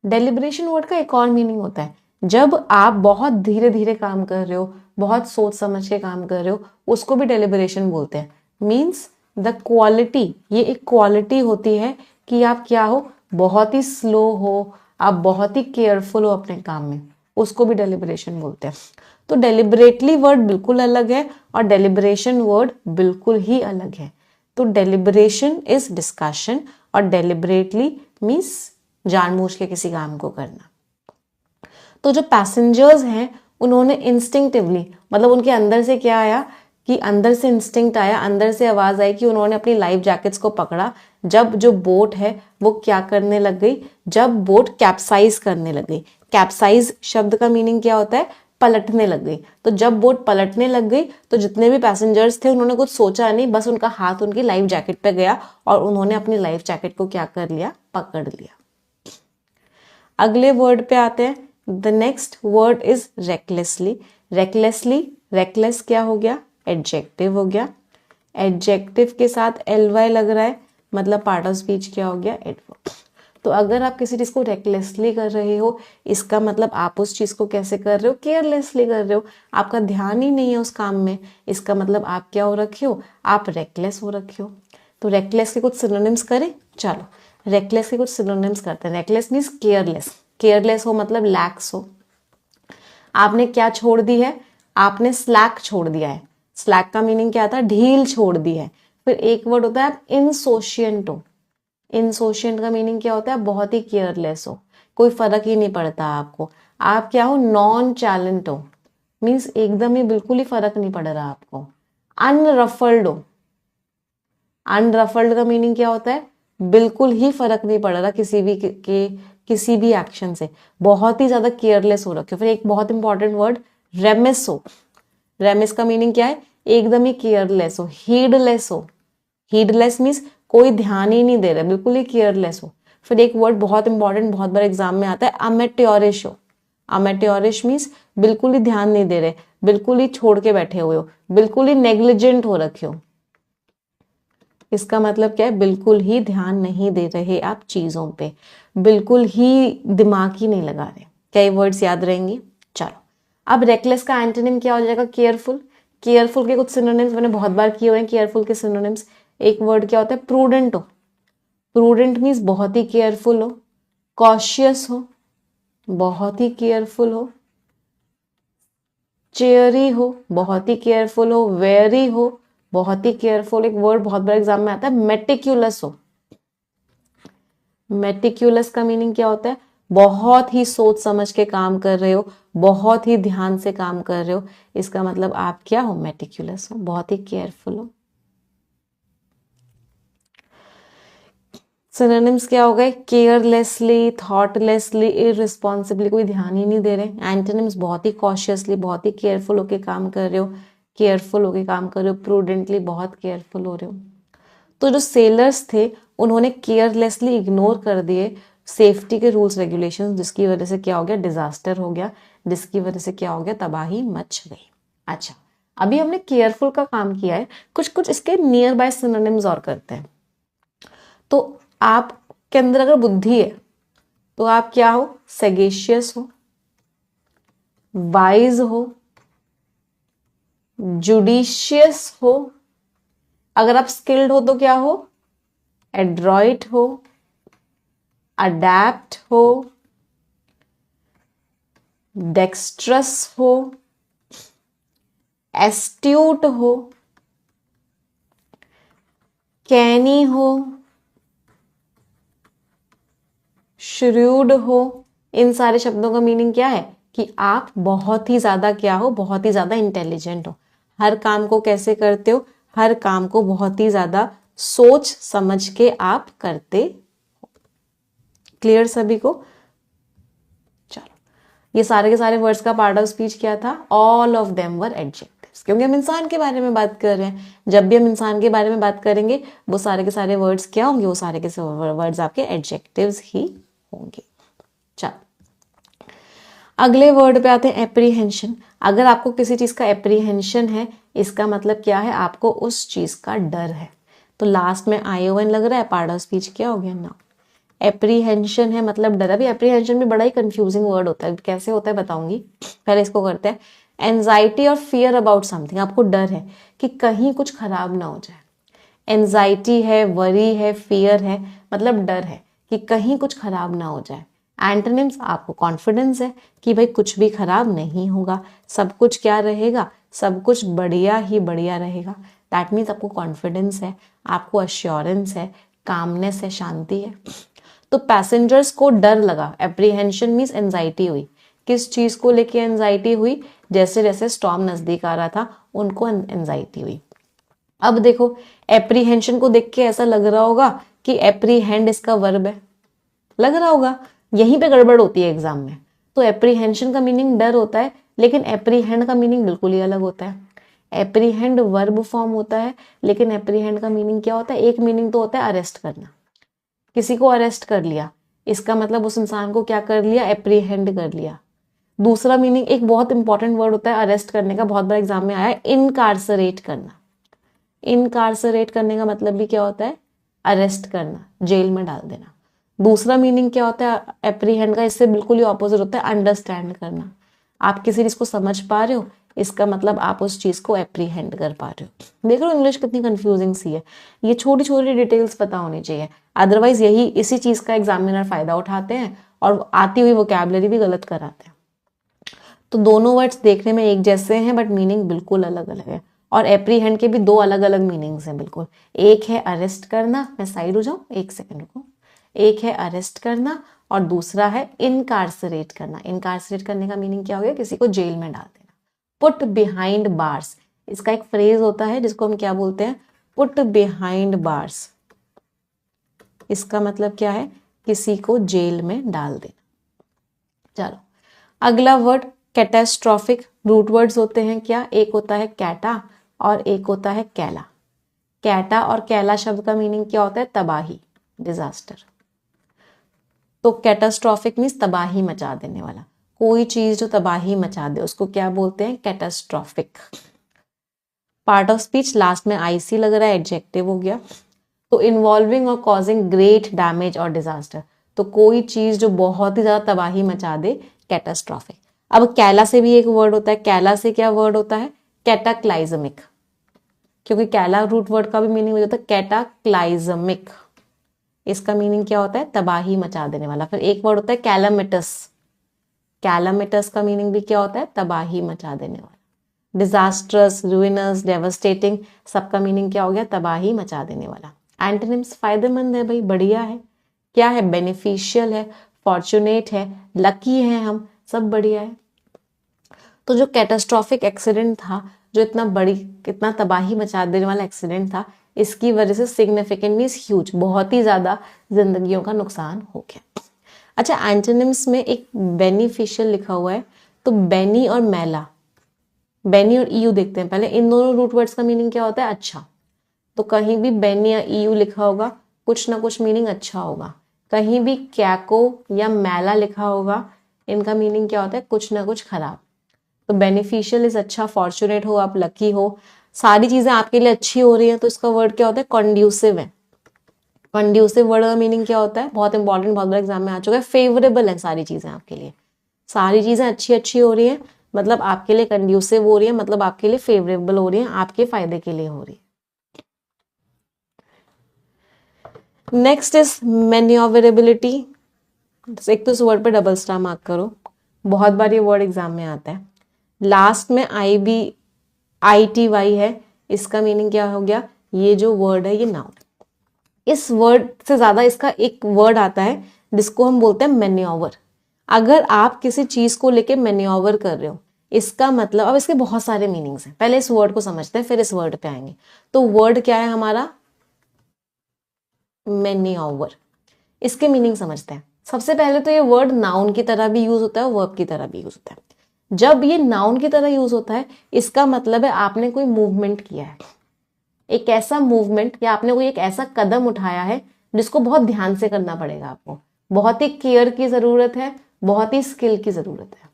डेलिबरेशन वर्ड का एक और मीनिंग होता है, जब आप बहुत धीरे धीरे काम कर रहे हो, बहुत सोच समझ के काम कर रहे हो, उसको भी डेलिबरेशन बोलते हैं। मीन्स द क्वालिटी, ये एक क्वालिटी होती है कि आप क्या हो? बहुत ही स्लो हो, आप बहुत ही केयरफुल हो अपने काम में, उसको भी डेलिबरेशन बोलते हैं। तो डेलिबरेटली वर्ड बिल्कुल अलग है और डेलिबरेशन वर्ड बिल्कुल ही अलग है। तो डेलिबरेशन इज डिस्कशन और डेलिबरेटली मीन्स जानबूझ के किसी काम को करना। तो जो पैसेंजर्स हैं, उन्होंने इंस्टिंक्टिवली, मतलब उनके अंदर से क्या आया कि अंदर से इंस्टिंक्ट आया, अंदर से आवाज आई कि उन्होंने अपनी लाइफ जैकेट्स को पकड़ा। जब जो बोट है वो क्या करने लग गई? जब बोट कैप्साइज करने लग गई। कैप्साइज शब्द का मीनिंग क्या होता है? पलटने लग गई। तो जब बोट पलटने लग गई, तो जितने भी पैसेंजर्स थे उन्होंने कुछ सोचा नहीं, बस उनका हाथ उनकी लाइफ जैकेट पे गया और उन्होंने अपनी लाइफ जैकेट को क्या कर लिया? पकड़ लिया। अगले वर्ड पे आते हैं। The next word is recklessly. Recklessly, reckless क्या हो गया? एडजेक्टिव हो गया। एडजेक्टिव के साथ ly लग रहा है, मतलब पार्ट ऑफ स्पीच क्या हो गया? एडवर्ब। तो अगर आप किसी चीज को रेकलेसली कर रहे हो, इसका मतलब आप उस चीज को कैसे कर रहे हो? केयरलेसली कर रहे हो, आपका ध्यान ही नहीं है उस काम में। इसका मतलब आप क्या हो रखे हो? आप रेकलेस हो रखे हो। तो रेकलेस के कुछ सिनोनिम्स करें? चलो, रेकलेस के कुछ सिनोनिम्स करते हैं। Reckless means careless. केयरलेस हो मतलब लैक्स हो। आपने क्या छोड़ दी है? आपने स्लैक छोड़ दिया है। स्लैक का मीनिंग क्या था? ढील छोड़ दी है। फिर एक वर्ड होता है आप इनसोशिएंट हो। इनसोशिएंट का मीनिंग क्या होता है? बहुत ही केयरलेस हो, कोई फर्क ही नहीं पड़ता आपको। आप क्या हो? नॉन चैलेंट हो, मीन्स एकदम ही बिल्कुल ही फर्क नहीं पड़ रहा आपको। अनरफल्ड हो। अनरफल्ड का मीनिंग क्या होता है? बिल्कुल ही फर्क नहीं पड़ रहा किसी भी किसी भी एक्शन से, बहुत ही ज्यादा केयरलेस हो रखे हो। फिर एक बहुत इंपॉर्टेंट वर्ड रेमिस हो। रेमिस का मीनिंग क्या है? एकदम ही केयरलेस हो, हीडलेस हो। हीडलेस मीन्स कोई ध्यान ही नहीं दे रहा, बिल्कुल ही केयरलेस हो। फिर एक वर्ड बहुत इंपॉर्टेंट, बहुत बार एग्जाम में आता है, अमेट्योरिश हो। अमेट्योरिश मीन्स बिल्कुल ही ध्यान नहीं दे रहे, बिल्कुल ही छोड़ के बैठे हुए हो, बिल्कुल ही नेग्लिजेंट हो रखे हो। इसका मतलब क्या है? बिल्कुल ही ध्यान नहीं दे रहे आप चीजों पे, बिल्कुल ही दिमाग ही नहीं लगा रहे। क्या ये वर्ड्स याद रहेंगे? चलो, अब रेकलेस का एंटोनिम क्या हो जाएगा? केयरफुल। केयरफुल के कुछ सिनोनिम्स मैंने बहुत बार किए हुए हैं। केयरफुल के सिनोनिम्स, एक वर्ड क्या होता है? प्रूडेंट हो। प्रूडेंट मीन्स बहुत ही केयरफुल हो। कॉशियस हो, बहुत ही केयरफुल हो। चेयरी हो, बहुत ही केयरफुल हो। वेरी हो, बहुत ही केयरफुल। एक वर्ड बहुत बार एग्जाम में आता है, मेटिक्यूलस हो। मेटिक्यूलस का मीनिंग क्या होता है? बहुत ही सोच समझ के काम कर रहे हो, बहुत ही ध्यान से काम कर रहे हो। इसका मतलब आप क्या हो? मेटिक्यूलस हो, बहुत ही केयरफुल हो। सिनोनिम्स क्या हो गए? केयरलेसली, थॉटलेसली, इररिस्पॉन्सिबली, कोई ध्यान ही नहीं दे रहे। एंटोनिम्स बहुत ही कॉशियसली, बहुत ही केयरफुल होके काम कर रहे हो, केयरफुल होके काम कर रहे हो, प्रूडेंटली बहुत केयरफुल हो रहे हो। तो जो सेलर्स थे उन्होंने केयरलेसली इग्नोर कर दिए सेफ्टी के रूल्स रेगुलेशंस, जिसकी वजह से क्या हो गया? डिजास्टर हो गया, जिसकी वजह से क्या हो गया? तबाही मच गई। अच्छा, अभी हमने केयरफुल का काम किया है, कुछ कुछ इसके नियर बाय सिनोनिम्स और करते हैं। तो आपके अंदर अगर बुद्धि है तो आप क्या हो? सेगेशियस हो, वाइज हो, जुडिशियस हो। अगर आप स्किल्ड हो तो क्या हो? एड्रॉइट हो, अडेप्ट हो, डेक्स्ट्रस हो, एस्ट्यूट हो, कैनी हो, श्रूड हो। इन सारे शब्दों का मीनिंग क्या है? कि आप बहुत ही ज्यादा क्या हो? बहुत ही ज्यादा इंटेलिजेंट हो। हर काम को कैसे करते हो? हर काम को बहुत ही ज्यादा सोच समझ के आप करते हो। क्लियर सभी को? चलो, ये सारे के सारे वर्ड्स का पार्ट ऑफ स्पीच क्या था? All of them were adjectives, क्योंकि हम इंसान के बारे में बात कर रहे हैं। जब भी हम इंसान के बारे में बात करेंगे वो सारे के सारे वर्ड्स क्या होंगे? वो सारे के सारे वर्ड्स आपके एडजेक्टिव्स ही होंगे। चलो, अगले वर्ड पे आते हैं एप्रीहेंशन। अगर आपको किसी चीज का एप्रीहेंशन है, इसका मतलब क्या है? आपको उस चीज का डर है। तो लास्ट में ION लग रहा है, पार्ट ऑफ स्पीच क्या हो गया? नाउन। एप्रीहेंशन है मतलब डर। अभी एप्रीहेंशन भी बड़ा ही कंफ्यूजिंग वर्ड होता है, कैसे होता है बताऊंगी, पहले इसको करते हैं। एंजाइटी और फियर अबाउट समथिंग, आपको डर है कि कहीं कुछ खराब ना हो जाए। एंजाइटी है, वरी है, फियर है, मतलब डर है कि कहीं कुछ खराब ना हो जाए। एंटोनिम्स, आपको कॉन्फिडेंस है कि भाई कुछ भी खराब नहीं होगा, सब कुछ क्या रहेगा? सब कुछ बढ़िया ही बढ़िया रहेगा। दैट मीन्स आपको कॉन्फिडेंस है, आपको अश्योरेंस है, कामनेस है, शांति है। तो पैसेंजर्स को डर लगा, एप्रीहेंशन मीन्स एंजाइटी हुई। किस चीज को लेके एंजाइटी हुई? जैसे जैसे स्टॉर्म नजदीक आ रहा था उनको एंजाइटी हुई। अब देखो, एप्रीहेंशन को देख के ऐसा लग रहा होगा कि एप्रीहेंड इसका वर्ब है, लग रहा होगा। यहीं पे गड़बड़ होती है एग्जाम में। तो एप्रीहेंशन का मीनिंग डर होता है, लेकिन एप्रीहेंड का मीनिंग बिल्कुल ही अलग होता है। एप्रीहेंड वर्ब फॉर्म होता है, लेकिन एप्रीहेंड का मीनिंग क्या होता है? एक मीनिंग तो होता है अरेस्ट करना, किसी को अरेस्ट कर लिया, इसका मतलब उस इंसान को क्या कर लिया? एप्रीहेंड कर लिया। दूसरा मीनिंग एक बहुत इंपॉर्टेंट वर्ड होता है अरेस्ट करने का, बहुत बार एग्जाम में आया है, इनकार्सरेट करना। इनकार्सरेट करने का मतलब भी क्या होता है? अरेस्ट करना, जेल में डाल देना। दूसरा मीनिंग क्या होता है एप्रीहेंड का? इससे बिल्कुल ही ऑपोजिट होता है अंडरस्टैंड करना। आप किसी चीज को समझ पा रहे हो, इसका मतलब आप उस चीज को एप्रीहेंड कर पा रहे हो। देख रहे हो इंग्लिश कितनी कंफ्यूजिंग सी है। ये छोटी छोटी डिटेल्स पता होनी चाहिए, अदरवाइज यही इसी चीज का एग्जामिनर फायदा उठाते हैं और आती हुई वोकैबुलरी भी गलत कराते हैं। तो दोनों वर्ड्स देखने में एक जैसे हैं बट मीनिंग बिल्कुल अलग अलग है। और एप्रीहेंड के भी दो अलग अलग मीनिंग्स हैं बिल्कुल। एक है अरेस्ट करना, मैं साइड हो जाऊं एक सेकंड को। एक है अरेस्ट करना और दूसरा है इनकार्सरेट करना। इनकार्सरेट करने का मीनिंग क्या हो गया? किसी को जेल में डाल देना। पुट बिहाइंड बार्स, इसका एक फ्रेज होता है जिसको हम क्या बोलते हैं? Put behind bars. इसका मतलब क्या है? किसी को जेल में डाल देना। चलो, अगला वर्ड कैटास्ट्रॉफिक। रूट वर्ड्स होते हैं क्या? एक होता है कैटा और एक होता है कैला। कैटा और कैला शब्द का मीनिंग क्या होता है? तबाही, डिजास्टर। तो कैटास्ट्रॉफिक मीन्स तबाही मचा देने वाला। कोई चीज जो तबाही मचा दे उसको क्या बोलते हैं? Catastrophic. Part of speech last में IC लग रहा है, एडजेक्टिव हो गया। तो इन्वॉल्विंग और कॉजिंग ग्रेट डैमेज और डिजास्टर, तो कोई चीज जो बहुत ही ज्यादा तबाही मचा दे, कैटास्ट्रॉफिक। अब कैला से भी एक वर्ड होता है। कैला से क्या वर्ड होता है? कैटाक्लाइजमिक, क्योंकि कैला रूट वर्ड का भी मीनिंग हो जाता है कैटाक्लाइजमिक। इसका मीनिंग क्या होता है? तबाही मचा देने वाला। फिर एक वर्ड होता है कैलामिटस। कैलामिटस का मीनिंग भी क्या होता है? तबाही मचा देने वाला। डिजास्ट्रस, रुइनस, डेवस्टेटिंग, सबका मीनिंग क्या हो गया? तबाही मचा देने वाला। एंटोनिम्स, फायदेमंद है भाई, बढ़िया है, क्या है? बेनिफिशियल है, फॉर्चुनेट है, लकी है हम, सब बढ़िया है। तो जो कैटास्ट्रॉफिक एक्सीडेंट था, जो इतना तबाही मचा देने वाला एक्सीडेंट था, इसकी वजह से सिग्निफिकेंट मीन्स ह्यूज, बहुत ही ज्यादा जिंदगियों का नुकसान हो गया। अच्छा, एंटोनिम्स में एक बेनिफिशियल लिखा हुआ है, तो बेनी और मैला, बेनी और ईयू देखते हैं पहले। इन दोनों रूट वर्ड्स का मीनिंग क्या होता है? अच्छा। तो कहीं भी बेनी या ईयू लिखा होगा, कुछ ना कुछ मीनिंग अच्छा होगा। कहीं भी कैको या मैला लिखा होगा, इनका मीनिंग क्या होता है? कुछ ना कुछ खराब। तो बेनिफिशियल इज अच्छा, फॉर्चुनेट हो आप, लकी हो, सारी चीजें आपके लिए अच्छी हो रही हैं, तो इसका वर्ड क्या होता है? कंड्यूसिव है। कंड्यूसिव वर्ड का मीनिंग क्या होता है? बहुत इंपॉर्टेंट, बहुत बड़ा एग्जाम में आ चुका है। फेवरेबल है सारी चीजें आपके लिए, सारी चीजें अच्छी अच्छी हो रही हैं, मतलब आपके लिए कंड्यूसिव हो रही है, मतलब आपके लिए फेवरेबल हो रही है, आपके फायदे के लिए हो रही है। Next is manoeuvrability. एक तो इस वर्ड पे डबल स्टार मार्क करो, बहुत बार ये वर्ड एग्जाम में आता है। लास्ट में IBITY है, इसका मीनिंग क्या हो गया? ये जो वर्ड है ये नाउन। इस वर्ड से ज्यादा इसका एक वर्ड आता है जिसको हम बोलते हैं मैन्योवर। अगर आप किसी चीज को लेके मैन्योवर कर रहे हो, इसका मतलब, अब इसके बहुत सारे मीनिंग्स हैं, पहले इस वर्ड को समझते हैं फिर इस वर्ड पे आएंगे। तो वर्ड क्या है हमारा? मैन्योवर। इसके मीनिंग समझते हैं। सबसे पहले तो ये वर्ड नाउन की तरह भी यूज होता है, वर्ब की तरह भी यूज होता है। जब ये नाउन की तरह यूज होता है, इसका मतलब है आपने कोई मूवमेंट किया है, एक ऐसा मूवमेंट, या आपने कोई एक ऐसा कदम उठाया है जिसको बहुत ध्यान से करना पड़ेगा आपको, बहुत ही केयर की जरूरत है, बहुत ही स्किल की जरूरत है।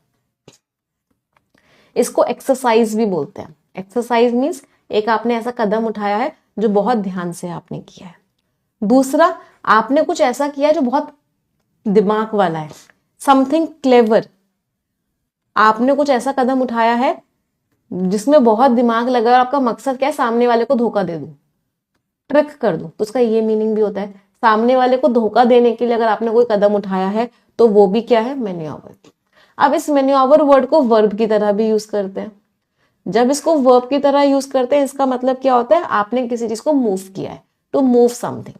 इसको एक्सरसाइज भी बोलते हैं। एक्सरसाइज मीन्स एक आपने ऐसा कदम उठाया है जो बहुत ध्यान से आपने किया है। दूसरा, आपने कुछ ऐसा किया है जो बहुत दिमाग वाला है, समथिंग क्लेवर। आपने कुछ ऐसा कदम उठाया है जिसमें बहुत दिमाग लगा और आपका मकसद क्या है? सामने वाले को धोखा दे दूं, ट्रिक कर दूं, तो उसका ये मीनिंग भी होता है। सामने वाले को धोखा देने के लिए अगर आपने कोई कदम उठाया है तो वो भी क्या है? मैन्योवर। अब इस मैन्योवर वर्ड को वर्ब की तरह भी यूज करते हैं। जब इसको वर्ब की तरह यूज करते हैं, इसका मतलब क्या होता है? आपने किसी चीज को मूव किया है, टू मूव समथिंग,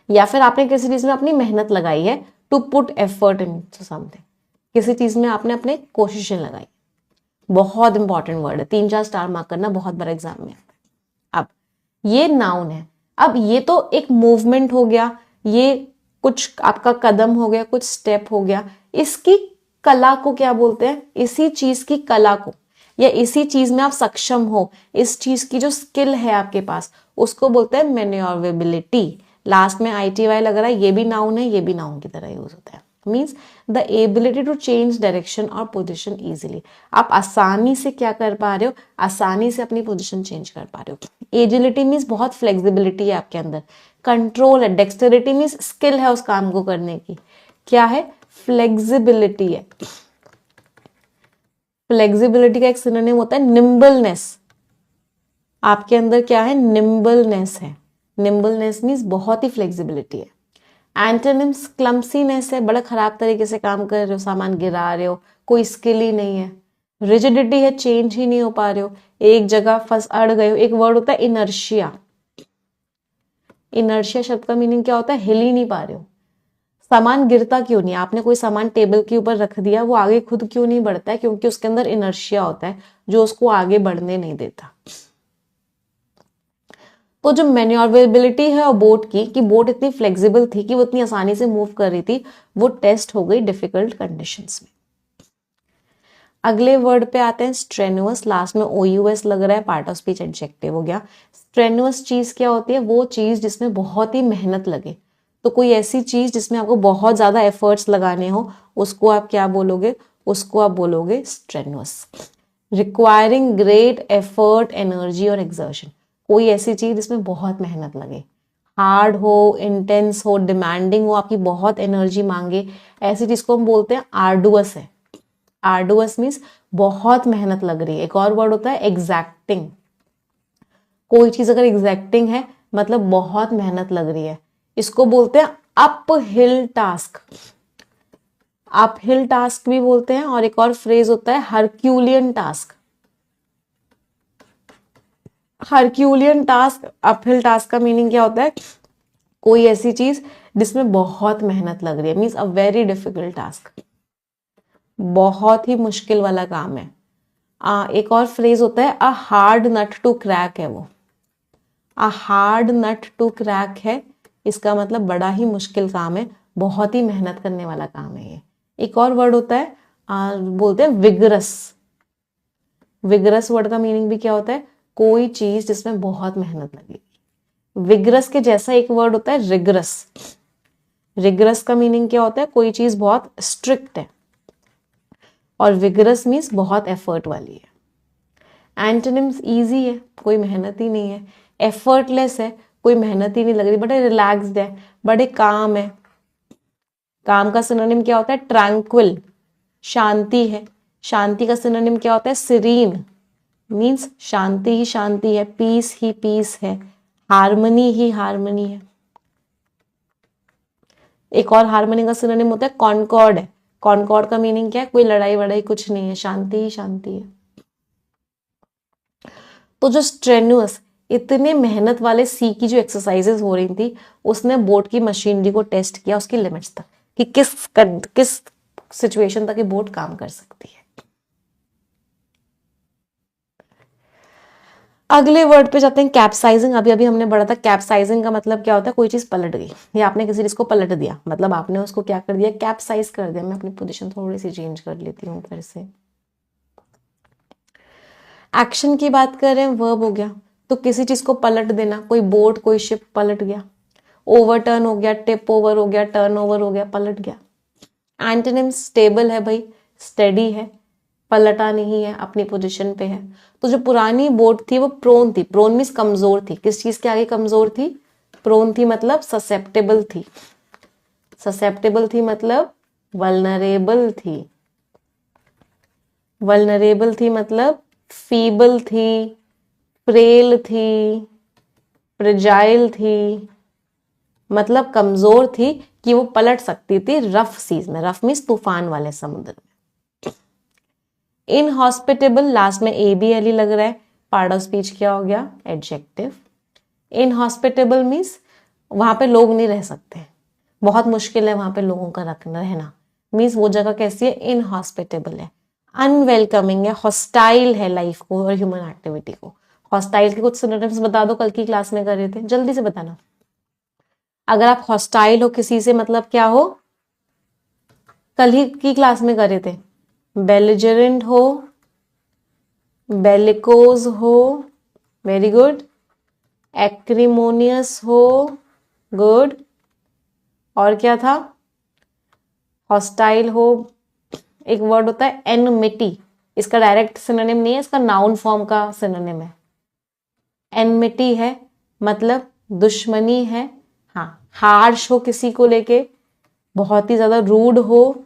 या फिर आपने किसी चीज में अपनी मेहनत लगाई है, to put effort in something, किसी चीज में आपने अपने कोशिशें लगाई। बहुत इंपॉर्टेंट वर्ड है, 3-4 स्टार मार्क करना, बहुत बड़ा एग्जाम में आता है। अब ये नाउन है। अब ये तो एक मूवमेंट हो गया, ये कुछ आपका कदम हो गया, कुछ स्टेप हो गया। इसकी कला को क्या बोलते हैं? इसी चीज की कला को, या इसी चीज में आप सक्षम हो, इस चीज की जो स्किल है आपके पास, उसको बोलते हैं मैन्योरेबिलिटी। लास्ट में ITY लग रहा है, ये भी नाउन है, ये भी नाउन की तरह यूज होता है। Means the ability to change direction और पोजिशन इजिली। आप आसानी से क्या कर पा रहे हो? आसानी से अपनी पोजिशन चेंज कर पा रहे हो। एजिलिटी मीन्स बहुत फ्लेक्सिबिलिटी है आपके अंदर, कंट्रोल है। डेक्सटेरिटी मीन्स स्किल है उस काम को करने की। क्या है? फ्लेक्सिबिलिटी है। फ्लेक्सिबिलिटी का एक सिनोनिम होता है निम्बलनेस। आपके अंदर क्या है? निम्बलनेस है। निम्बलनेस मीन्स बहुत ही फ्लेक्सिबिलिटी है। एंटोनिम्स क्लम्सीनेस है, बड़ा खराब तरीके से काम कर रहे हो, सामान गिरा रहे हो, कोई स्किल ही नहीं है। रिजिडिटी है, चेंज ही नहीं हो पा रहे हो, एक जगह फंस अड़ गए हो। एक वर्ड होता है इनर्शिया। इनर्शिया शब्द का मीनिंग क्या होता है? हिल ही नहीं पा रहे हो। सामान गिरता क्यों नहीं? आपने कोई सामान टेबल के ऊपर रख दिया, वो आगे खुद क्यों नहीं बढ़ता है? क्योंकि उसके अंदर इनर्शिया होता है जो उसको आगे बढ़ने नहीं देता। तो जो मैन्योरेबिलिटी है और बोट की, कि बोट इतनी फ्लेक्सिबल थी कि वो इतनी आसानी से मूव कर रही थी, वो टेस्ट हो गई डिफिकल्ट कंडीशंस में। अगले वर्ड पे आते हैं स्ट्रेनुअस। लास्ट में OUS लग रहा है, पार्ट ऑफ स्पीच एडजेक्टिव हो गया। स्ट्रेनुअस चीज क्या होती है? वो चीज जिसमें बहुत ही मेहनत लगे। तो कोई ऐसी चीज जिसमें आपको बहुत ज्यादा एफर्ट्स लगाने हो, उसको आप क्या बोलोगे? उसको आप बोलोगे strenuous. Requiring great effort, energy और एक्सर्शन। कोई ऐसी चीज जिसमें बहुत मेहनत लगे, हार्ड हो, इंटेंस हो, डिमांडिंग हो, आपकी बहुत एनर्जी मांगे, ऐसी चीज को हम बोलते हैं आर्डुअस है। आर्डुअस मीन्स बहुत मेहनत लग रही है। एक और वर्ड होता है एग्जैक्टिंग। कोई चीज अगर एग्जैक्टिंग है मतलब बहुत मेहनत लग रही है, इसको बोलते हैं up hill task. Up hill task भी बोलते हैं। और एक और फ्रेज होता है Herculean task. Herculean task, uphill task का मीनिंग क्या होता है? कोई ऐसी चीज जिसमें बहुत मेहनत लग रही है, means a very difficult task, बहुत ही मुश्किल वाला काम है। एक और फ्रेज होता है a hard nut to crack है वो। A hard nut to crack है, इसका मतलब बड़ा ही मुश्किल काम है, बहुत ही मेहनत करने वाला काम है ये। एक और वर्ड होता है बोलते हैं विगरस। विगरस वर्ड का मीनिंग भी क्या होता है? कोई चीज जिसमें बहुत मेहनत लगेगी। विगरस के जैसा एक वर्ड होता है रिगरस। रिगरस का मीनिंग क्या होता है? कोई चीज बहुत स्ट्रिक्ट है, और विगरस मीन्स बहुत एफर्ट वाली है। एंटोनिम्स इजी है, कोई मेहनत ही नहीं है। एफर्टलेस है, कोई मेहनत ही नहीं लग रही, बड़े रिलैक्स्ड है, बड़े काम है। काम का सिनोनिम क्या होता है? ट्रैंक्विल, शांति है। शांति का सिनोनिम क्या होता है? सीरीन, मीन्स शांति ही शांति है, पीस ही पीस है, हार्मनी ही हार्मनी है। एक और हार्मनी का सिनोनिम होता है कॉनकॉर्ड है। कॉनकॉर्ड का मीनिंग क्या है? कोई लड़ाई वड़ाई कुछ नहीं है, शांति ही शांति है। तो जो स्ट्रेन्युअस, इतने मेहनत वाले सी की जो एक्सरसाइजेस हो रही थी, उसने बोट की मशीनरी को टेस्ट किया उसकी लिमिट्स तक, कि किस सिचुएशन तक ये बोट काम कर सकती है। अगले वर्ड पे जाते हैं, कैप्साइजिंग। अभी अभी हमने पढ़ा था कैप्साइजिंग का मतलब क्या होता है? कोई चीज पलट गई, या आपने किसी चीज को पलट दिया, मतलब आपने उसको क्या कर दिया? कैप्साइज कर दिया। मैं अपनी पोजीशन थोड़ी सी चेंज कर लेती हूँ फिर से। एक्शन की बात करें, वर्ब हो गया, तो किसी चीज को पलट देना, कोई बोट कोई शिप पलट गया। ओवरटर्न हो गया, टिप ओवर हो गया, टर्न ओवर हो गया, पलट गया। एंटोनिम स्टेबल है भाई, स्टेडी है, पलटा नहीं है, अपनी पोजीशन पे है। तो जो पुरानी बोट थी वो प्रोन थी। प्रोन मीन्स कमजोर थी। किस चीज के आगे कमजोर थी? प्रोन थी मतलब ससेप्टेबल थी। ससेप्टेबल थी मतलब वल्नरेबल थी। वल्नरेबल थी मतलब फीबल थी, फ्रेल थी, फ्रेजाइल थी, मतलब कमजोर थी कि वो पलट सकती थी रफ सीज में। रफ मीन्स तूफान वाले समुद्र में। इनहॉस्पिटेबल, लास्ट में ए बी एल ई लग रहा है, पार्ट ऑफ स्पीच क्या हो गया? एडजेक्टिव। इनहॉस्पिटेबल मीन्स वहां पे लोग नहीं रह सकते, बहुत मुश्किल है वहां पे लोगों का रहना। मीन्स वो जगह कैसी है? इनहॉस्पिटेबल है, अनवेलकमिंग है, हॉस्टाइल है लाइफ को और ह्यूमन एक्टिविटी को। हॉस्टाइल के कुछ सिनोनिम्स बता दो, कल की क्लास में कर रहे थे, जल्दी से बताना। अगर आप हॉस्टाइल हो किसी से, मतलब क्या हो? कल ही की क्लास में कर रहे थे। बेलिजरेंट हो, बेलिकोज हो, वेरी गुड। एक्रिमोनियस हो, गुड। और क्या था? हॉस्टाइल हो। एक वर्ड होता है एनमिटी, इसका डायरेक्ट सिनोनिम नहीं है, इसका नाउन फॉर्म का सिनोनिम है। एनमिटी है मतलब दुश्मनी है। हाँ, हार्श हो किसी को लेके, बहुत ही ज्यादा रूड हो।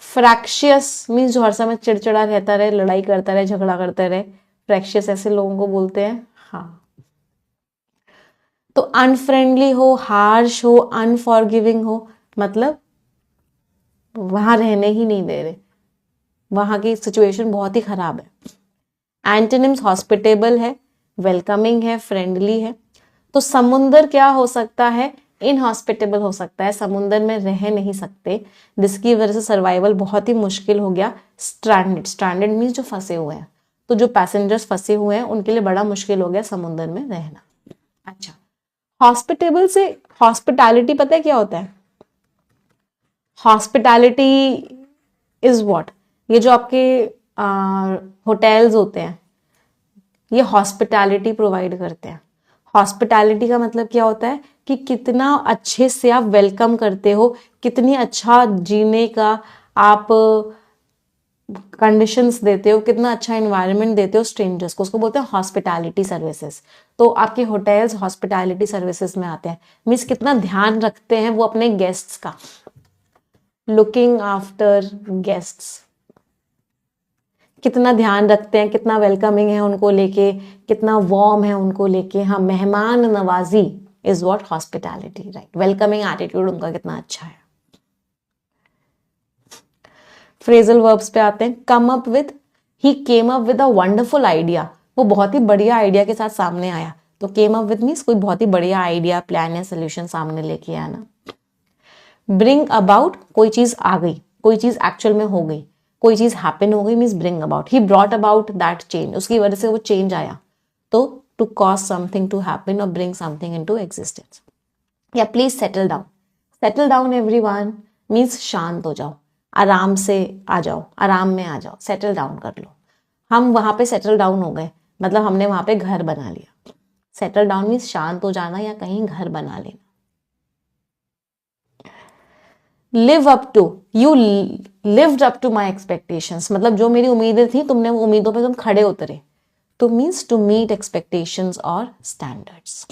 फ्रैक्शियस मीन्स जो हर समय चिड़चिड़ा रहता रहे, लड़ाई करता रहे, झगड़ा करता रहे, फ्रैक्शियस ऐसे लोगों को बोलते हैं। हाँ, तो अनफ्रेंडली हो, हार्श हो, अनफॉरगिविंग हो, मतलब वहां रहने ही नहीं दे रहे, वहां की सिचुएशन बहुत ही खराब है। एंटोनिम्स हॉस्पिटेबल है, वेलकमिंग है, फ्रेंडली है। तो समुंदर क्या हो सकता है? इनहॉस्पिटेबल हो सकता है, समुंदर में रह नहीं सकते, जिसकी वजह से सर्वाइवल बहुत ही मुश्किल हो गया। स्ट्रैंडेड, स्ट्रैंडेड मीन्स जो फंसे हुए हैं, तो जो पैसेंजर्स फंसे हुए हैं उनके लिए बड़ा मुश्किल हो गया समुंदर में रहना। अच्छा, हॉस्पिटेबल से हॉस्पिटैलिटी पता है क्या होता है? Hospitality is what? ये जो आपके होटल्स होते हैं, ये हॉस्पिटैलिटी प्रोवाइड करते हैं। हॉस्पिटैलिटी का मतलब क्या होता है? कि कितना अच्छे से आप वेलकम करते हो, कितनी अच्छा जीने का आप कंडीशंस देते हो, कितना अच्छा एनवायरनमेंट देते हो स्ट्रेंजर्स को, उसको बोलते हैं हॉस्पिटैलिटी सर्विसेज। तो आपके होटल्स हॉस्पिटैलिटी सर्विसेज में आते हैं। मीन्स कितना ध्यान रखते हैं वो अपने गेस्ट्स का, लुकिंग आफ्टर गेस्ट्स, कितना ध्यान रखते हैं, कितना वेलकमिंग है उनको लेके, कितना वार्म है उनको लेके। हाँ, मेहमान नवाजी is what? Hospitality, right. Welcoming attitude उनका कितना अच्छा है। फ्रेजल वर्ब्स पे आते हैं। Come up with, he came up with a wonderful idea, वो बहुत ही बढ़िया आइडिया के साथ सामने आया। तो केम अप विद मीन्स कोई बहुत ही बढ़िया आइडिया, प्लान या सोल्यूशन सामने लेके आना। ब्रिंग अबाउट, कोई चीज आ गई, कोई चीज एक्चुअल में हो गई, कोई चीज हैपन हो गई, means bring about. He brought about that change, उसकी वजह से वो चेंज आया। तो to cause something to happen or bring something into existence. या please settle down. Settle down everyone means शांत हो जाओ, आराम से आ जाओ, आराम में आ जाओ, सेटल डाउन कर लो. हम वहां पे सेटल डाउन हो गए, मतलब हमने वहां पे घर बना लिया. सेटल डाउन मीन्स शांत हो जाना या कहीं घर बना लेना. Live up to, you lived up to my expectations, मतलब जो मेरी उम्मीदें थी तुमने वो उम्मीदों पे तुम खड़े उतरे. तो मीन्स टू मीट एक्सपेक्टेशंस और standards.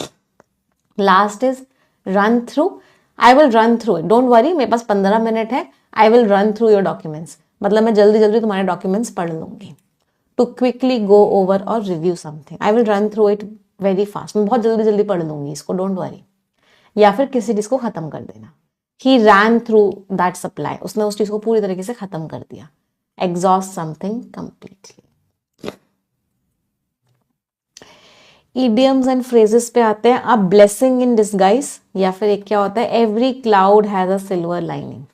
Last is run through. I will run through it, don't worry, मेरे पास 15 मिनट है. I will run through your documents, मतलब मैं जल्दी जल्दी तुम्हारे डॉक्यूमेंट्स पढ़ लूंगी. टू क्विकली गो ओवर और review something, I will run through it very fast, मैं बहुत जल्दी जल्दी पढ़ लूंगी इसको, डोंट वरी. या फिर किसी चीज को खत्म कर देना. ही रैन थ्रू दैट सप्लाई, उसने उस चीज को पूरी तरीके से खत्म कर दिया. Exhaust something completely. Idioms and phrases पे आते हैं. अ ब्लेसिंग इन डिस्गाइज, या फिर एक क्या होता है, every cloud has a silver lining.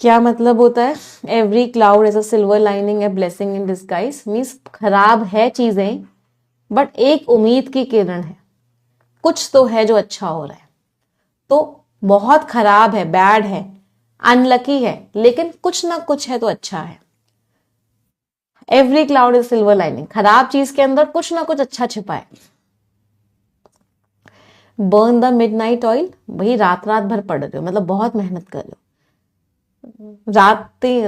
क्या मतलब होता है? Every cloud has a silver lining, a blessing in disguise means खराब है चीजें बट एक उम्मीद की किरण है, कुछ तो है जो अच्छा हो रहा है. तो बहुत खराब है, बैड है, अनलकी है, लेकिन कुछ ना कुछ है तो अच्छा है. Every cloud is silver lining, खराब चीज के अंदर कुछ ना कुछ अच्छा छिपा है. बर्न द मिडनाइट ऑयल, भाई रात रात भर पढ़ रहे हो, मतलब बहुत मेहनत कर रहे हो,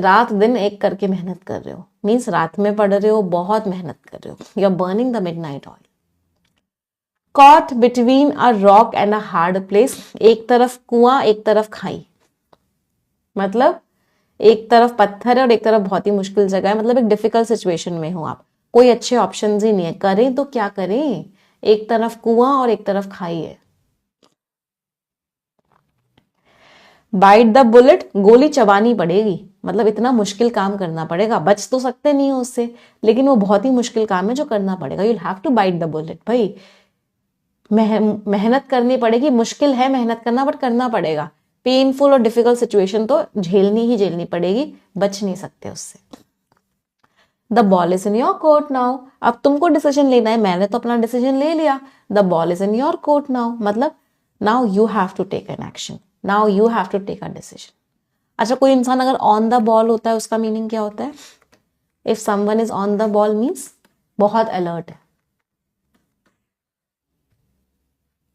रात दिन एक करके मेहनत कर रहे हो, मीन्स रात में पढ़ रहे हो, बहुत मेहनत कर रहे हो. You are burning the midnight oil. Caught between a rock and a hard place, एक तरफ कुआं एक तरफ खाई, मतलब एक तरफ पत्थर है और एक तरफ बहुत ही मुश्किल जगह है, मतलब एक डिफिकल्ट सिचुएशन में हो आप, कोई अच्छे ऑप्शंस ही नहीं है, करें तो क्या करें, एक तरफ कुआं और एक तरफ खाई है. बाइट द बुलेट, गोली चबानी पड़ेगी, मतलब इतना मुश्किल काम करना पड़ेगा. बच तो सकते नहीं हो उससे, लेकिन वो बहुत ही मुश्किल काम है जो करना पड़ेगा. You have to bite the bullet. भाई मेहनत करनी पड़ेगी, मुश्किल है मेहनत करना बट करना पड़ेगा. पेनफुल और डिफिकल्ट सिचुएशन तो झेलनी ही झेलनी पड़ेगी, बच नहीं सकते उससे. The ball is in your court now, अब तुमको डिसीजन लेना है, मैंने तो अपना डिसीजन ले लिया. The ball is in your court now, मतलब now you have to take an action, now you have to take a decision. अच्छा, कोई इंसान अगर ऑन द बॉल होता है उसका मीनिंग क्या होता है? If someone is on the ball means बहुत अलर्ट है,